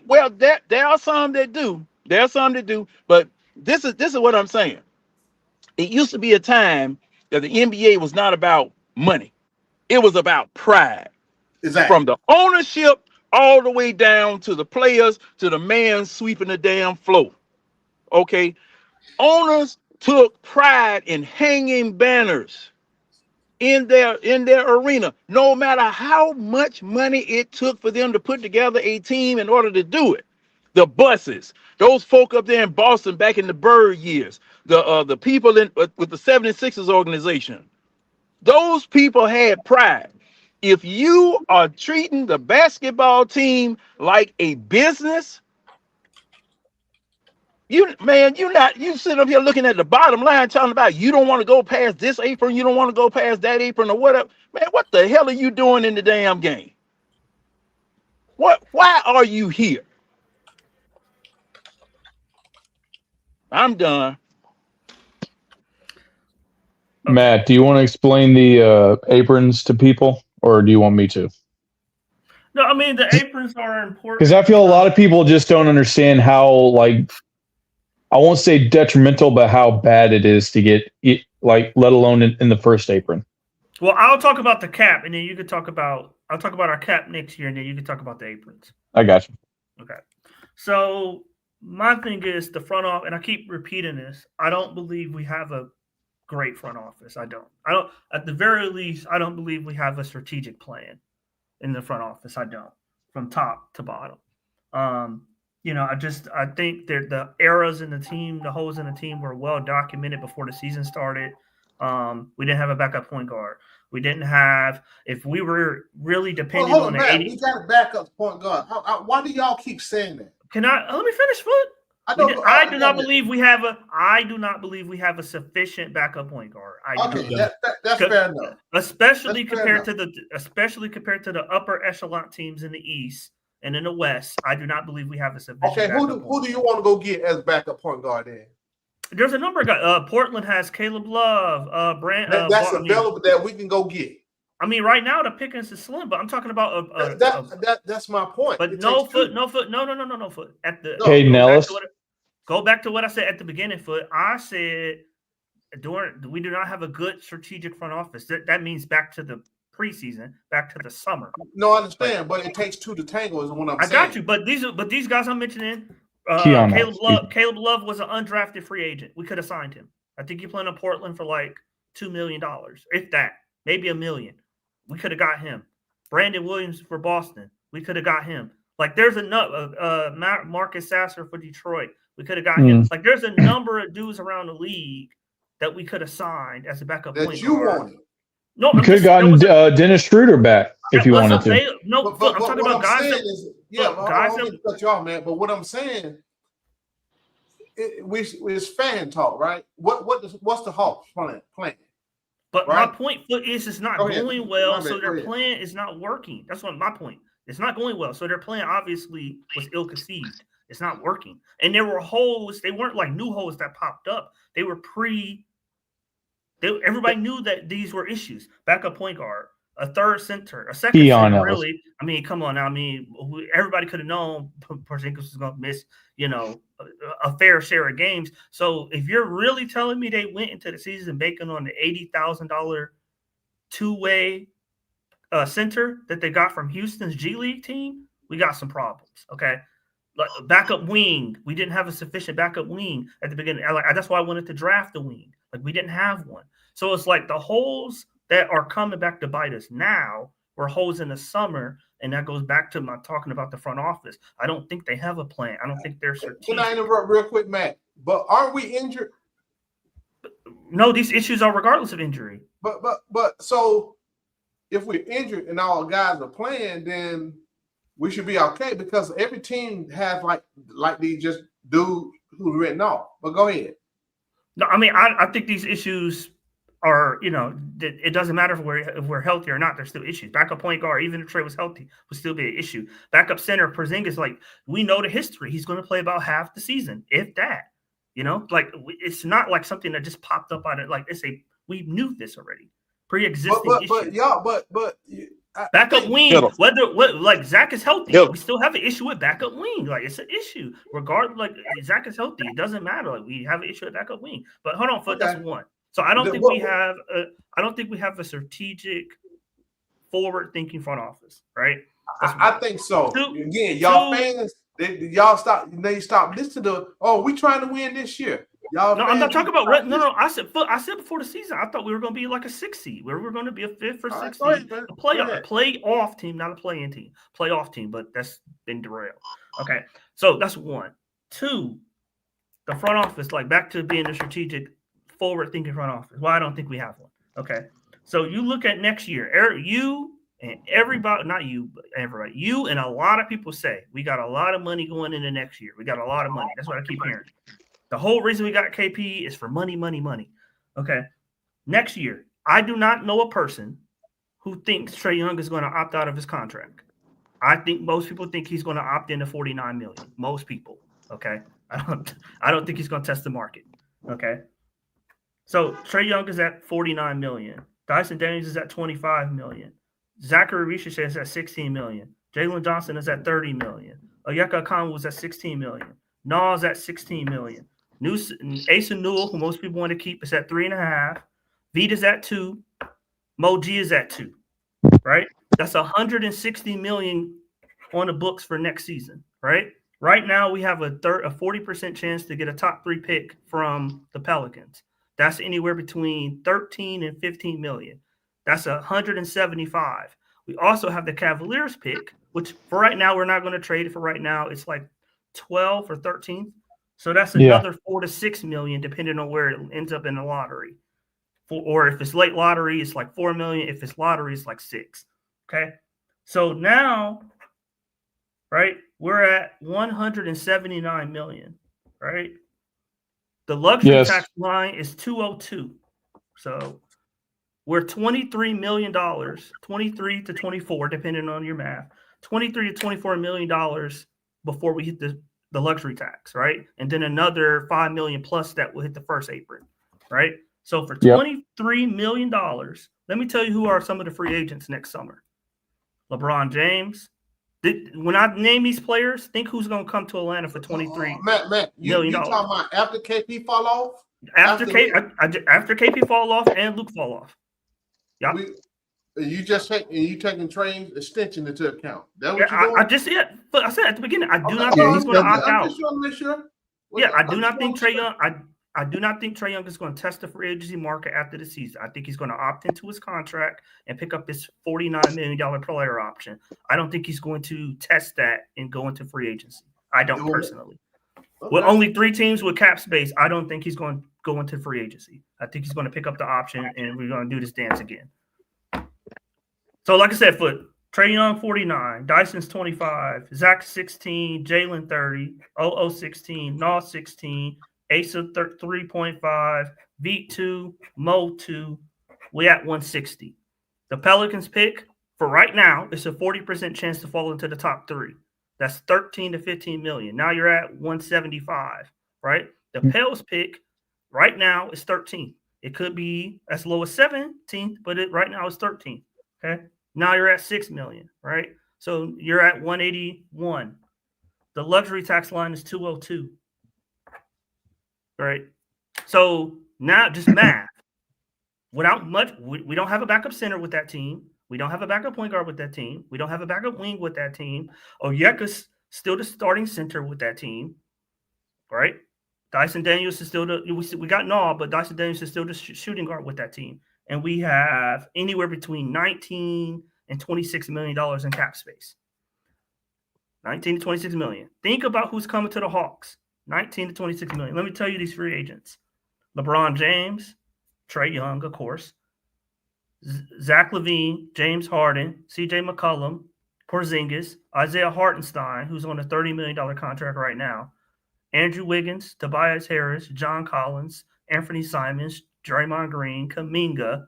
well, there are some that do. There are some that do, but this is what I'm saying. It used to be a time that the NBA was not about money. It was about pride. Exactly. From the ownership all the way down to the players, to the man sweeping the damn floor. Okay? Owners took pride in hanging banners in their arena, no matter how much money it took for them to put together a team in order to do it. The buses, those folk up there in Boston back in the Bird years, the people with the 76ers organization, those people had pride. If you are treating the basketball team like a business, you sit up here looking at the bottom line, talking about you don't want to go past this apron, you don't want to go past that apron or whatever. Man, what the hell are you doing in the damn game? Why are you here? I'm done. Matt, do you want to explain the aprons to people, or do you want me to? No, I mean, the aprons are important. Because I feel a lot of people just don't understand how, like, I won't say detrimental, but how bad it is to get it, like, let alone in the first apron. Well, I'll talk about the cap, and then you could talk about, I'll talk about our cap next year, and then you can talk about the aprons. I got you. Okay. So my thing is the front office, and I keep repeating this, I don't believe we have a great front office. I don't, at the very least, I don't believe we have a strategic plan in the front office. I don't, from top to bottom. You know, I think that the errors in the team, the holes in the team were well documented before the season started. We didn't have a backup point guard. We didn't have, if we were really dependent on the 80. We got a backup point guard. Why do y'all keep saying that? Let me finish, Foot. I do not believe we have a sufficient backup point guard. That's fair enough. Especially compared to the upper echelon teams in the East and in the West. I do not believe we have a sufficient. Okay, who do you want to go get as backup point guard then? There's a number of guys. Portland has Caleb Love, that's available that we can go get. I mean, right now the pickings is slim, but I'm talking about that's my point. But no Foot. At the Caden Ellis. Go back to what I said at the beginning, Foot. I said we do not have a good strategic front office. That means back to the preseason, back to the summer. No, I understand, but it takes two to tango is what I'm saying. I got you, but these guys I'm mentioning, Caleb Love was an undrafted free agent. We could have signed him. I think he played in Portland for like $2 million, if that, maybe $1 million. We could have got him. Brandon Williams for Boston. We could have got him. Like there's Marcus Sasser for Detroit. We could have got him. Like there's a number of dudes around the league that we could have signed as a backup point guard. Wanted. No, you could have gotten Dennis Schroeder back if you wanted to. No, but I'm talking about guys that guys that cut you off, man. But what I'm saying, it's fan talk, right? What's the Hawks plan? But right? my point is it's not going well, so their plan is not working. That's what my point. It's not going well, so their plan obviously was ill-conceived. It's not working, and there were holes. They weren't like new holes that popped up. They were everybody knew that these were issues. Backup point guard, a third center, a second center. Really, I mean, come on now. I mean, everybody could have known Porzingis was going to miss, a fair share of games. So if you're really telling me they went into the season banking on the $80,000 two-way center that they got from Houston's G League team, we got some problems. Okay. Like backup wing, we didn't have a sufficient backup wing at the beginning. That's why I wanted to draft the wing. Like we didn't have one. So it's like the holes that are coming back to bite us now were holes in the summer, and that goes back to my talking about the front office. I don't think they have a plan. I don't think they're strategic. Can I interrupt real quick, Matt? But aren't we injured? No, these issues are regardless of injury. But so if we're injured and all guys are playing, then we should be okay because every team has like these just dudes who's written off. But go ahead. No, I mean, I think these issues are, it doesn't matter if we're healthy or not. There's still issues. Backup point guard, even if Trey was healthy, would still be an issue. Backup center, Porzingis, like we know the history. He's going to play about half the season, if that. It's not like something that just popped up out of we knew this already. Pre-existing issue. Backup wing, like Zach is healthy, we still have an issue with backup wing. Like it's an issue, regardless. Like Zach is healthy, it doesn't matter. Like we have an issue with backup wing. But hold on, that's one. So I don't think we have. I don't think we have a strategic, forward-thinking front office, right? I think so. Again, y'all fans, y'all stop. They stop listening to. We trying to win this year. Y'all no, I'm not talking about no. I said before the season, I thought we were going to be like a 6 seed. We were going to be a 5th or 6th seed, a playoff team, not a play-in team, playoff team. But that's been derailed. Okay, so that's one. Two, the front office, like back to being a strategic, forward-thinking front office. Well, I don't think we have one. Okay, so you look at next year, you and everybody, not you, but everybody, you and a lot of people say we got a lot of money going into next year. We got a lot of money. That's what I keep hearing. The whole reason we got KP is for money, money, money. Okay. Next year, I do not know a person who thinks Trey Young is going to opt out of his contract. I think most people think he's going to opt into $49 million. Most people. Okay. I don't think he's going to test the market. Okay. So Trey Young is at $49 million. Dyson Daniels is at $25 million. Zachary Richardson is at $16 million. Jalen Johnson is at $30 million. Onyeka Okongwu was at $16 million. Nas at $16 million. Asa Newell, who most people want to keep, is at 3.5. Vita's at 2. Mo G is at 2. Right? That's $160 million on the books for next season. Right? Right now, we have a 40% chance to get a top 3 pick from the Pelicans. That's anywhere between 13 and 15 million. That's 175. We also have the Cavaliers pick, which for right now, we're not going to trade it for right now. It's like 12 or 13th. So that's another 4 to 6 million, depending on where it ends up in the lottery. Or if it's late lottery, it's like 4 million. If it's lottery, it's like 6. Okay. So now, right, we're at 179 million, right? The luxury tax line is 202. So we're $23 million, 23 to 24, depending on your math, $23 to $24 million before we hit the luxury tax, right? And then another $5 million plus that will hit the first apron, right? So for $23 million, let me tell you who are some of the free agents next summer. LeBron James. When I name these players, think who's going to come to Atlanta for $23 Matt, you talking about after KP fall off? After KP fall off and Luke fall off. Yeah. You taking Trey's extension into account. That what you're doing? I just said. But I said at the beginning, I do not think he's going to opt out. I'm just trying to make sure. I do not think Trey Young. I do not think Trey Young is going to test the free agency market after the season. I think he's going to opt into his contract and pick up this $49 million player option. I don't think he's going to test that and go into free agency. I don't personally. Okay. With only 3 teams with cap space, I don't think he's going to go into free agency. I think he's going to pick up the option, and we're going to do this dance again. So, like I said, Trey Young 49, Dyson's 25, Zach 16, Jalen 30, 16, Nas 16, Asa 3.5, Veet 2, Mo 2. We at 160. The Pelicans pick for right now, it's a 40% chance to fall into the top 3. That's 13 to 15 million. Now you're at 175, right? The Pels pick right now is 13. It could be as low as 17th, but right now it's 13. Okay. Now you're at 6 million, right? So you're at 181. The luxury tax line is 202. Right. So now just math. Without much, we don't have a backup center with that team. We don't have a backup point guard with that team. We don't have a backup wing with that team. Onyeka's still the starting center with that team, right? Dyson Daniels is still we got Naw, but Dyson Daniels is still the shooting guard with that team. And we have anywhere between $19 and $26 million in cap space. 19 to 26 million. Think about who's coming to the Hawks. 19 to 26 million. Let me tell you these free agents. LeBron James, Trey Young, of course. Zach LaVine, James Harden, CJ McCollum, Porzingis, Isaiah Hartenstein, who's on a $30 million contract right now, Andrew Wiggins, Tobias Harris, John Collins, Anthony Simons, Draymond Green, Kuminga,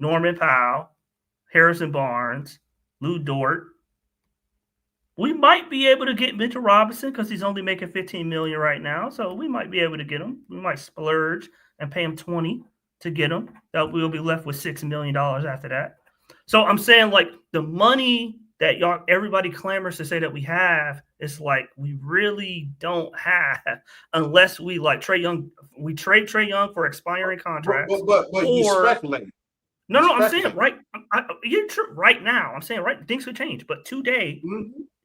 Norman Powell, Harrison Barnes, Lou Dort. We might be able to get Mitchell Robinson because he's only making $15 million right now, so we might be able to get him. We might splurge and pay him $20 to get him. That we'll be left with $6 million after that. So I'm saying, like, the money that everybody clamors to say that we have, it's like we really don't have unless we like Trey Young. We trade Trey Young for expiring contracts. But you speculate. No, I'm saying right. You're true right now. I'm saying right. Things could change, but today,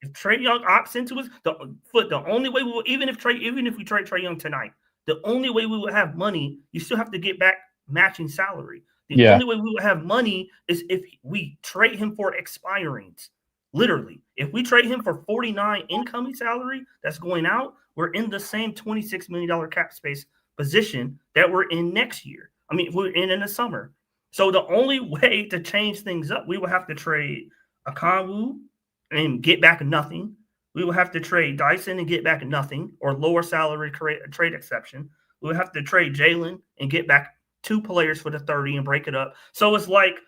if Trey Young opts into his the only way we will, even if we trade Trey Young tonight, the only way we would have money, you still have to get back matching salary. The only way we would have money is if we trade him for expirings. Literally, if we trade him for 49 incoming salary that's going out, we're in the same $26 million cap space position that we're in next year. I mean, we're in the summer. So the only way to change things up, we will have to trade Okongwu and get back nothing. We will have to trade Dyson and get back nothing, or lower salary trade exception. We will have to trade Jalen and get back 2 players for the 30 and break it up. So it's like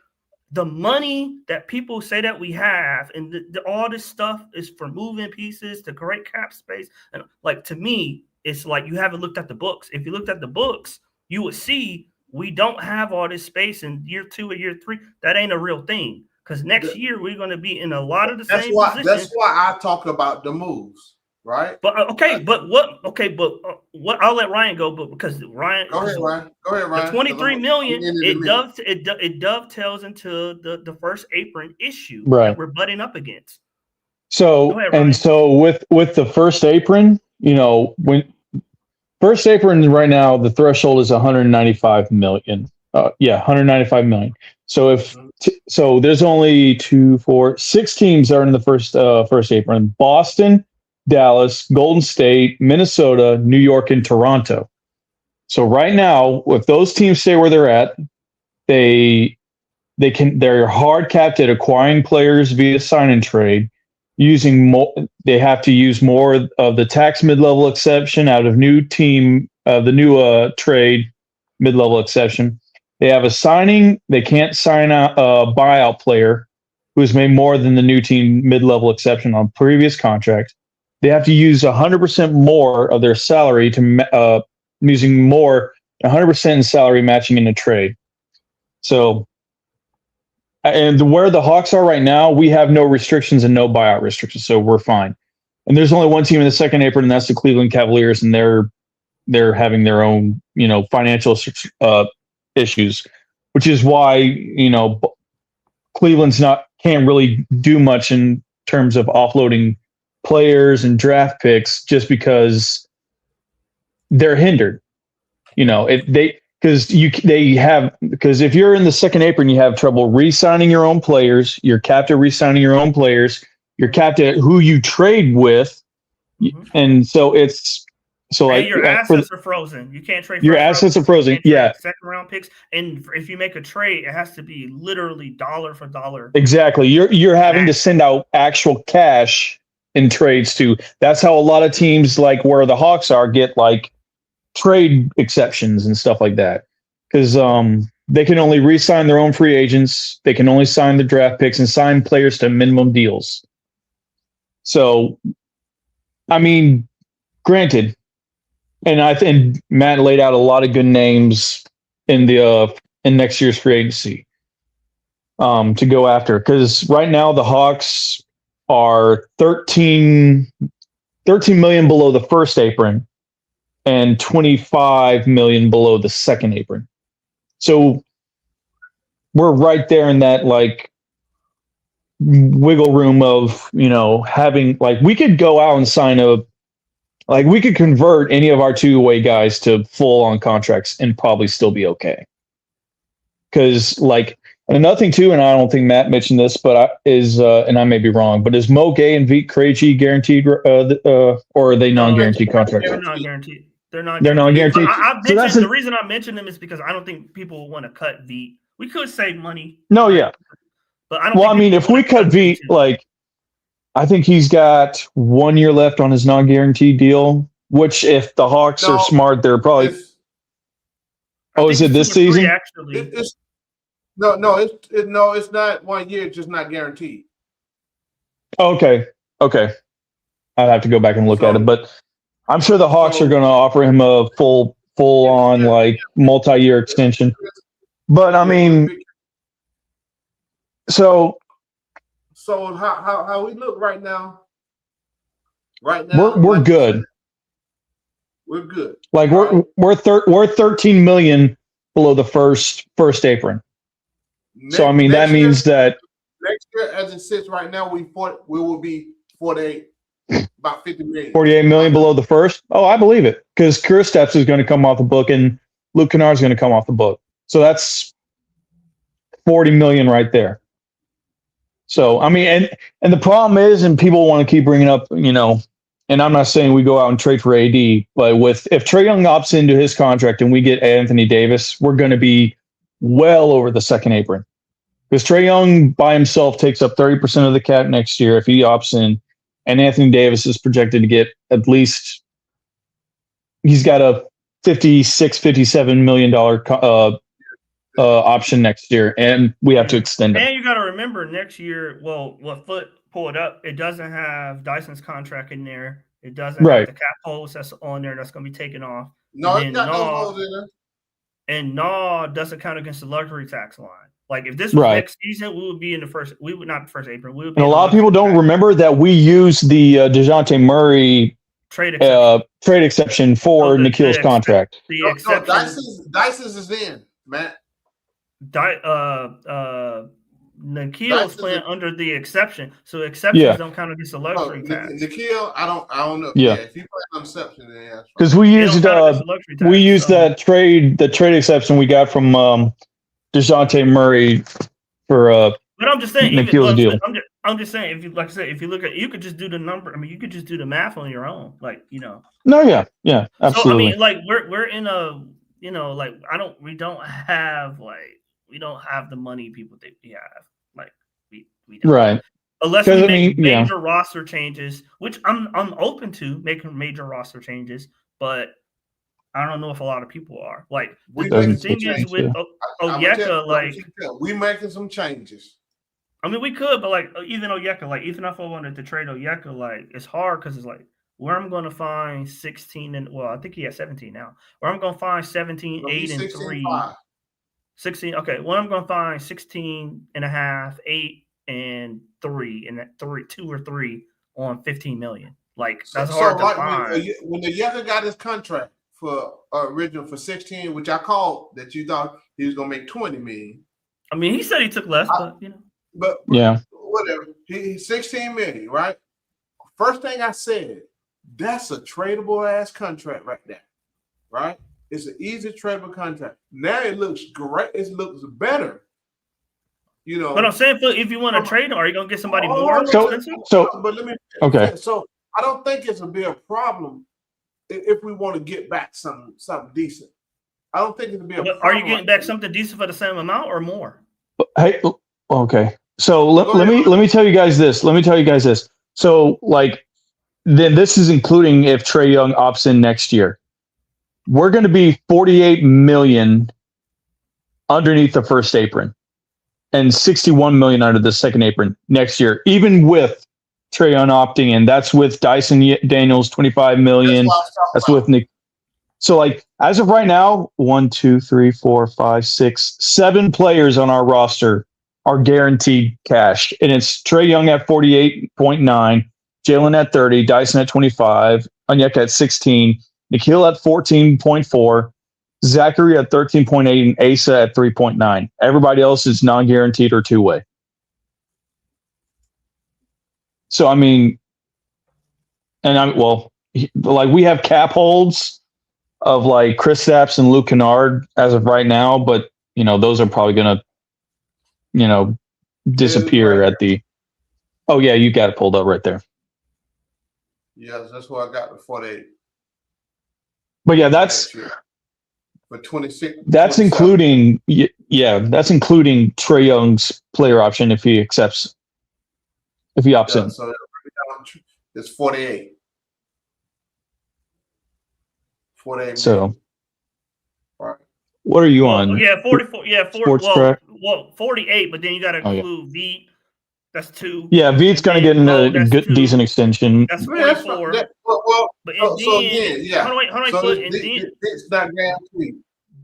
the money that people say that we have, and all this stuff is for moving pieces to create cap space. And like, to me, it's like you haven't looked at the books. If you looked at the books, you would see we don't have all this space in year 2 or year 3. That ain't a real thing. Because next year we're going to be in a lot of the same positions. That's why I talk about the moves, right? But what? I'll let Ryan go, but because Ryan, go ahead, Ryan. The 23 million, it dovetails into the first apron issue that we're butting up against. So with the first apron, when first apron right now, the threshold is 195 million. 195 million. So so there's only 6 teams that are in the first apron: Boston, Dallas, Golden State, Minnesota, New York, and Toronto. So right now, if those teams stay where they're at, they're hard capped at acquiring players via sign and trade. Using more, they have to use more of the tax mid-level exception out of the new trade mid-level exception. They have a signing. They can't sign a buyout player who's made more than the new team mid-level exception on previous contract. They have to use 100% more of their salary using more 100% in salary matching in a trade. So, and where the Hawks are right now, we have no restrictions and no buyout restrictions, so we're fine. And there's only one team in the second apron, and that's the Cleveland Cavaliers, and they're having their own financial issues, which is why Cleveland's can't really do much in terms of offloading players and draft picks, just because they're hindered. because if you're in the second apron, you have trouble re-signing your own players. You're capped at re-signing your own players. You're capped at who you trade with, and so it's and your assets are frozen. You can't trade. Your assets are frozen. Yeah, second round picks, and if you make a trade, it has to be literally dollar for dollar. exactly. You're having to send out actual cash in trades too. That's how a lot of teams like where the Hawks are get like trade exceptions and stuff like that, because they can only re-sign their own free agents. They can only sign the draft picks and sign players to minimum deals. So, I mean, granted, and I think Matt laid out a lot of good names in next year's free agency to go after, because right now the Hawks are 13 million below the first apron and 25 million below the second apron. So we're right there in that like wiggle room of, having like, we could go out and sign we could convert any of our two-way guys to full on contracts and probably still be okay. Cause like, and another thing too, and I don't think Matt mentioned this, but and I may be wrong, but is Mo Gay and Veet Krejci guaranteed, or are they non-guaranteed contracts? They're not guaranteed. They're not guaranteed. The reason I mentioned them is because I don't think people will want to cut Veet. We could save money. No, yeah. But I don't. Well, I mean, if we cut Veet, like, I think he's got 1 year left on his non-guaranteed deal. Which, if the Hawks are smart, they're probably. Is it this season? Actually, it's not 1 year. It's just not guaranteed. Okay. I'd have to go back and look at it, but I'm sure the Hawks are going to offer him a full on like multi-year extension. But I mean, so how we look right now? We're good. We're good. Like we're 13 million below the first apron. So I mean that means that next year, as it sits right now, we will be 48, about 50 million. 48 million below the first. Oh, I believe it, because Kristaps is going to come off the book and Luke Kennard is going to come off the book. So that's 40 million right there. So I mean, and the problem is, and people want to keep bringing up, and I'm not saying we go out and trade for AD, but if Trey Young opts into his contract and we get Anthony Davis, we're going to be well over the second apron, because Trey Young by himself takes up 30% of the cap next year if he opts in, and Anthony Davis is projected to get at least, he's got a $56-57 million option next year, and we have to extend it. And you got to remember next year, what Foot pulled up, it doesn't have Dyson's contract in there. It doesn't have the cap holes that's on there that's going to be taken off. No, it's got those holes in there. And doesn't count against the luxury tax line. Like if this was next season, we would be in the first. We would not the first apron. We would be. And a lot of people don't remember that we used the DeJounte Murray trade exception for Nikhil's contract. The exception. Dyson's is in, Matt. Nikhil's playing under the exception, so exceptions don't count against the luxury tax. Nikhil, I don't know. Yeah, if you play on exception, then because we used the trade exception we got from DeJounte Murray for But I'm just saying, Nikhil's deal. I'm just saying, if you if you look at, you could just do the number. I mean, you could just do the math on your own, No, yeah, absolutely. So I mean, like we're in a we don't have the money people think we have. Like we don't. Right. Unless we make major roster changes, which I'm open to making major roster changes, but I don't know if a lot of people are. Like the thing is with Onyeka, we're making some changes. I mean, we could, but even Onyeka, even if I wanted to trade Onyeka, it's hard because it's where I'm going to find 16 and I think he has 17 now. Where I'm going to find 17, 8 and 3. 16. Okay, well, I'm going to find 16 and a half, 8 and 3, and that 2 or 3 on 15 million. That's hard to find. When the Onyeka got his contract for original for 16, which I called that you thought he was going to make 20 million. I mean, he said he took less, but whatever. He's 16 million, right? First thing I said, that's a tradable ass contract right there, right? It's an easy tradable contract. Now it looks great. It looks better. You know. But I'm saying, if you want to trade him, are you gonna get somebody more expensive? But let me. Okay. So I don't think it's gonna be a problem if we want to get back something decent. I don't think it'll be a problem. Are you getting back something decent for the same amount or more? Hey, okay. So let me tell you guys this. So like, then this is including if Trey Young opts in next year. We're going to be $48 million underneath the first apron and $61 million under the second apron next year, even with Trey Young opting in. That's with Dyson Daniels, $25 million. That's with Nick. So like, as of right now, 1, 2, 3, 4, 5, 6, 7 players on our roster are guaranteed cash. And it's Trey Young at 48.9, Jalen at 30, Dyson at 25, Onyeka at 16, Nikhil at 14.4, Zachary at 13.8, and Asa at 3.9. Everybody else is non-guaranteed or two-way. So, I mean, like we have cap holds of like Chris Stapps and Luke Kennard as of right now, but, those are probably going to, disappear at the... Oh, yeah, you got it pulled up right there. Yes, that's what I got the 48. But yeah, that's for 26. That's 27. That's including Trey Young's player option if he opts in. So it's 48. 48. So, what are you on? Yeah, 44. Yeah, Sports Track? 48. But then you got to include Veet. That's 2. Yeah, Veet's going to get a good, decent extension. That's 44. It's not guaranteed.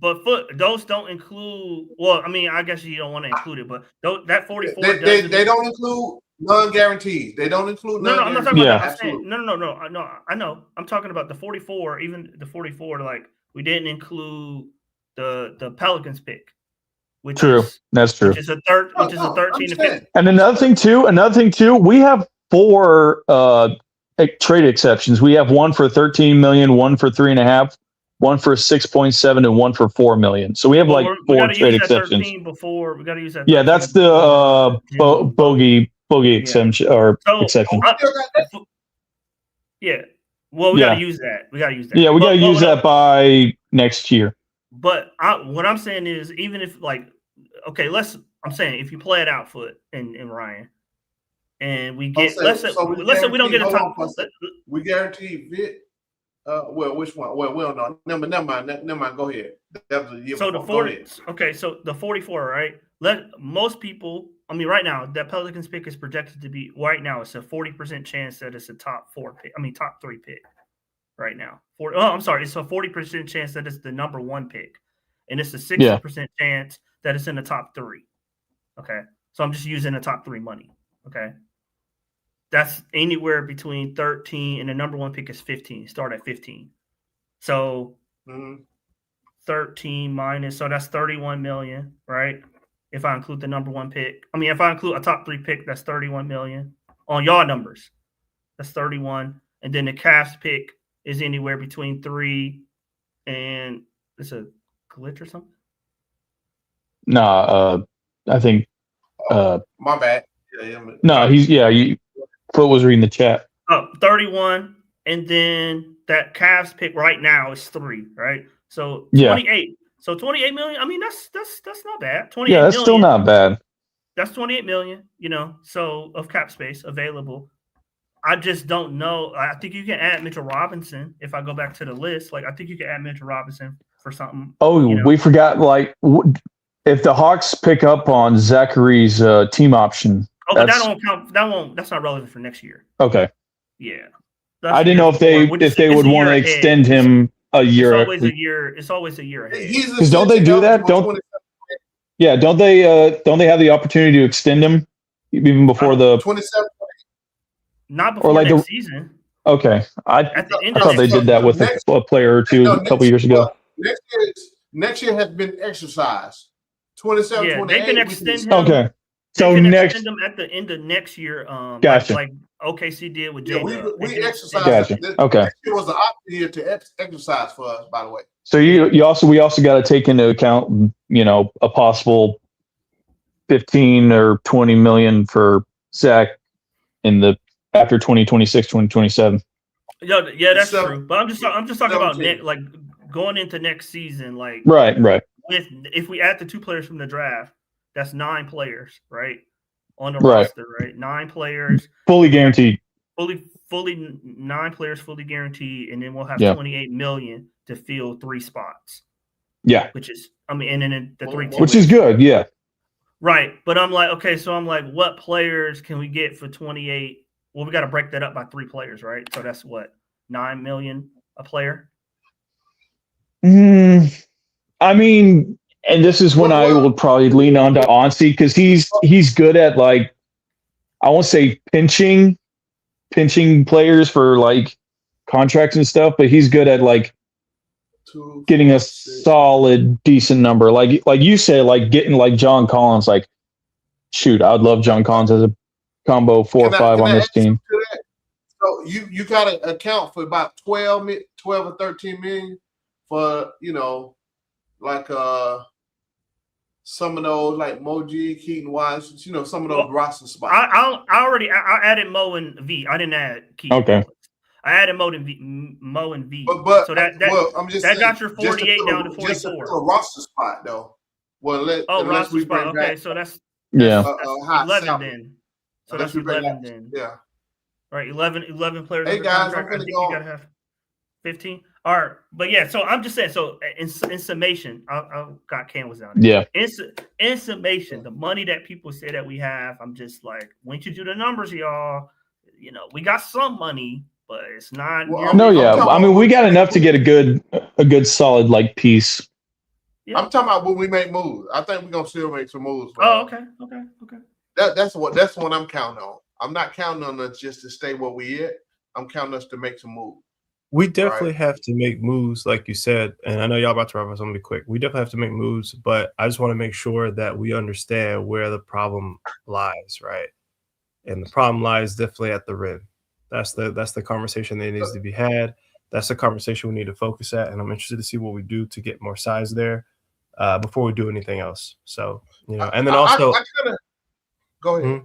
But those don't include. Well, I mean, I guess you don't want to include it, but that 44. They don't include non-guarantees. They don't include. No, I'm not talking about that. Absolutely. No. I know. I'm talking about the 44. Even the 44, like we didn't include the Pelicans pick. That's true. Which is a 13 to 15. And another thing too, we have 4 trade exceptions. We have one for $13 million, one for $3.5, one for $6.7, and one for $4 million. So we have 4 trade exceptions. Before we got to use that. Yeah, that's the bogey exception or exception. Yeah. Well, we got to use that. Yeah, we got to use that by next year. But what I'm saying is, even if I'm saying if you play it out, Foot and Ryan, and we get let's say we don't get a top. We guarantee Vic. Which one? Well, we don't know. Never mind. Go ahead. That was a year so before. The 40. Okay, so the 44, right? Most people. I mean, right now that Pelicans pick is projected to be right now. It's a 40% chance that it's a top 4 pick. I mean, top 3 pick. Right now, it's a 40% chance that it's the number 1 pick, and it's a 60% chance that it's in the top 3. Okay, so I'm just using the top 3 money. Okay, that's anywhere between 13 and the number 1 pick is 15. Start at 15. So 13 minus, so that's 31 million, right? If I include the number 1 pick, if I include a top 3 pick, that's 31 million on y'all numbers. That's 31, and then the Cavs pick is anywhere between 3 and it's a glitch or something. No, I think. My bad. Foot was reading the chat. 31, and then that Cavs pick right now is 3, right? So 28. So 28 million. I mean, that's not bad. 28 that's million, still not bad. That's 28 million. So of cap space available. I just don't know. I think you can add Mitchell Robinson. If I go back to the list, I think you can add Mitchell Robinson for something. Oh, we forgot. If the Hawks pick up on Zachary's team option. Oh, but that don't count. That's not relevant for next year. Okay. Yeah. I didn't know if they would want to extend him a year. It's always a year ahead. Because don't they do that? Don't they have the opportunity to extend him even before the 27? Not before next season. Okay. I thought they did that with a player or two a couple years ago. Next year has been exercised. 27, 28. They can extend him. Okay. So extend them at the end of next year. Gotcha. Like OKC did with J. We exercised. Gotcha. Okay. Next year was an option year to exercise for us, by the way. So we also got to take into account, a possible 15 or 20 million for Zach after 2026, 2027. Yeah, that's true. But I'm just talking about like going into next season, like Right. if we add the 2 players from the draft, that's 9 players, right? On the Right. roster, right? 9 players. Fully guaranteed. Fully 9 players fully guaranteed, and then we'll have Yeah. 28 million to fill 3 spots. Yeah. Which is, and then the 3 Which is good, yeah. Right. But I'm like, okay, so I'm like, what players can we get for 28? Well, we got to break that up by 3 players, right? So that's what, 9 million a player? I mean, and this is when I will probably lean on to Onsi, because he's good at, like, I won't say pinching players for like contracts and stuff, but he's good at like getting a solid, decent number. Like you say, like getting like John Collins. Like, shoot, I'd love John Collins as a combo 4 or 5 on this team. So you got to account for about 12 or 13 million for, like some of those, like Moji, Keaton Wise, some of those roster spots. I added Mo and V. I didn't add Keaton. Okay. I added Mo and V. But so that I'm just that saying, got your 48 down to 44. Just to fill a roster spot, though. Well, unless we bring spot. back, Okay, so that's 11 then. So that's 11 then. Yeah. Right, 11 players. Hey guys, I think you gotta have 15. All right, but yeah. So I'm just saying. So in summation, I got Canvas down there. Yeah. In summation, the money that people say that we have, I'm just like, when you do the numbers, y'all, we got some money, but it's not. I mean, we got enough to get a good solid like piece. Yeah. I'm talking about when we make moves. I think we're gonna still make some moves. Oh, okay. That's what I'm counting on. I'm not counting on us just to stay where we at. I'm counting us to make some moves. We definitely have to make moves, like you said, and I know y'all about to wrap up. So I'm gonna be quick. We definitely have to make moves, but I just want to make sure that we understand where the problem lies, right? And the problem lies definitely at the rim. That's the conversation that needs to be had. That's the conversation we need to focus at, and I'm interested to see what we do to get more size there before we do anything else. So and then also, I kinda, go ahead.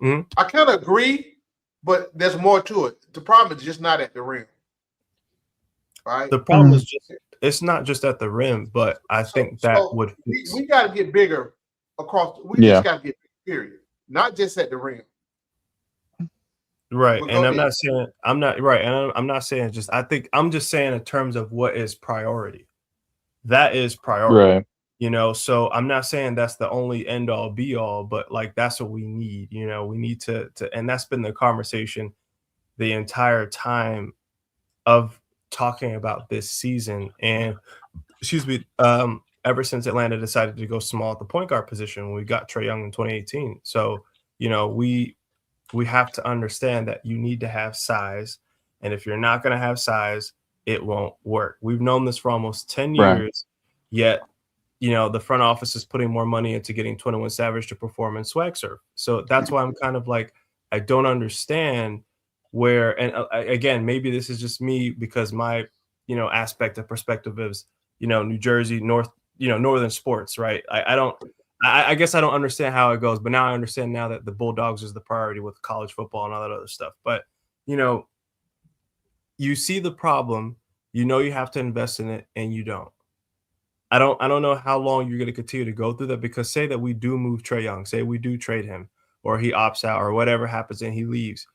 Mm-hmm. I kind of agree, but there's more to it. The problem is just not at the rim. Right. The problem is it's not just at the rim, but I think that would we got to get bigger across. We just got to get bigger, period. Not just at the rim. Right. And I'm not saying just, I think I'm just saying in terms of what is priority. That is priority. Right. So I'm not saying that's the only end all be all, but like that's what we need. We need to and that's been the conversation the entire time of talking about this season, and ever since Atlanta decided to go small at the point guard position when we got Trey Young in 2018. So we have to understand that you need to have size, and if you're not going to have size, it won't work. We've known this for almost 10 years, yet the front office is putting more money into getting 21 Savage to perform in swag surf. So that's why I'm kind of like, I don't understand where, and again, maybe this is just me because my, aspect of perspective is, New Jersey, northern sports, right? I guess I don't understand how it goes, but now I understand now that the Bulldogs is the priority with college football and all that other stuff. But, you see the problem, you have to invest in it, and you don't. I don't know how long you're going to continue to go through that, because say that we do move Trey Young, say we do trade him, or he opts out, or whatever happens and he leaves.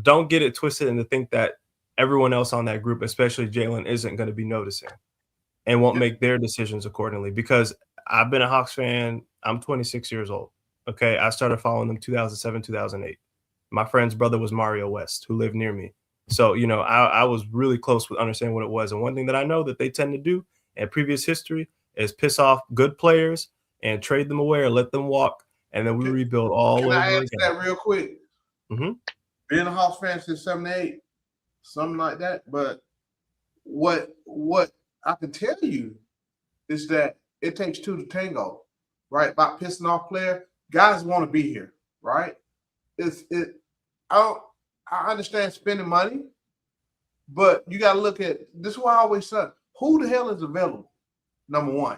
Don't get it twisted and to think that everyone else on that group, especially Jalen, isn't going to be noticing and won't make their decisions accordingly. Because I've been a Hawks fan. I'm 26 years old. Okay. I started following them 2007, 2008. My friend's brother was Mario West, who lived near me. So, I was really close with understanding what it was. And one thing that I know that they tend to do in previous history is piss off good players and trade them away or let them walk. And then we rebuild all over again. Can I answer that real quick? Mm-hmm. Being a Hawks fan since 78, something like that. But what I can tell you is that it takes 2 to tango, right? About pissing off player. Guys want to be here, right? I understand spending money, but you got to look at this. Is why I always say who the hell is available? Number one.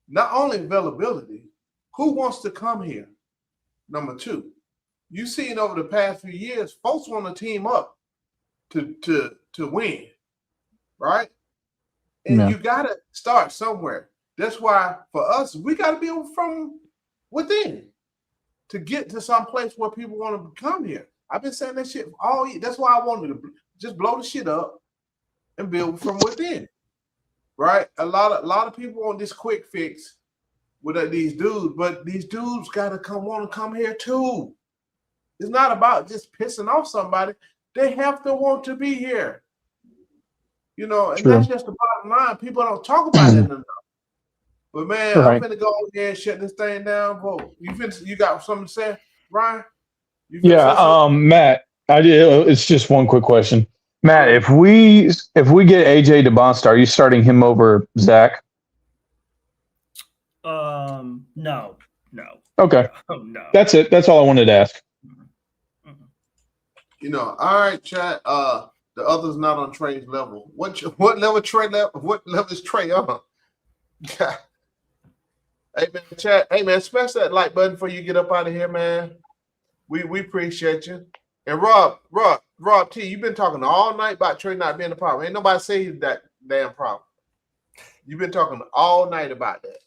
Not only availability, who wants to come here? Number two. You've seen over the past few years, folks want to team up to win, right? And you got to start somewhere. That's why for us, we got to be from within to get to some place where people want to come here. I've been saying that shit all year. That's why I wanted to just blow the shit up and build from within, right? A lot of people want this quick fix with these dudes, but these dudes got to want to come here too. It's not about just pissing off somebody. They have to want to be here. You know, and that's just the bottom line. People don't talk about it enough. But man, I'm finna go over here and shut this thing down, bro. You got something to say, Ryan? Matt, it's just one quick question. Matt, if we get AJ to Bonstar, are you starting him over Zach? No. Okay. No. That's it. That's all I wanted to ask. You know, all right, chat. The other's not on Trey's level. What level Trey level? What level is Trey on? Hey man, chat. Hey man, smash that like button before you get up out of here, man. We appreciate you. And Rob T, you've been talking all night about Trey not being a problem. Ain't nobody say he's that damn problem. You've been talking all night about that.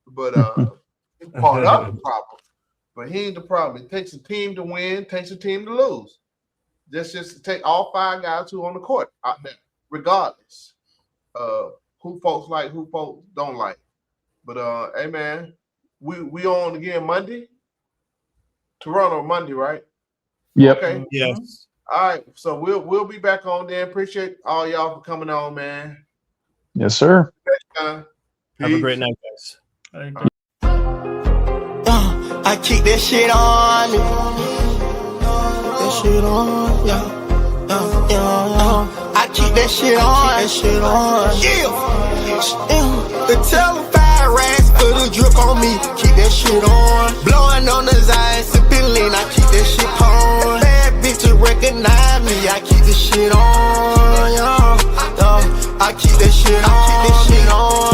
But he's part of the problem. But he ain't the problem. It takes a team to win, takes a team to lose. Just take all 5 guys who are on the court out there, regardless who folks like, who folks don't like. But hey man, we on again Monday. Toronto Monday, right? Yep. Okay. Yes. All right. So we'll be back on there. Appreciate all y'all for coming on, man. Yes, sir. Have a great night, guys. I keep that shit on me. That shit on, yeah. I keep that shit on. Yeah. The telephone racks for the drip on me. Keep that shit on. Blowing on the Zion, sipping lean. I keep that shit on. Bad bitches recognize me. I keep this shit on. Yeah. I keep that shit on.